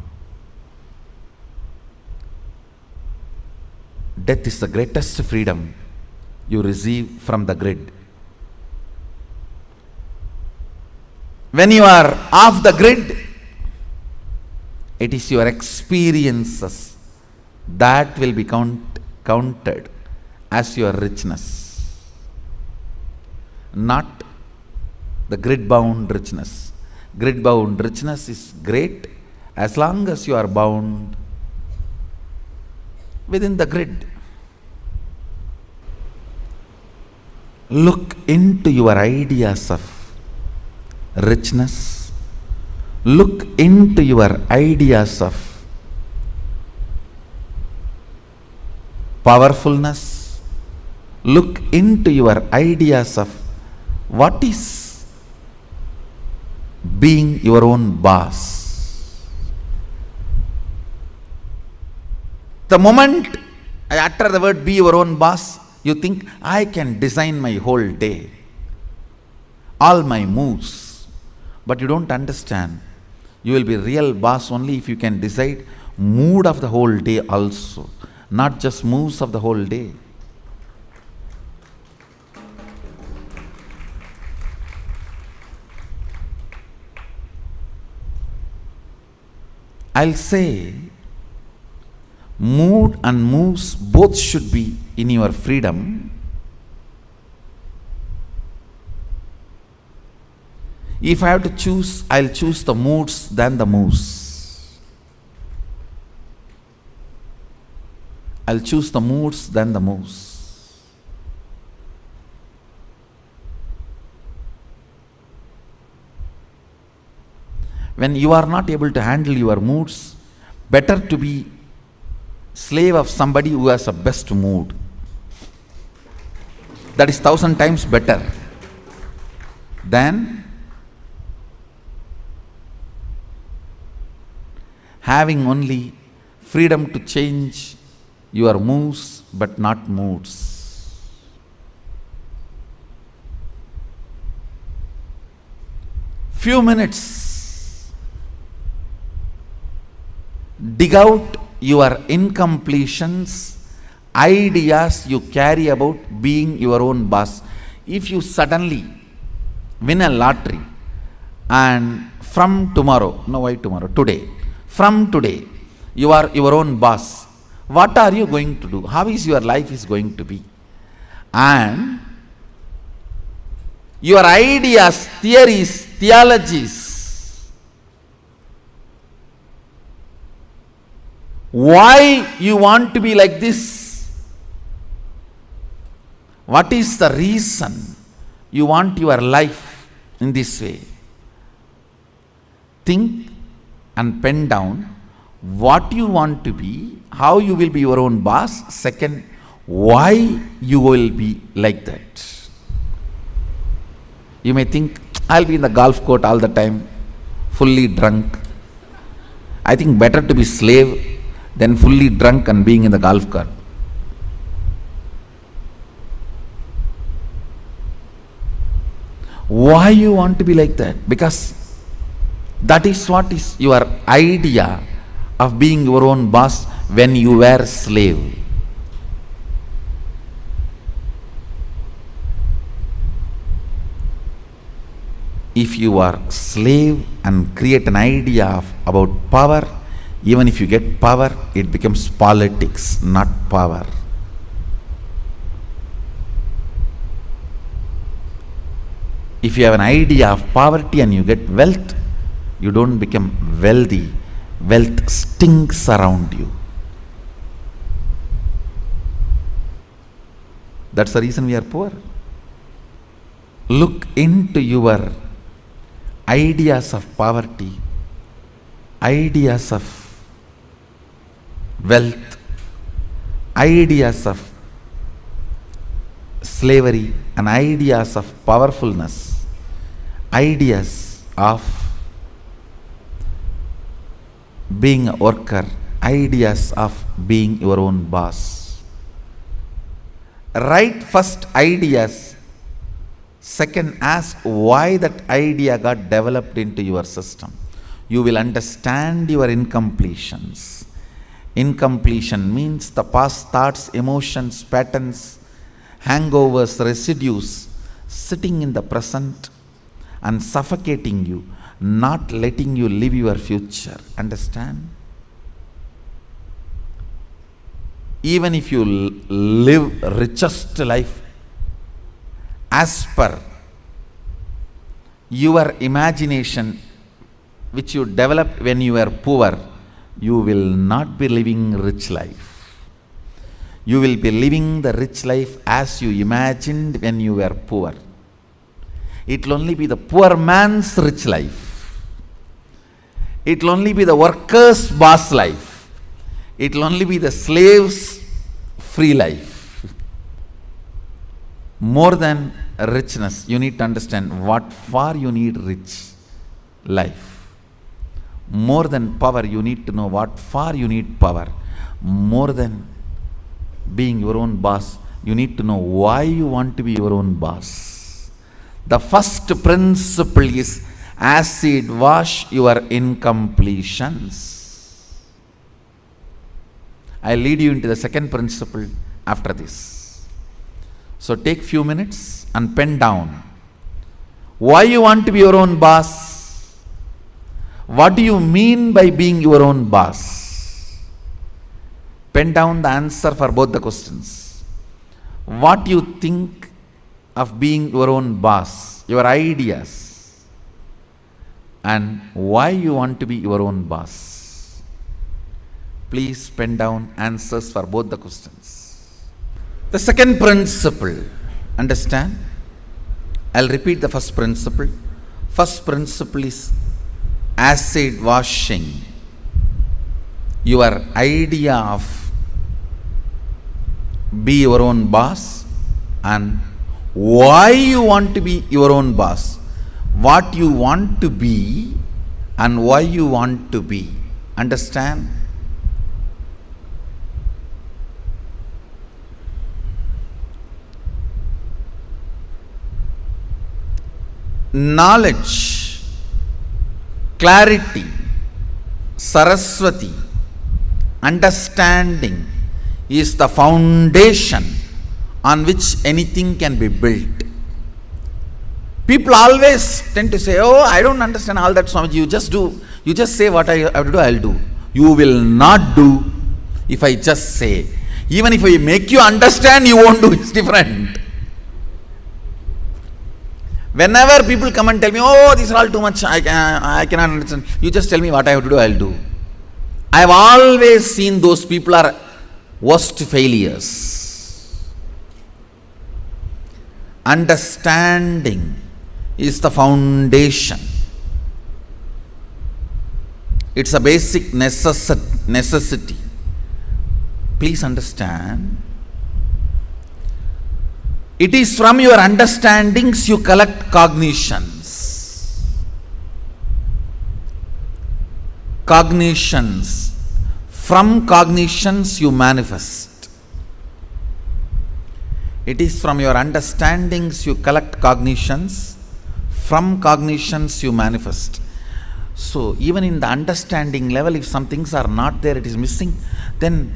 Death is the greatest freedom you receive from the grid. When you are off the grid, it is your experiences that will be counted as your richness, not the grid-bound richness. Grid-bound richness is great as long as you are bound within the grid. Look into your ideas of richness. Look into your ideas of powerfulness. Look into your ideas of what is being your own boss. The moment I utter the word be your own boss, you think I can design my whole day, all my moves. But you don't understand. You will be real boss only if you can decide mood of the whole day also, not just moves of the whole day. I'll say mood and moves both should be in your freedom. If I have to choose, I'll choose the moods than the moves. I'll choose the moods than the moves. When you are not able to handle your moods, better to be slave of somebody who has a best mood. That is 1,000 times better than having only freedom to change your moves but not moods. Few minutes, dig out your incompletions, ideas you carry about being your own boss. If you suddenly win a lottery and from tomorrow, no why tomorrow, today, from today, you are your own boss. What are you going to do? How is your life is going to be? And your ideas, theories, theologies, why you want to be like this? What is the reason you want your life in this way? Think and pen down what you want to be, how you will be your own boss. Second, why you will be like that. You may think, I'll be in the golf court all the time, fully drunk. I think better to be slave than fully drunk and being in the golf cart. Why you want to be like that? Because that is what is your idea of being your own boss when you were a slave. If you are slave and create an idea about power, even if you get power, it becomes politics, not power. If you have an idea of poverty and you get wealth, you don't become wealthy. Wealth stinks around you. That's the reason we are poor. Look into your ideas of poverty, ideas of wealth, ideas of slavery, and ideas of powerfulness, ideas of being a worker, ideas of being your own boss. Write first ideas. Second, ask why that idea got developed into your system. You will understand your incompletions. Incompletion means the past thoughts, emotions, patterns, hangovers, residues sitting in the present and suffocating you, not letting you live your future. Understand? Even if you live richest life as per your imagination which you developed when you were poor, you will not be living rich life. You will be living the rich life as you imagined when you were poor. It will only be the poor man's rich life. It will only be the worker's boss life. It will only be the slave's free life. More than richness, you need to understand what for you need rich life. More than power, you need to know what for you need power. More than being your own boss, you need to know why you want to be your own boss. The first principle is acid wash your incompletions. I'll lead you into the second principle after this. So take few minutes and pen down why you want to be your own boss. What do you mean by being your own boss? Pen down the answer for both the questions. What you think of being your own boss, your ideas, and why you want to be your own boss. Please pen down answers for both the questions. The second principle, understand? I'll repeat the first principle. First principle is acid washing your idea of be your own boss and why you want to be your own boss, what you want to be and why you want to be. Understand? Knowledge, clarity, Saraswati, understanding is the foundation on which anything can be built. People always tend to say, oh, I don't understand all that, Swamiji. You just say what I have to do, I'll do. You will not do if I just say. Even if I make you understand, you won't do. It's different. Whenever people come and tell me, oh, these are all too much, I cannot understand. You just tell me what I have to do, I'll do. I have always seen those people are worst failures. Understanding is the foundation. It's a basic necessity. Please understand. It is from your understandings you collect cognitions. Cognitions. From cognitions you manifest. It is from your understandings you collect cognitions. From cognitions you manifest. So even in the understanding level, if some things are not there, it is missing, then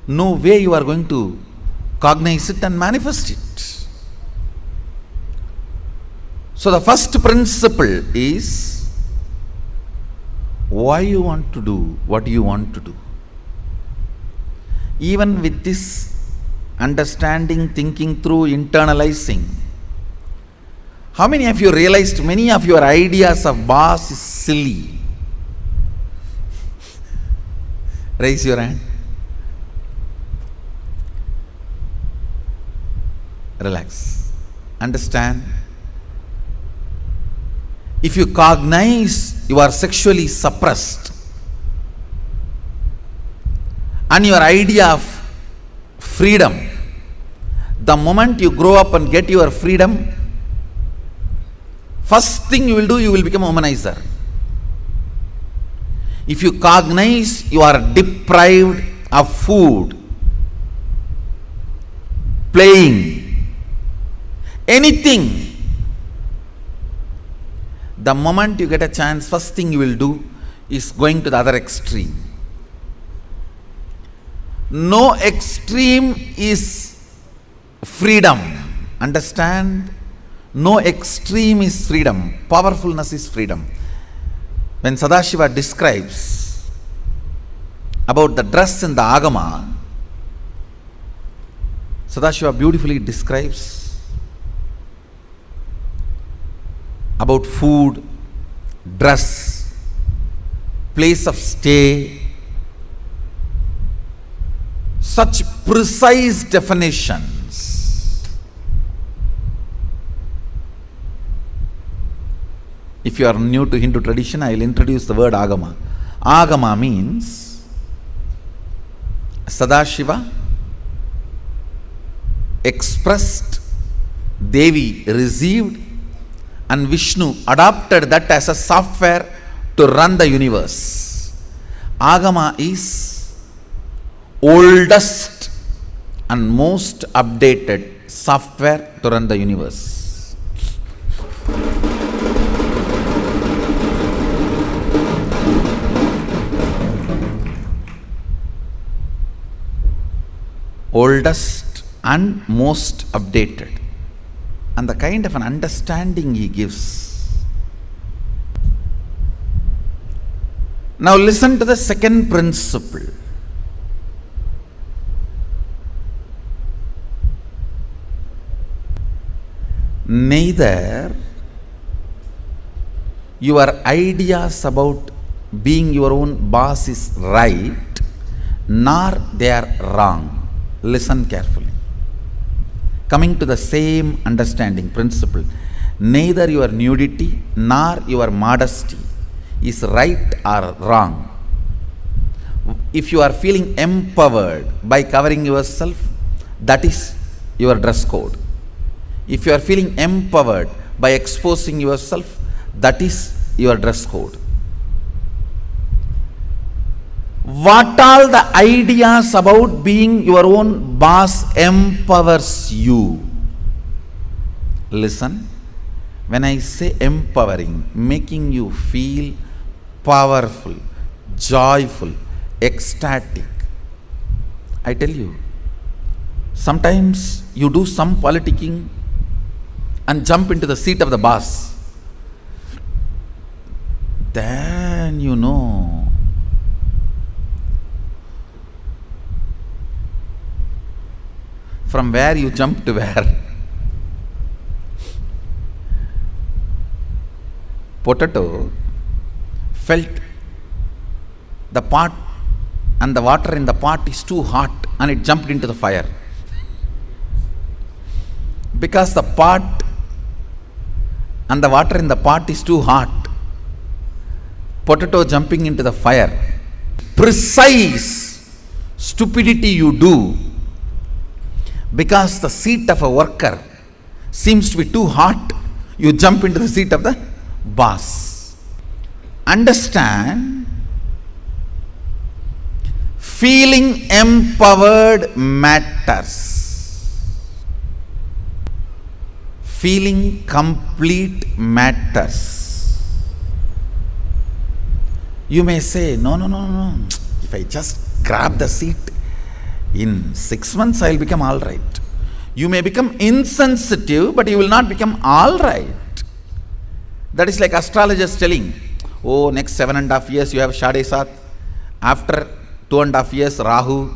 no way you are going to cognize it and manifest it. So the first principle is why you want to do what you want to do. Even with this understanding, thinking through, internalizing, how many of you realized many of your ideas of boss is silly? Raise your hand. Relax. Understand? If you cognize you are sexually suppressed and your idea of freedom, the moment you grow up and get your freedom, First thing you will do, you will become a womanizer. If you cognize you are deprived of food, playing, anything, the moment you get a chance, first thing you will do is going to the other extreme. No extreme is freedom. Understand? No extreme is freedom. Powerfulness is freedom. When Sadashiva describes about the dress in the Agama, Sadashiva beautifully describes about food, dress, place of stay, such precise definitions. If you are new to Hindu tradition, I will introduce the word Agama. Agama means Sadashiva expressed, Devi received, and Vishnu adopted that as a software to run the universe. Agama is oldest and most updated software to run the universe. Oldest and most updated, and the kind of an understanding he gives. Now listen to the second principle. Neither your ideas about being your own boss is right, nor they are wrong. Listen carefully. Coming to the same understanding principle, neither your nudity nor your modesty is right or wrong. If you are feeling empowered by covering yourself, that is your dress code. If you are feeling empowered by exposing yourself, that is your dress code. What all the ideas about being your own boss empowers you? Listen, when I say empowering, making you feel powerful, joyful, ecstatic, I tell you, sometimes you do some politicking and jump into the seat of the boss. Then you know from where you jump to where. Potato felt the pot and the water in the pot is too hot and it jumped into the fire. Because the pot and the water in the pot is too hot, potato jumping into the fire. Precise stupidity you do because the seat of a worker seems to be too hot, you jump into the seat of the boss. Understand, feeling empowered matters. Feeling complete matters. You may say, no. If I just grab the seat, in 6 months I will become all right. You may become insensitive, but you will not become all right. That is like astrologers telling, oh, next 7.5 years you have Shade Sat. After 2.5 years, Rahu.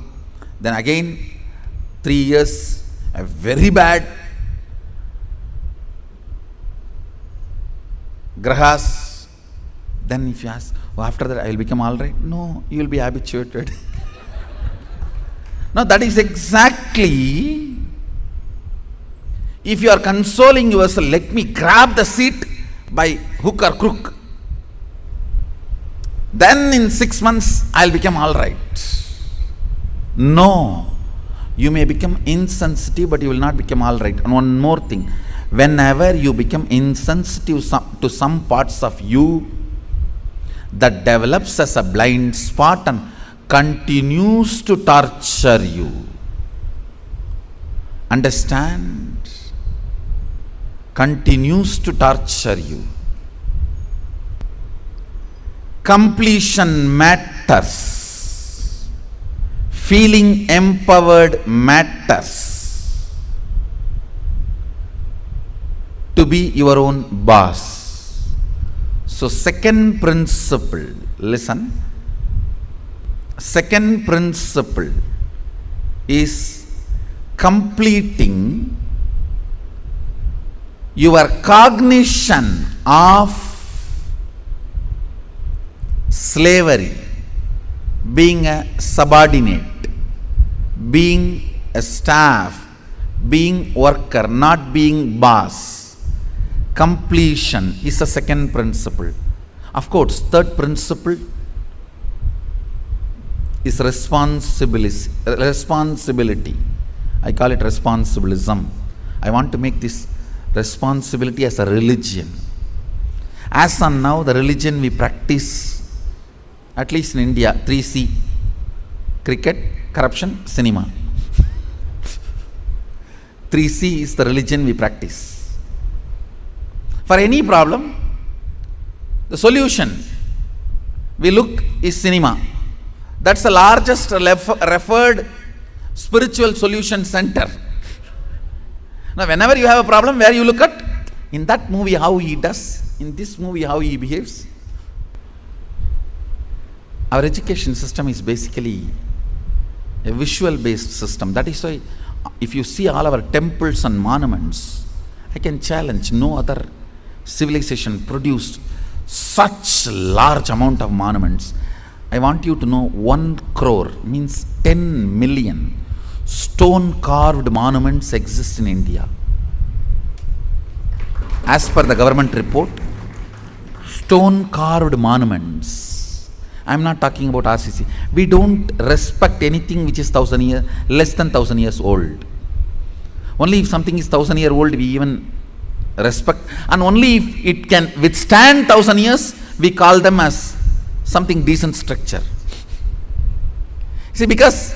Then again, 3 years, a very bad Grahas. Then if you ask, oh, after that I will become all right. No, you will be habituated. Now that is exactly, if you are consoling yourself, let me grab the seat by hook or crook. Then in 6 months I will become all right. No, you may become insensitive, but you will not become all right. And one more thing, Whenever you become insensitive to some parts of you, that develops as a blind spot and continues to torture you. Understand? Continues to torture you. Completion matters. Feeling empowered matters. To be your own boss. So, second principle, listen. Second principle is completing your cognition of slavery, being a subordinate, being a staff, being worker, not being boss. Completion is the second principle. Of course, third principle is responsibility. I call it responsibilism. I want to make this responsibility as a religion. As on now, the religion we practice, at least in India, 3C: cricket, corruption, cinema. 3C is the religion we practice. For any problem, the solution we look is cinema. That's the largest referred spiritual solution center. Now, whenever you have a problem, where you look at, in that movie how he does, in this movie how he behaves. Our education system is basically a visual based system. That is why if you see all our temples and monuments, I can challenge, no other civilization produced such large amount of monuments. I want you to know 1 crore means 10 million stone carved monuments exist in India. As per the government report, stone carved monuments. I am not talking about RCC. We don't respect anything which is 1,000 years, less than 1,000 years old. Only if something is 1,000 years old, we even respect, and only if it can withstand 1,000 years, we call them as something decent structure. See, because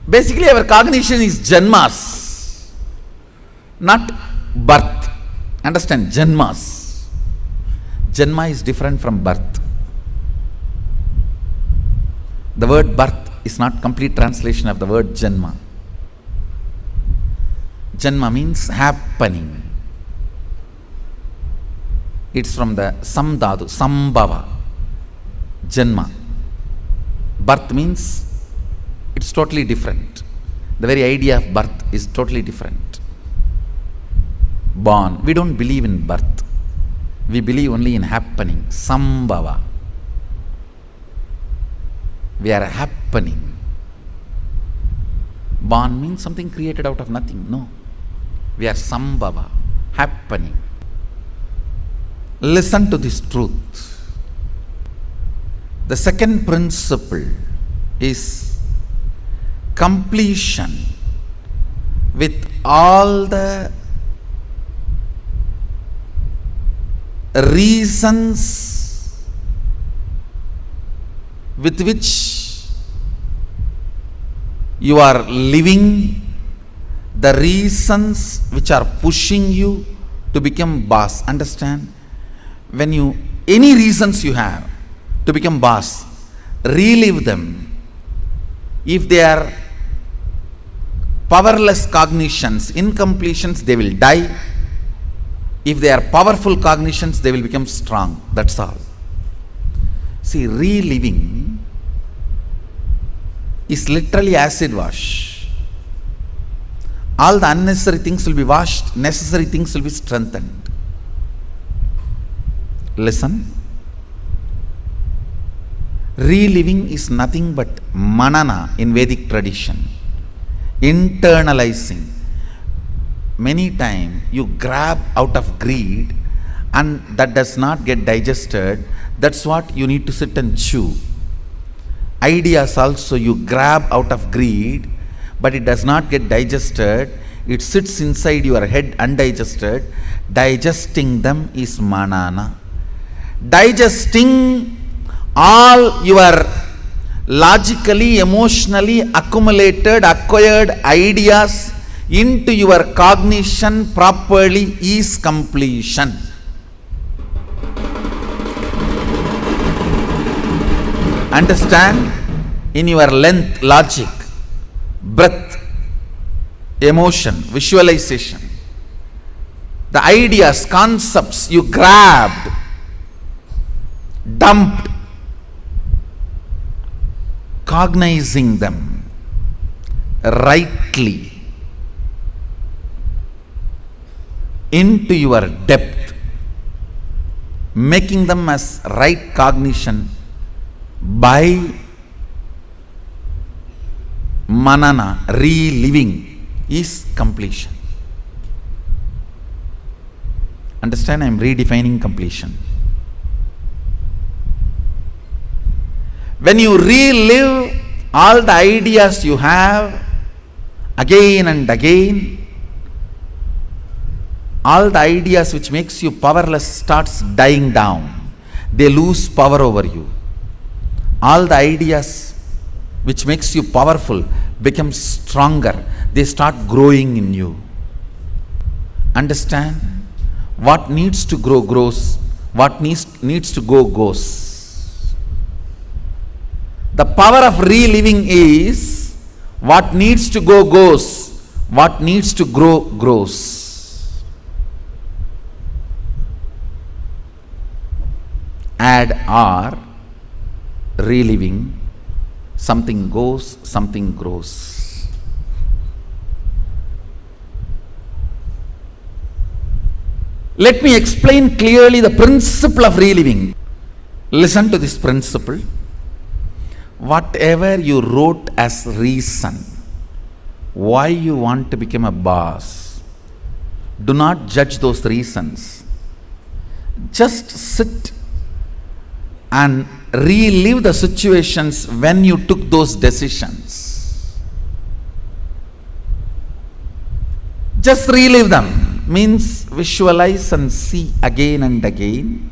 basically our cognition is janmas, not birth. Understand? Janmas. Janma is different from birth. The word birth is not complete translation of the word janma. Janma means happening. It's from the samdhatu, sambhava. Janma. Birth means it's totally different. The very idea of birth is totally different. Born. We don't believe in birth. We believe only in happening. Sambhava. We are happening. Born means something created out of nothing. No. We are sambhava. Happening. Listen to this truth. The second principle is completion with all the reasons with which you are living, the reasons which are pushing you to become boss. Understand? When you, any reasons you have to become boss, relive them. If they are powerless cognitions, incompletions, they will die. If they are powerful cognitions, they will become strong. That's all. See, reliving is literally acid wash. All the unnecessary things will be washed, necessary things will be strengthened. Listen. Reliving is nothing but manana in Vedic tradition. Internalizing. Many times you grab out of greed and that does not get digested. That's what you need to sit and chew. Ideas also you grab out of greed, but it does not get digested. It sits inside your head undigested. Digesting them is manana. Digesting all your logically, emotionally acquired ideas into your cognition properly is completion. Understand? In your length, logic, breath, emotion, visualization, the ideas, concepts you grabbed, dumped, cognizing them rightly into your depth, making them as right cognition by manana, reliving, is completion. Understand? I am redefining completion. When you relive all the ideas you have again and again, all the ideas which makes you powerless starts dying down. They lose power over you. All the ideas which makes you powerful become stronger. They start growing in you. Understand? What needs to grow grows. What needs to go goes. The power of reliving is what needs to go goes. What needs to grow grows. Add or, reliving, something goes, something grows. Let me explain clearly the principle of reliving. Listen to this principle. Whatever you wrote as reason, why you want to become a boss, do not judge those reasons. Just sit and relive the situations when you took those decisions. Just relive them, means visualize and see again and again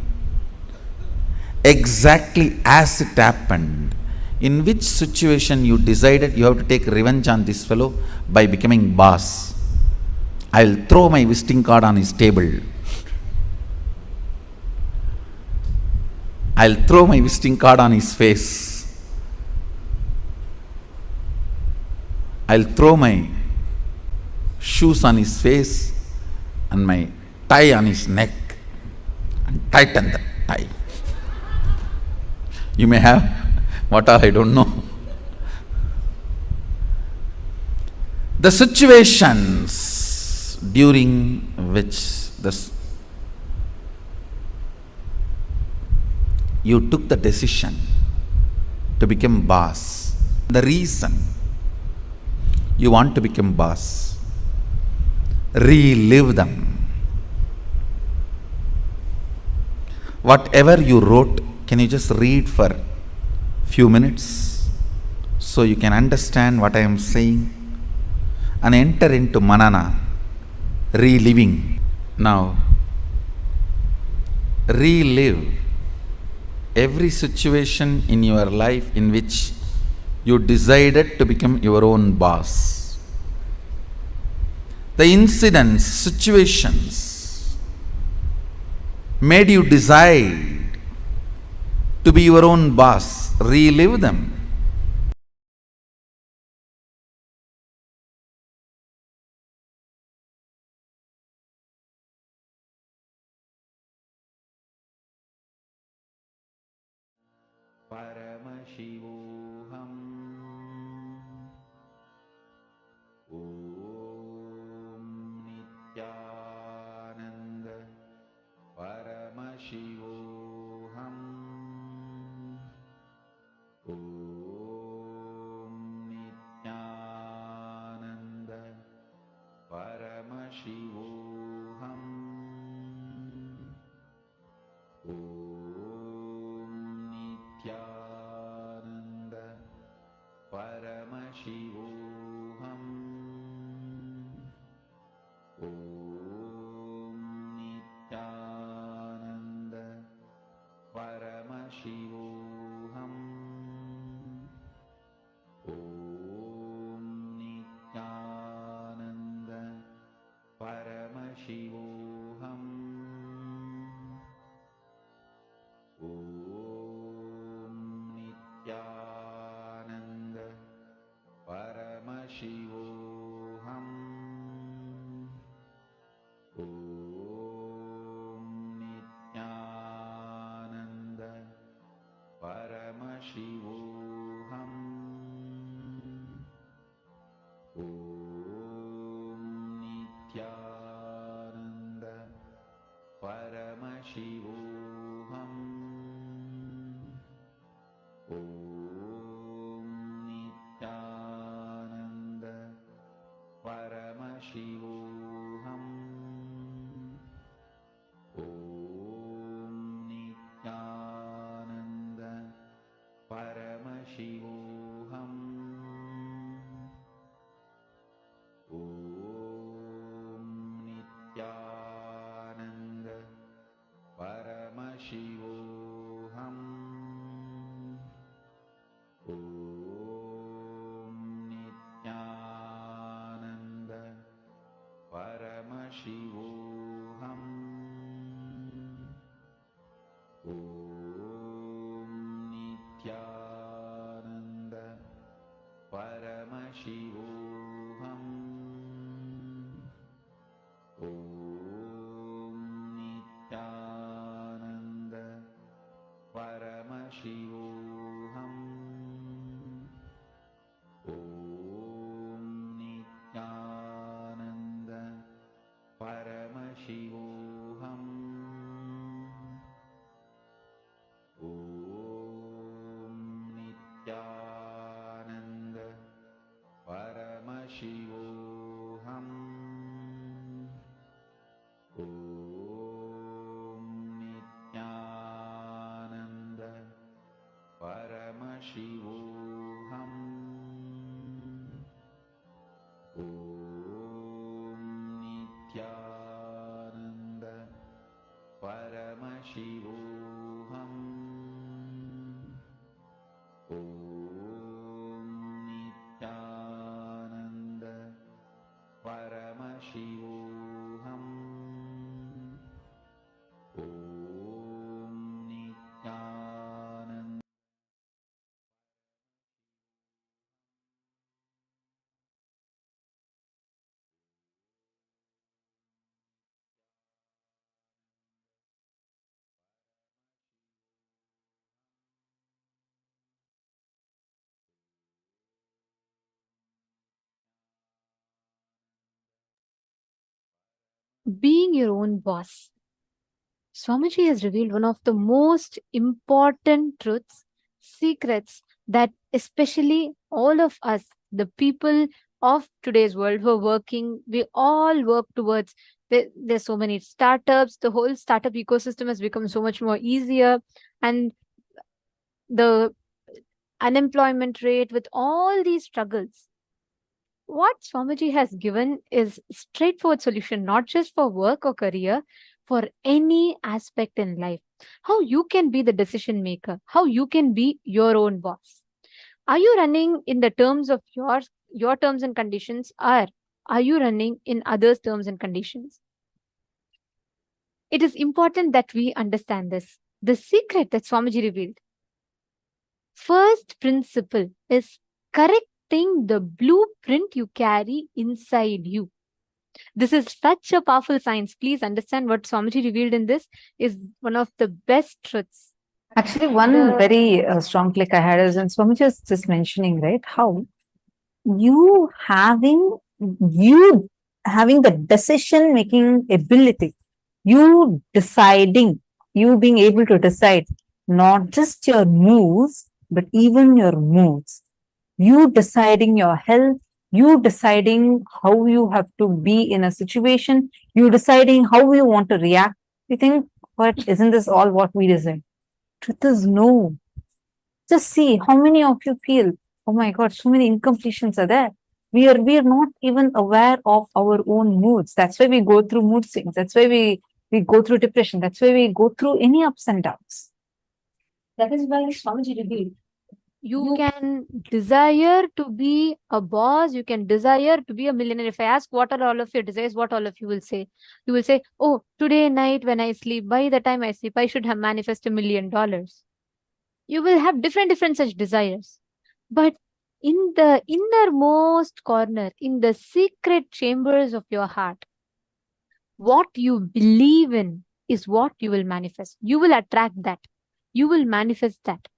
exactly as it happened. In which situation you decided you have to take revenge on this fellow by becoming boss. I'll throw my visiting card on his table. I'll throw my visiting card on his face. I'll throw my shoes on his face and my tie on his neck and tighten the tie. You may have what all I don't know. The situations during which you took the decision to become boss, the reason you want to become boss, relive them. Whatever you wrote, can you just read for few minutes so you can understand what I am saying and enter into manana, reliving. Now, relive every situation in your life in which you decided to become your own boss. The incidents, situations made you decide to be your own boss. Relive them. Paramashivoham Om Nityananda Paramashivoham Om Nityananda Paramashivoham Om Nityananda Shivoham. Om Nityananda Paramashivoham. Om Nityananda Paramashivoham. Om Nityananda Paramashivoham. Om Nityananda Paramashivoham. Om Nityananda Paramashivoham. Om Nityananda Paramashivoham. Om Nityananda Paramashivoham. Om Nityananda Paramashivoham. Om Nityananda Paramashivoham. Om Nityananda Paramashivoham. Om Nityananda Paramashivoham. Om Nityananda Paramashivoham. Om Nityananda Paramashivoham. Om Nityananda Being your own boss. Swamiji has revealed one of the most important truths, secrets that especially all of us, the people of today's world who are working, we all work towards. There's so many startups, the whole startup ecosystem has become so much more easier, and the unemployment rate with all these struggles. What Swamiji has given is straightforward solution, not just for work or career, for any aspect in life. How you can be the decision maker, how you can be your own boss. Are you running in the terms of your terms and conditions, or are you running in others' terms and conditions? It is important that we understand this. The secret that Swamiji revealed. First principle is correcting the blueprint you carry inside you. This is such a powerful science. Please understand what Swamiji revealed in this is one of the best truths. Actually, one very strong click I had is when Swamiji was just mentioning, right, how you having the decision making ability, you deciding, you being able to decide not just your moves, but even your moods, you deciding your health, you deciding how you have to be in a situation, you deciding how you want to react. You think, what, isn't this all what we deserve? Truth is no. Just see how many of you feel, oh my God, so many incompletions are there. We are not even aware of our own moods. That's why we go through mood swings. That's why we go through depression. That's why we go through any ups and downs. That is why Swamiji revealed. You can desire to be a boss, you can desire to be a millionaire. If I ask what are all of your desires, what all of you will say? You will say, oh, today night when I sleep, by the time I sleep, I should have manifested $1 million. You will have different such desires. But In the innermost corner, in the secret chambers of your heart, what you believe in is what you will manifest. You will attract that. You will manifest that.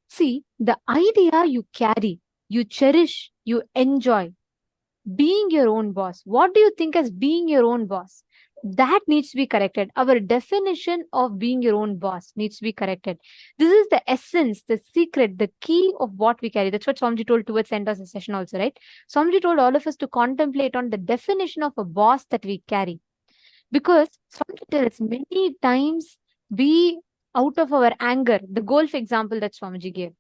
See, the idea you carry, you cherish, you enjoy, being your own boss. What do you think as being your own boss? That needs to be corrected. Our definition of being your own boss needs to be corrected. This is the essence, the secret, the key of what we carry. That's what Swamiji told towards the end of the session also, right? Swamiji told all of us to contemplate on the definition of a boss that we carry. Because Swamiji tells many times we, out of our anger, the golf example that Swamiji gave,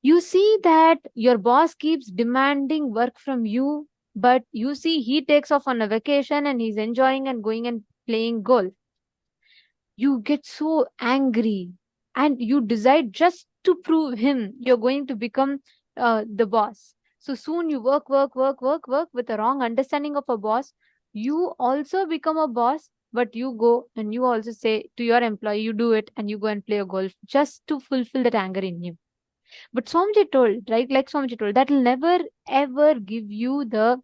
you see that your boss keeps demanding work from you, but you see he takes off on a vacation and he's enjoying and going and playing golf. You get so angry and you decide just to prove him you're going to become the boss. So soon you work with a wrong understanding of a boss. You also become a boss, but you go and you also say to your employee, you do it and you go and play a golf just to fulfill that anger in you. But Swamiji told, right? Like Swamiji told, that will never ever give you the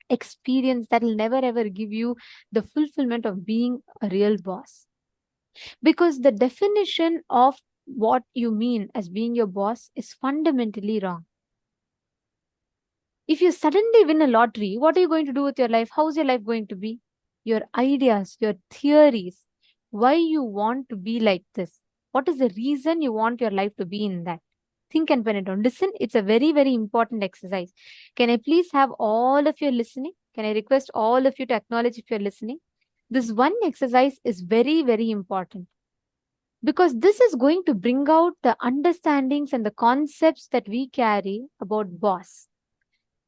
experience, that will never ever give you the fulfillment of being a real boss. Because the definition of what you mean as being your boss is fundamentally wrong. If you suddenly win a lottery, what are you going to do with your life? How's your life going to be? Your ideas, your theories, why you want to be like this. What is the reason you want your life to be in that? Think and pen it down. Listen, it's a very, very important exercise. Can I please have all of you listening? Can I request all of you to acknowledge if you're listening? This one exercise is very, very important because this is going to bring out the understandings and the concepts that we carry about boss.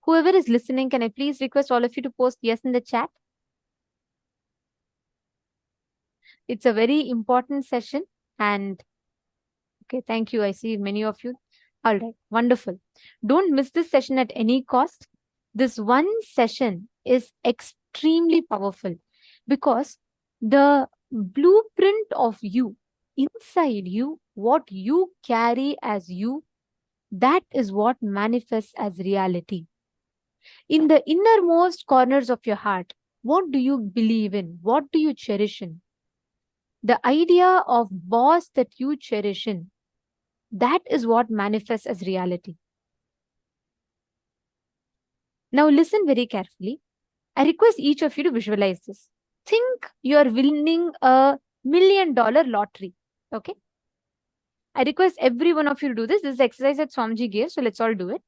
Whoever is listening, can I please request all of you to post yes in the chat? It's a very important session and okay, thank you. I see many of you. All right, wonderful. Don't miss this session at any cost. This one session is extremely powerful because the blueprint of you, inside you, what you carry as you, that is what manifests as reality. In the innermost corners of your heart, what do you believe in? What do you cherish in? The idea of boss that you cherish in, that is what manifests as reality. Now listen very carefully. I request each of you to visualize this. Think you are winning a $1 million lottery. Okay. I request every one of you to do this. This is the exercise that Swamiji gave. So let's all do it.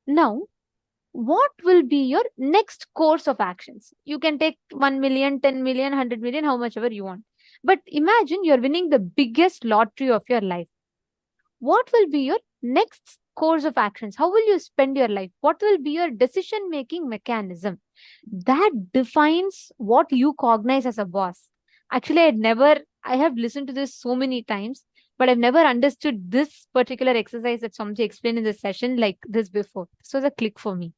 Now, what will be your next course of actions? You can take 1 million, 10 million, 100 million, how much ever you want. But imagine you're winning the biggest lottery of your life. What will be your next course of actions? How will you spend your life? What will be your decision-making mechanism? That defines what you cognize as a boss. Actually, I have listened to this so many times, but I've never understood this particular exercise that Swamiji explained in this session like this before. This was a click for me.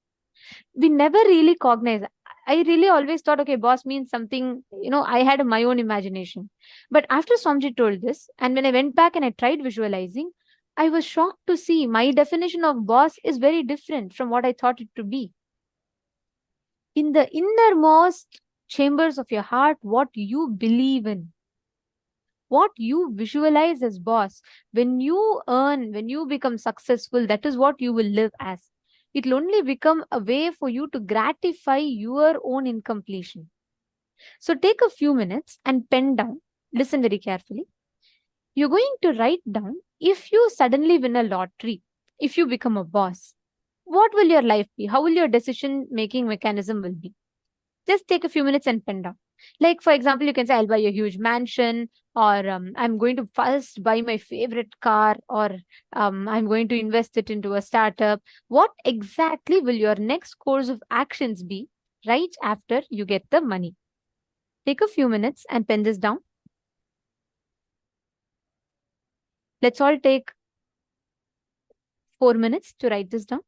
We never really cognize. I really always thought, okay, boss means something, I had my own imagination. But after Swamiji told this, and when I went back and I tried visualizing, I was shocked to see my definition of boss is very different from what I thought it to be. In the innermost chambers of your heart, what you believe in, what you visualize as boss, when you earn, when you become successful, that is what you will live as. It will only become a way for you to gratify your own incompletion. So take a few minutes and pen down. Listen very carefully. You're going to write down, if you suddenly win a lottery, if you become a boss, what will your life be? How will your decision-making mechanism will be? Just take a few minutes and pen down. Like, for example, you can say, I'll buy a huge mansion, or I'm going to first buy my favorite car, or I'm going to invest it into a startup. What exactly will your next course of actions be right after you get the money? Take a few minutes and pen this down. Let's all take 4 minutes to write this down.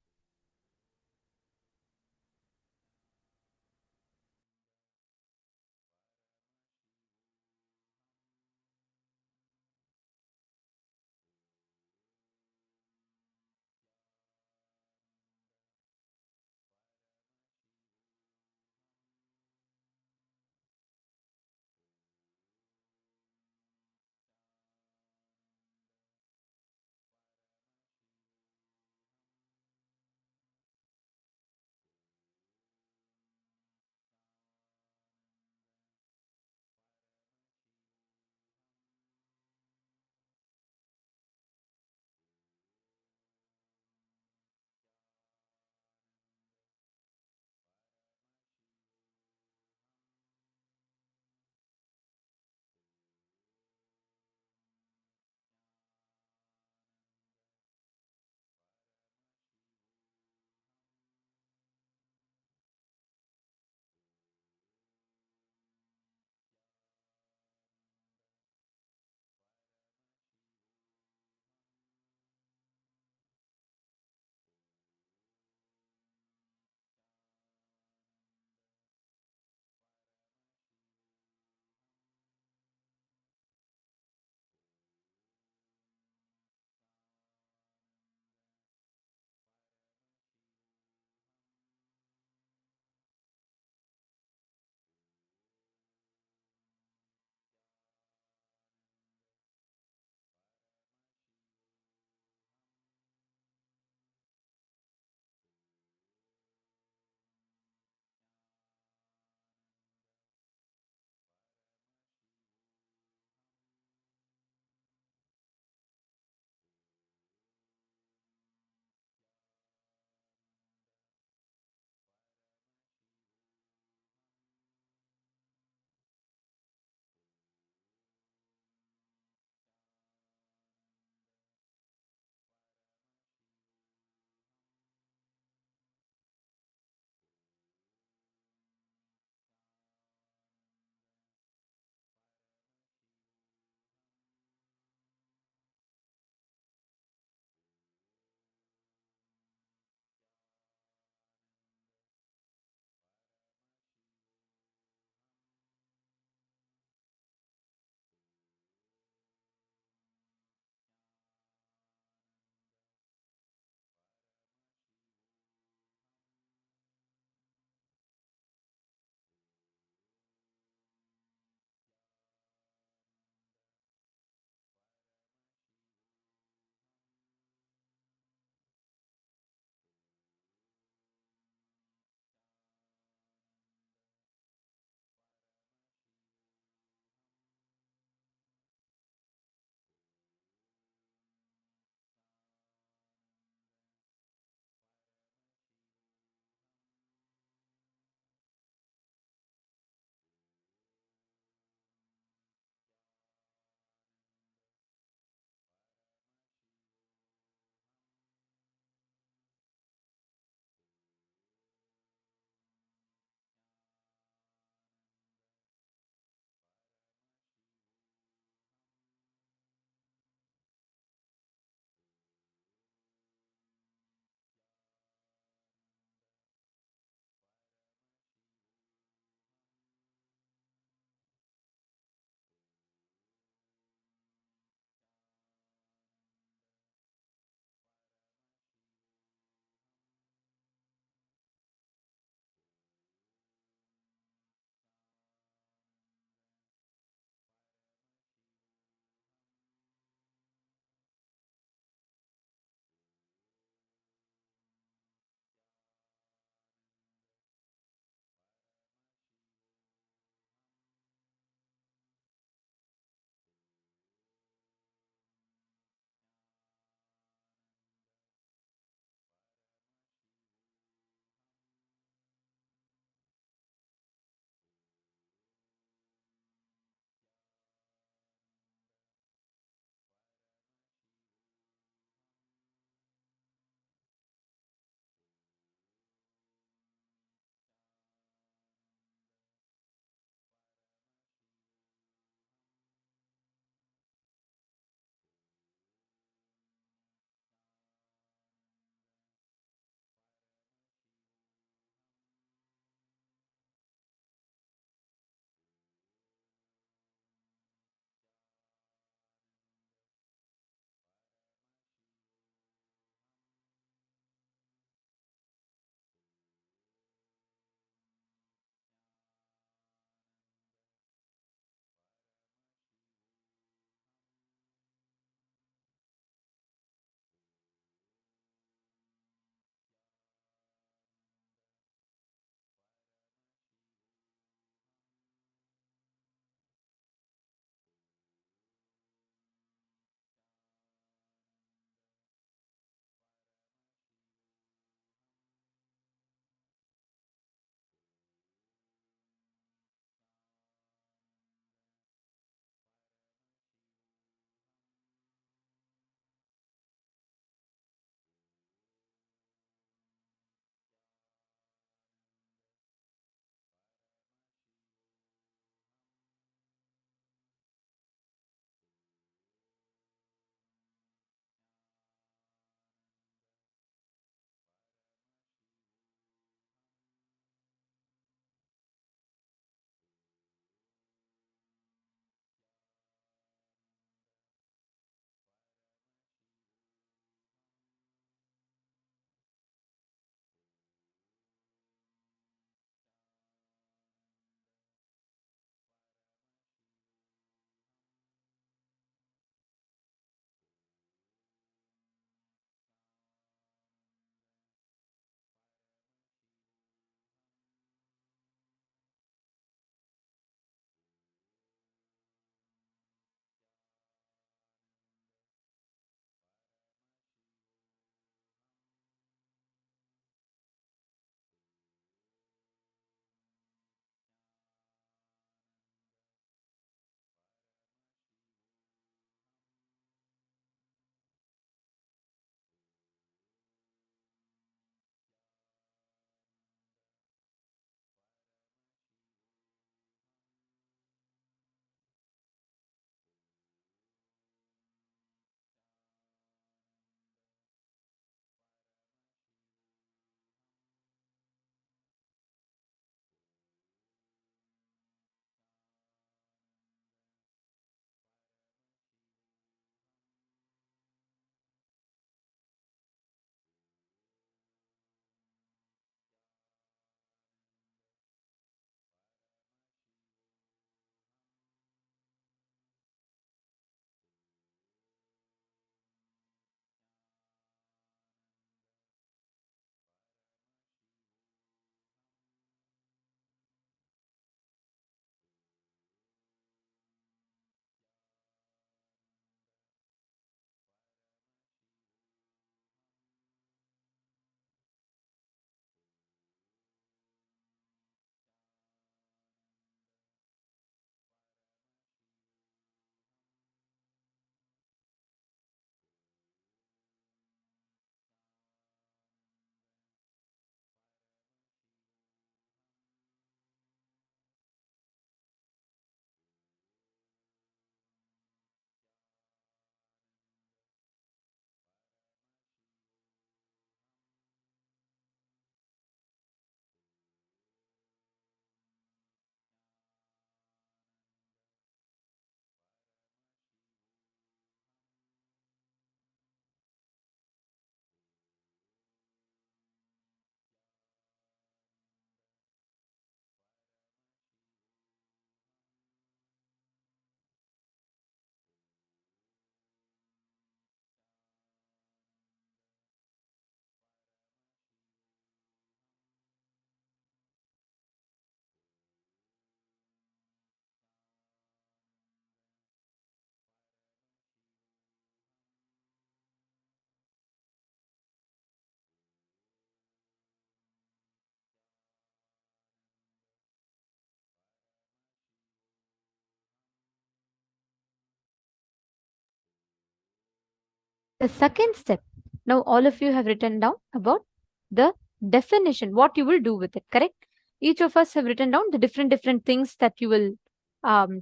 The second step, now all of you have written down about the definition, what you will do with it, correct? Each of us have written down the different things that you will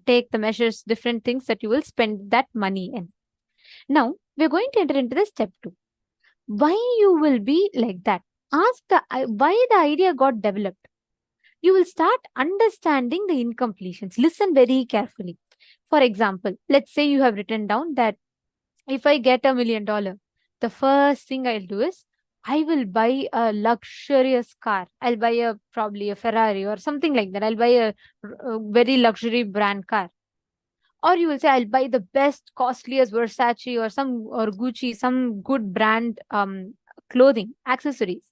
take, the measures, different things that you will spend that money in. Now, we're going to enter into the step 2. Why you will be like that? Ask why the idea got developed. You will start understanding the incompletions. Listen very carefully. For example, let's say you have written down that if I get $1 million, the first thing I'll do is I will buy a luxurious car. I'll buy probably a Ferrari or something like that. I'll buy a very luxury brand car. Or you will say, I'll buy the best, costliest Versace or Gucci, some good brand clothing, accessories.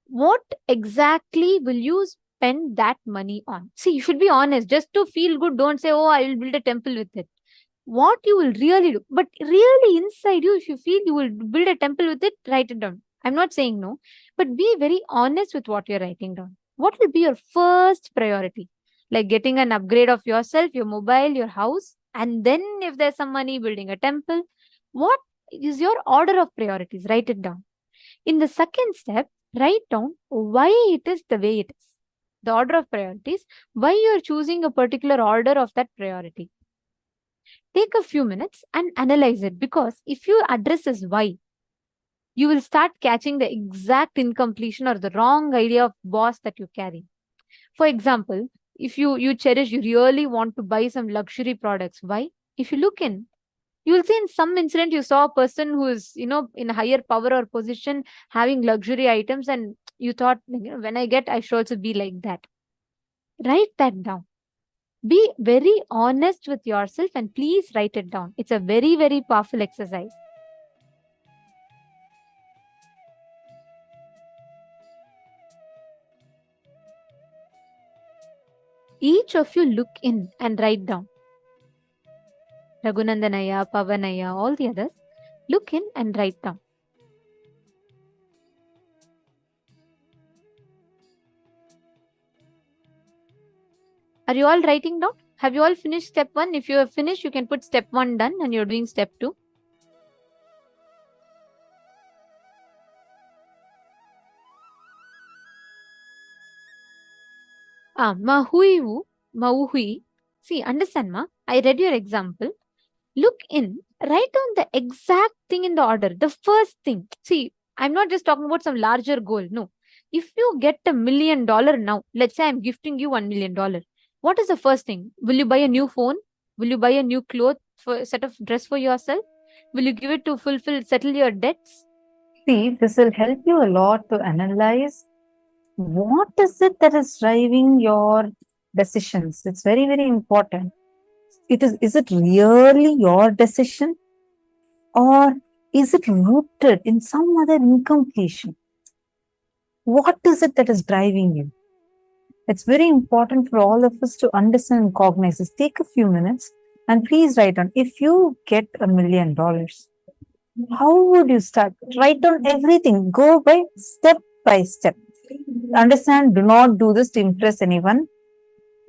What exactly will you spend that money on? See, you should be honest. Just to feel good, don't say, oh, I will build a temple with it. What you will really do, but really inside you, if you feel you will build a temple with it, write it down. I'm not saying no, but be very honest with what you're writing down. What will be your first priority? Like getting an upgrade of yourself, your mobile, your house, and then if there's some money, building a temple. What is your order of priorities? Write it down. In the second step, write down why it is the way it is. The order of priorities, why you're choosing a particular order of that priority. Take a few minutes and analyze it, because if you address this why, you will start catching the exact incompletion or the wrong idea of boss that you carry. For example, if you cherish, you really want to buy some luxury products. Why? If you look in, you will see in some incident you saw a person who is, in a higher power or position having luxury items, and you thought, when I get, I should also be like that. Write that down. Be very honest with yourself and please write it down. It's a very, very powerful exercise. Each of you look in and write down. Raghunandanaya, Pavanaya, all the others, look in and write down. Are you all writing down? Have you all finished step 1? If you have finished, you can put step 1 done and you're doing step 2. Mahuivu, Mauhui. See, understand, ma? I read your example. Look in, write down the exact thing in the order. The first thing. See, I'm not just talking about some larger goal. No. If you get $1 million now, let's say I'm gifting you $1 million. What is the first thing? Will you buy a new phone? Will you buy a new cloth for set of dress for yourself? Will you give it to settle your debts? See, this will help you a lot to analyze what is it that is driving your decisions. It's very, very important. Is it really your decision, or is it rooted in some other incompletion? What is it that is driving you? It's very important for all of us to understand and cognize this. Take a few minutes and please write down, if you get $1 million, how would you start? Write down everything. Go by step by step. Understand, do not do this to impress anyone.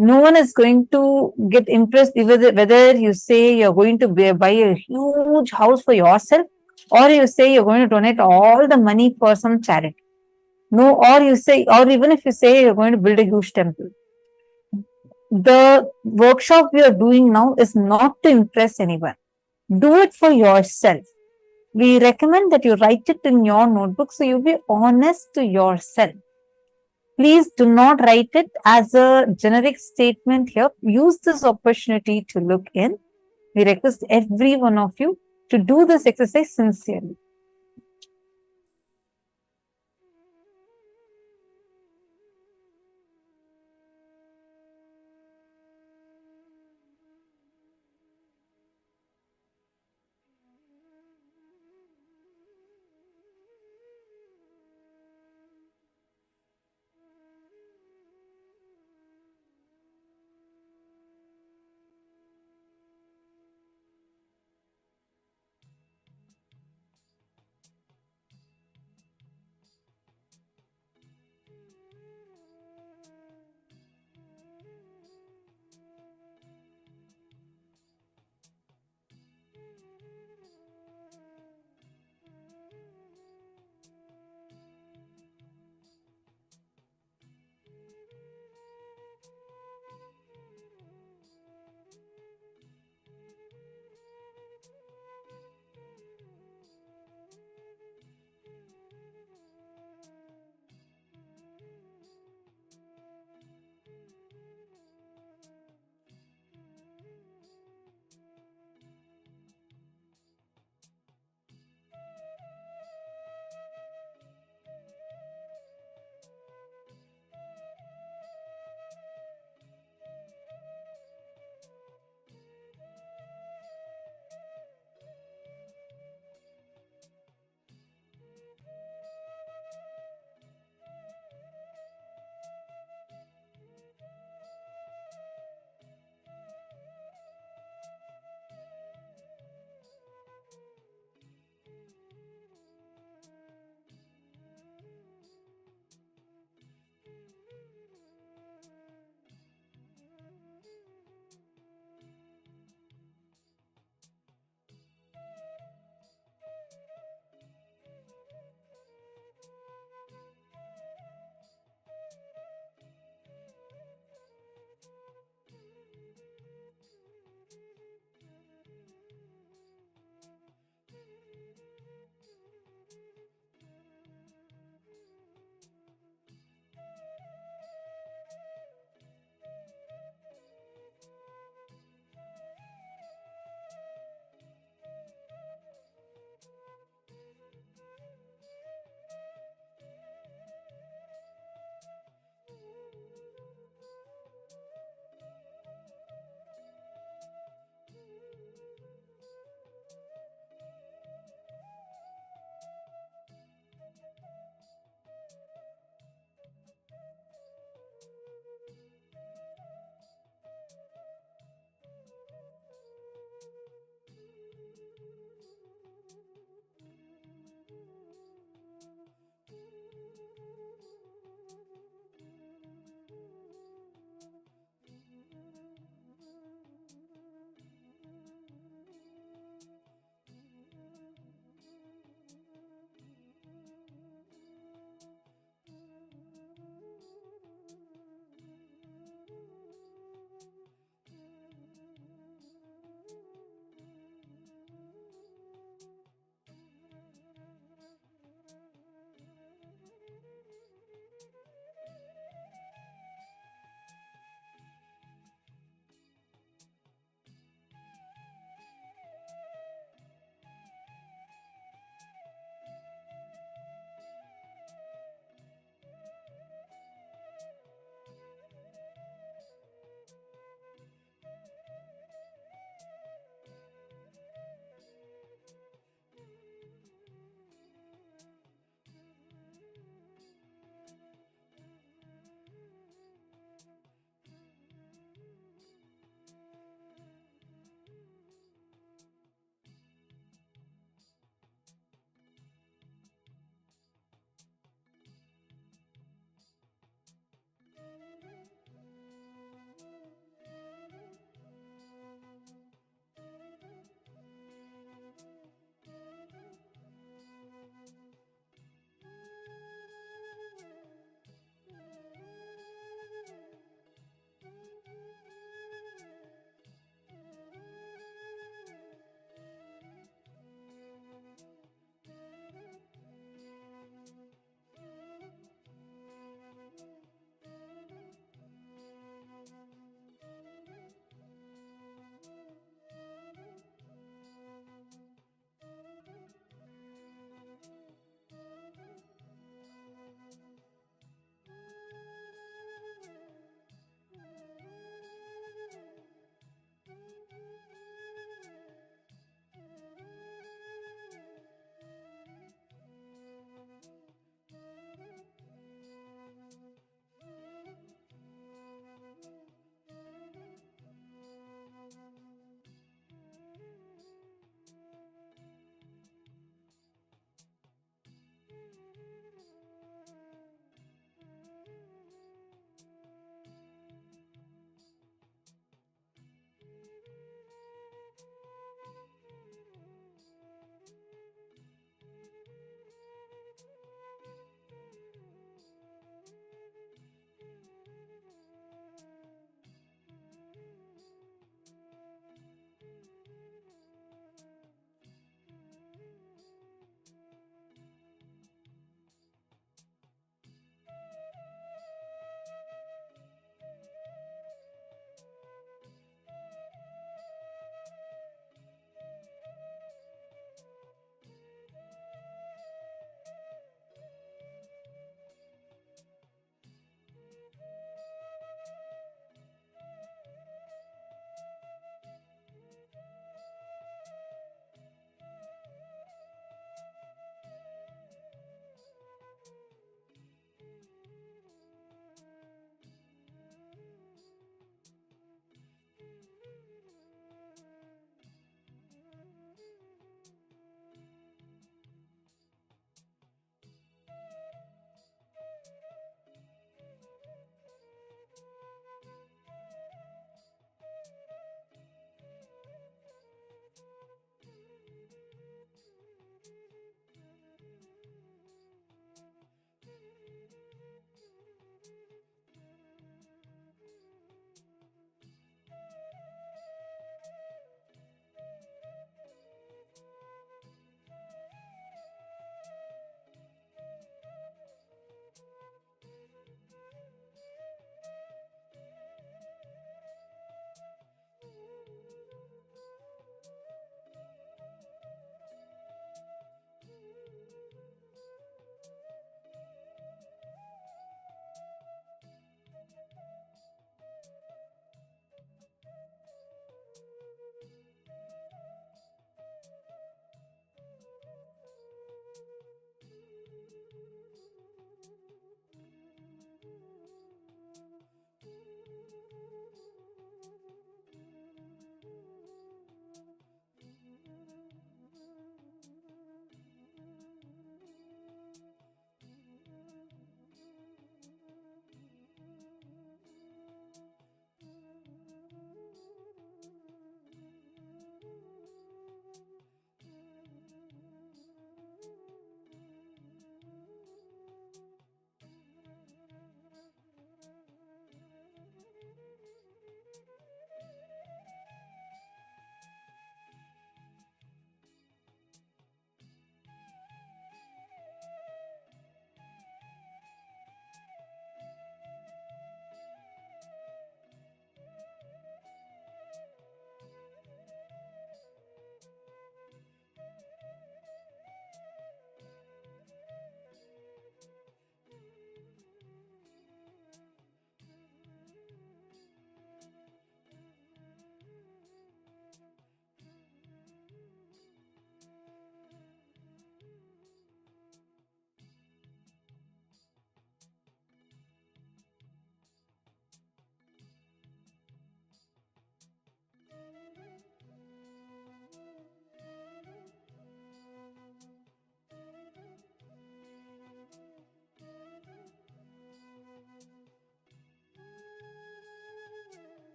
No one is going to get impressed whether you say you're going to buy a huge house for yourself, or you say you're going to donate all the money for some charity. No, or even if you say you're going to build a huge temple. The workshop we are doing now is not to impress anyone. Do it for yourself. We recommend that you write it in your notebook so you be honest to yourself. Please do not write it as a generic statement here. Use this opportunity to look in. We request every one of you to do this exercise sincerely.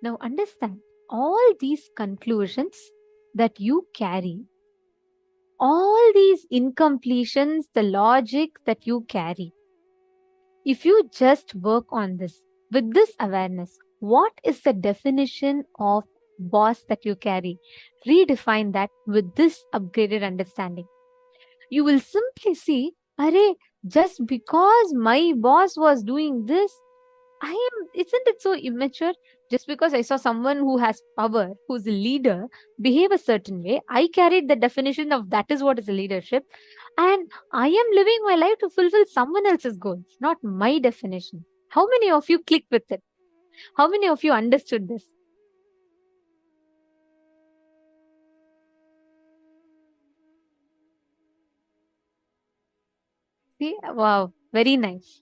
Now understand all these conclusions that you carry, all these incompletions, the logic that you carry. If you just work on this with this awareness, what is the definition of boss that you carry? Redefine that with this upgraded understanding. You will simply see, Arey, just because my boss was doing this, isn't it so immature? Just because I saw someone who has power, who's a leader, behave a certain way, I carried the definition of that is what is a leadership. And I am living my life to fulfill someone else's goals, not my definition. How many of you click with it? How many of you understood this? See, wow, very nice.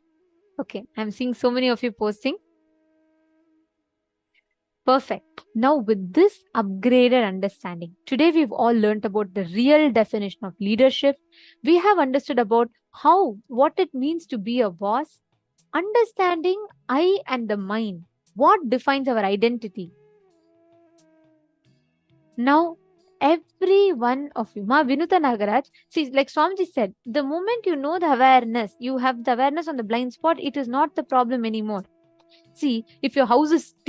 Okay, I'm seeing so many of you posting. Perfect. Now, with this upgraded understanding, today we've all learned about the real definition of leadership. We have understood about what it means to be a boss, understanding I and the mind, what defines our identity. Now, every one of you, Ma Vinuta Nagaraj, see, like Swamiji said, the moment you know the awareness, you have the awareness on the blind spot, it is not the problem anymore. See, if your house is stinking,